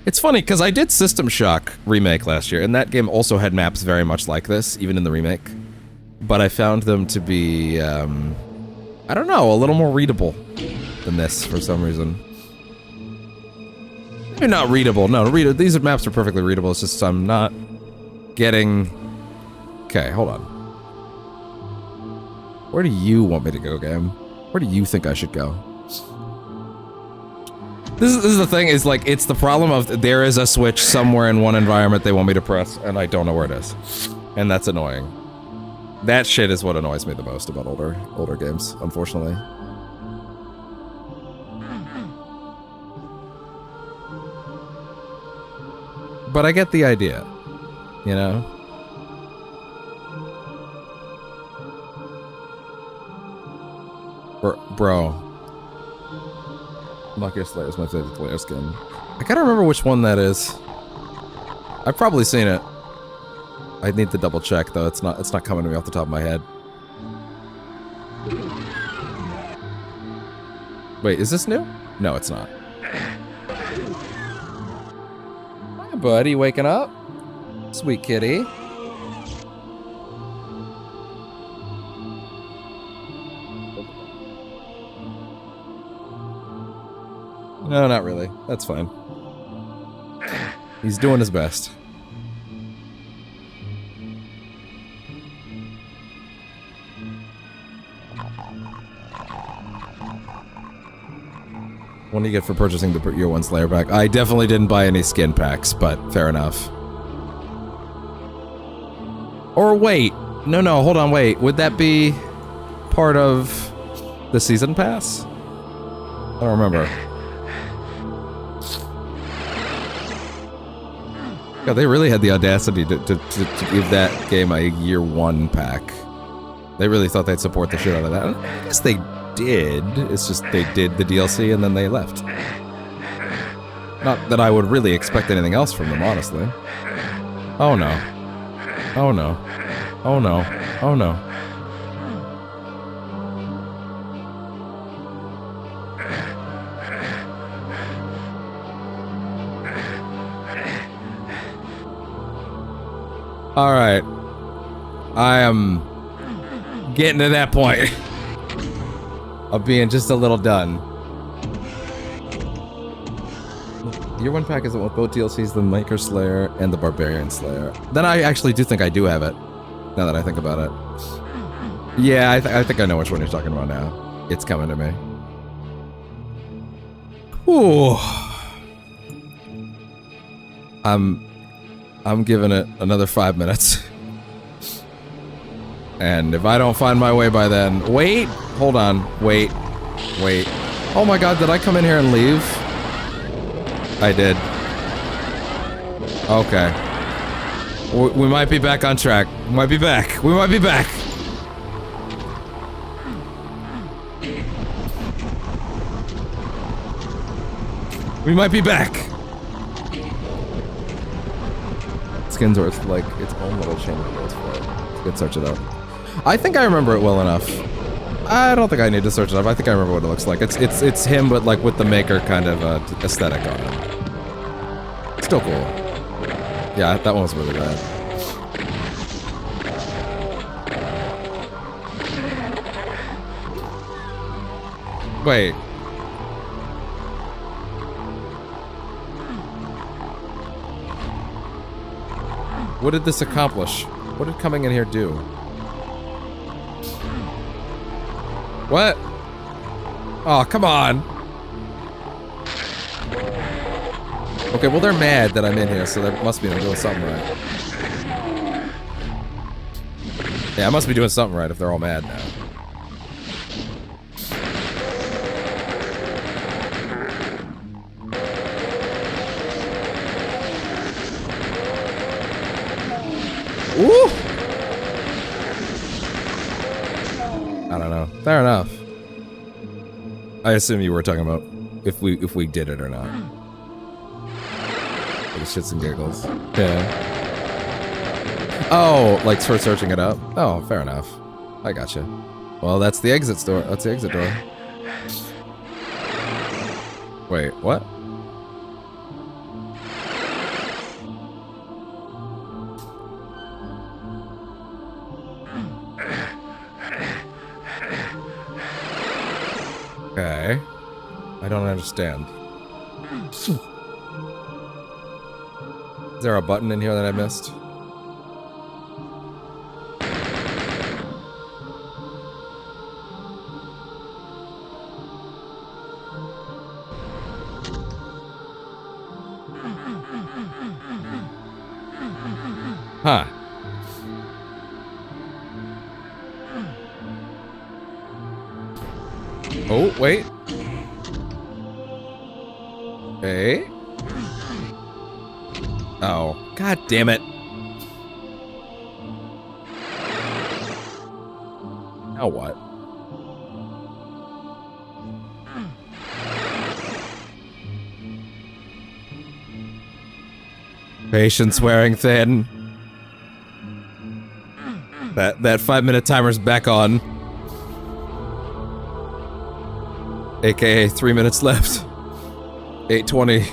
It's funny because I did System Shock remake last year, and that game also had maps very much like this, even in the remake. But I found them to be, I don't know, a little more readable than this for some reason. Maybe not readable. No, these maps are perfectly readable. It's just I'm not getting. Okay, hold on. Where do you want me to go, game? Where do you think I should go? This is the thing, is like, it's the problem of there is a switch somewhere in one environment they want me to press, and I don't know where it is. And that's annoying. That shit is what annoys me the most about older games, unfortunately. But I get the idea, you know? Bro. Mock Your Slayer is my favorite player skin. I gotta remember which one that is. I've probably seen it. I need to double check though, it's not coming to me off the top of my head. Wait, is this new? No, it's not. Hi buddy, waking up? Sweet kitty. No, not really. That's fine. He's doing his best. What do you get for purchasing the Year 1 Slayer pack? I definitely didn't buy any skin packs, but fair enough. Or wait. No, hold on, wait. Would that be part of the season pass? I don't remember. God, they really had the audacity to give that game a Year 1 pack. They really thought they'd support the shit out of that. I guess they did. It's just they did the DLC and then they left. Not that I would really expect anything else from them, honestly. Oh no. Oh no. Oh no. Oh no. Alright. I am getting to that point of being just a little done. Year 1 pack is with both DLCs, the Maker Slayer and the Barbarian Slayer. Then I actually do think I do have it, now that I think about it. Yeah, I think I know which one you're talking about now. It's coming to me. Ooh. I'm giving it another 5 minutes. And if I don't find my way by then... Wait! Hold on. Wait. Wait. Oh my god, did I come in here and leave? I did. Okay. We might be back on track. We might be back. We might be back. We might be back. Skins are like its own little chamber goes for it. Let's search it up. I think I remember it well enough. I don't think I need to search it up. I think I remember what it looks like. It's him, but like with the Maker kind of aesthetic on it. Still cool. Yeah, that one was really bad. Wait. What did this accomplish? What did coming in here do? What? Oh, come on. Okay, well they're mad that I'm in here, so that must be I'm doing something right. Yeah, I must be doing something right if they're all mad now. Woo! I don't know. Fair enough. I assume you were talking about if we did it or not. For the shits and giggles. Yeah. Oh, like for searching it up? Oh, fair enough. I gotcha. Well, that's the exit door. That's the exit door. Wait, what? Okay. I don't understand. Is there a button in here that I missed? Huh. Oh, wait. Okay. Oh, god damn it. Now what? Patience wearing thin. That 5-minute timer's back on. AKA 3 minutes left. 8:20.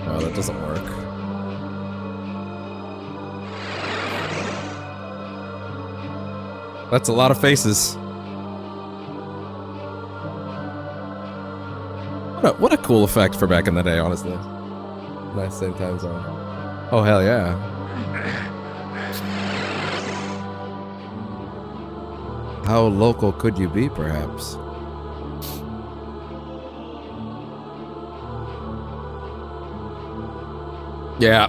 Oh, that doesn't work. That's a lot of faces. What a cool effect for back in the day, honestly. Nice same time zone. Oh, hell yeah. How local could you be, perhaps? Yeah.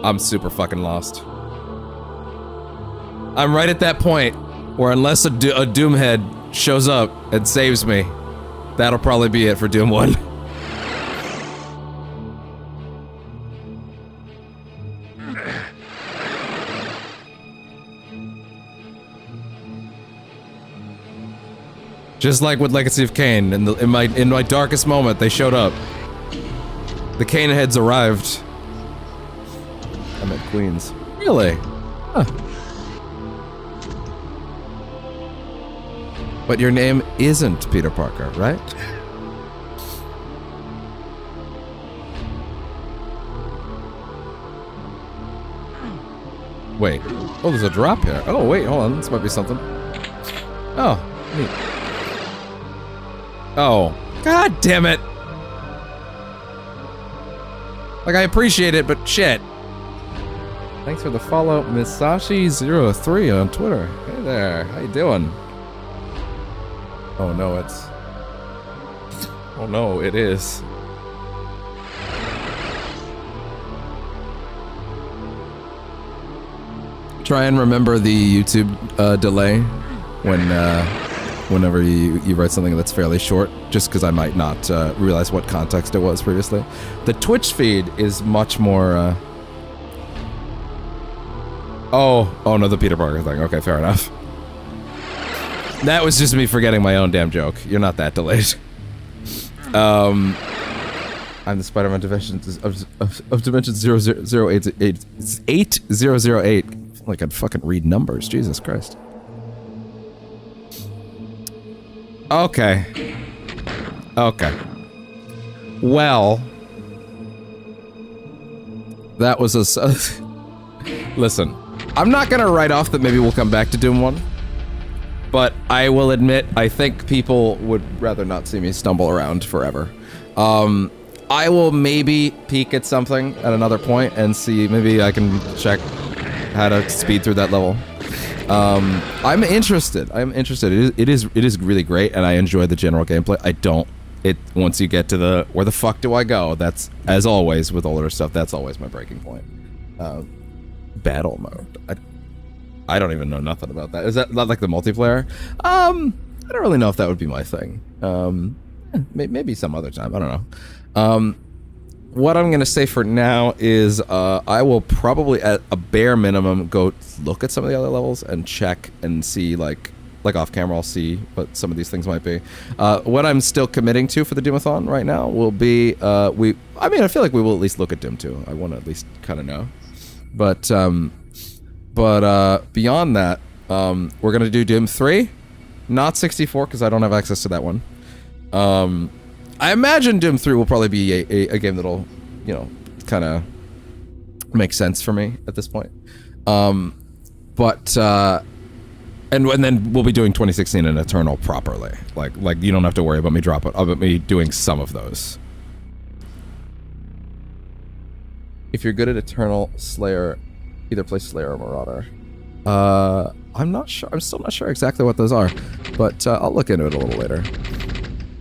I'm super fucking lost. I'm right at that point where unless a Doom head shows up and saves me, that'll probably be it for Doom 1. Just like with Legacy of Kain, in my darkest moment, they showed up. The cane heads arrived. I'm at Queens. Really? Huh. But your name isn't Peter Parker, right? Wait. Oh, there's a drop here. Oh, wait, hold on. This might be something. Oh, neat. Oh. God damn it! Like, I appreciate it, but shit. Thanks for the follow, Misashi03 on Twitter. Hey there, how you doing? Oh no, it's... Oh no, it is. Try and remember the YouTube delay when whenever you write something that's fairly short, just because I might not realize what context it was previously. The Twitch feed is much more... Oh no, the Peter Parker thing. Okay, fair enough. That was just me forgetting my own damn joke. You're not that delayed. I'm the Spider-Man Dimensions of Dimensions 8008. Like I'd fucking read numbers. Jesus Christ. Okay. Okay. Well, that was a... Listen, I'm not gonna write off that maybe we'll come back to Doom 1. But I will admit, I think people would rather not see me stumble around forever. I will maybe peek at something at another point and see, maybe I can check how to speed through that level. I'm interested. It is really great, and I enjoy the general gameplay. Once you get to the, where the fuck do I go? That's, as always with older stuff, that's always my breaking point. Battle mode. I don't even know nothing about that. Is that not like the multiplayer? I don't really know if that would be my thing. Maybe some other time. I don't know. What I'm gonna say for now is I will probably, at a bare minimum, go look at some of the other levels and check and see, like off camera, I'll see what some of these things might be. What I'm still committing to for the Doom-A-thon right now will be I feel like we will at least look at Doom 2. I want to at least kind of know. But beyond that, we're gonna do Doom 3, not 64 because I don't have access to that one. I imagine Doom 3 will probably be a game that'll, you know, kind of make sense for me at this point. And then we'll be doing 2016 and Eternal properly. Like you don't have to worry about me doing some of those. If you're good at Eternal, Slayer, either play Slayer or Marauder. I'm not sure. I'm still not sure exactly what those are, but I'll look into it a little later.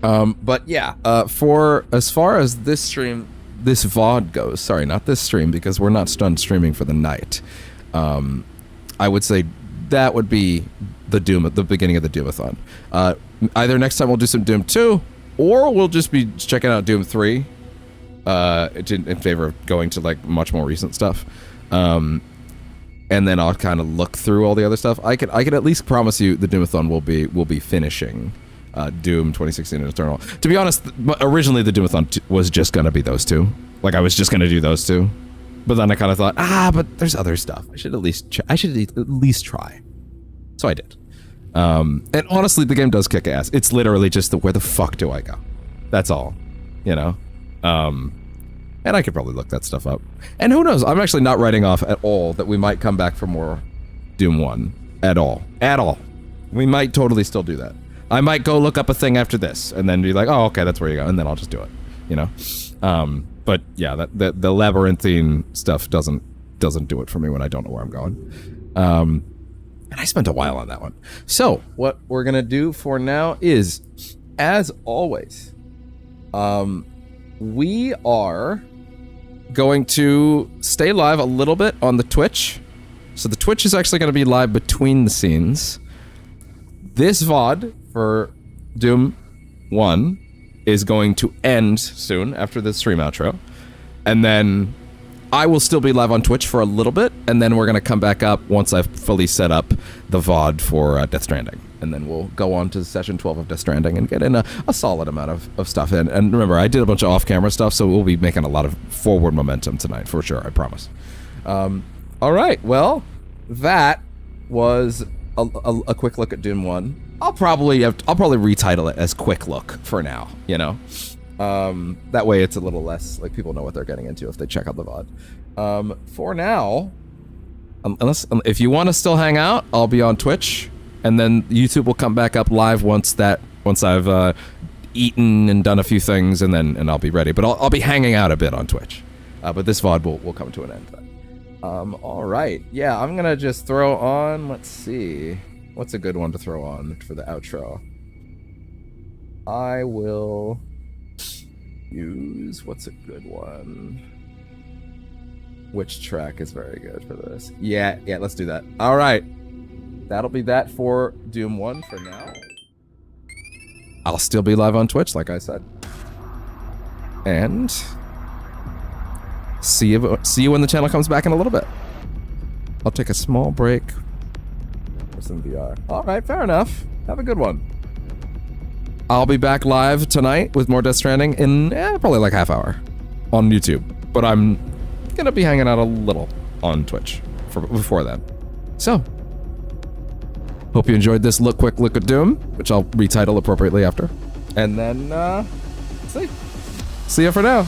But yeah, for as far as this stream, this VOD goes, sorry, not this stream, because we're not done streaming for the night. I would say that would be the beginning of the Doom-A-thon. Either next time we'll do some Doom 2, or we'll just be checking out Doom 3, in favor of going to like much more recent stuff. And then I'll kind of look through all the other stuff. I could at least promise you the Doom-A-thon will be finishing Doom 2016 and Eternal. To be honest, originally the Doom-A-thon was just gonna be those two. Like I was just gonna do those two, but then I kind of thought, but there's other stuff. I should at least try. So I did. And honestly, the game does kick ass. It's literally just where the fuck do I go? That's all, you know. And I could probably look that stuff up. And who knows? I'm actually not writing off at all that we might come back for more Doom 1 at all. At all. We might totally still do that. I might go look up a thing after this and then be like, oh, okay, that's where you go, and then I'll just do it, you know. But yeah, the labyrinthine stuff doesn't do it for me when I don't know where I'm going. And I spent a while on that one. So what we're gonna do for now is, as always, we are going to stay live a little bit on the Twitch. So the Twitch is actually going to be live between the scenes. This VOD for Doom 1 is going to end soon after the stream outro. And then I will still be live on Twitch for a little bit, and then we're going to come back up once I've fully set up the VOD for Death Stranding. and then we'll go on to session 12 of Death Stranding and get in a solid amount of stuff in. And remember, I did a bunch of off-camera stuff, so we'll be making a lot of forward momentum tonight, for sure, I promise. All right, well, that was a quick look at Doom 1. I'll probably retitle it as Quick Look for now, you know? That way it's a little less, like, people know what they're getting into if they check out the VOD. For now, if you want to still hang out, I'll be on Twitch, and then YouTube will come back up live once I've eaten and done a few things, and I'll be ready. But I'll be hanging out a bit on Twitch. But this VOD will come to an end then. All right. Yeah, I'm gonna just throw on, let's see. What's a good one to throw on for the outro? I will use, what's a good one? Which track is very good for this? Yeah, let's do that. All right. That'll be that for Doom 1 for now. I'll still be live on Twitch, like I said. And see you when the channel comes back in a little bit. I'll take a small break for some VR. All right, fair enough. Have a good one. I'll be back live tonight with more Death Stranding in probably like half hour on YouTube. But I'm gonna be hanging out a little on Twitch before then. So, hope you enjoyed this quick look at Doom, which I'll retitle appropriately after. And then, see ya for now.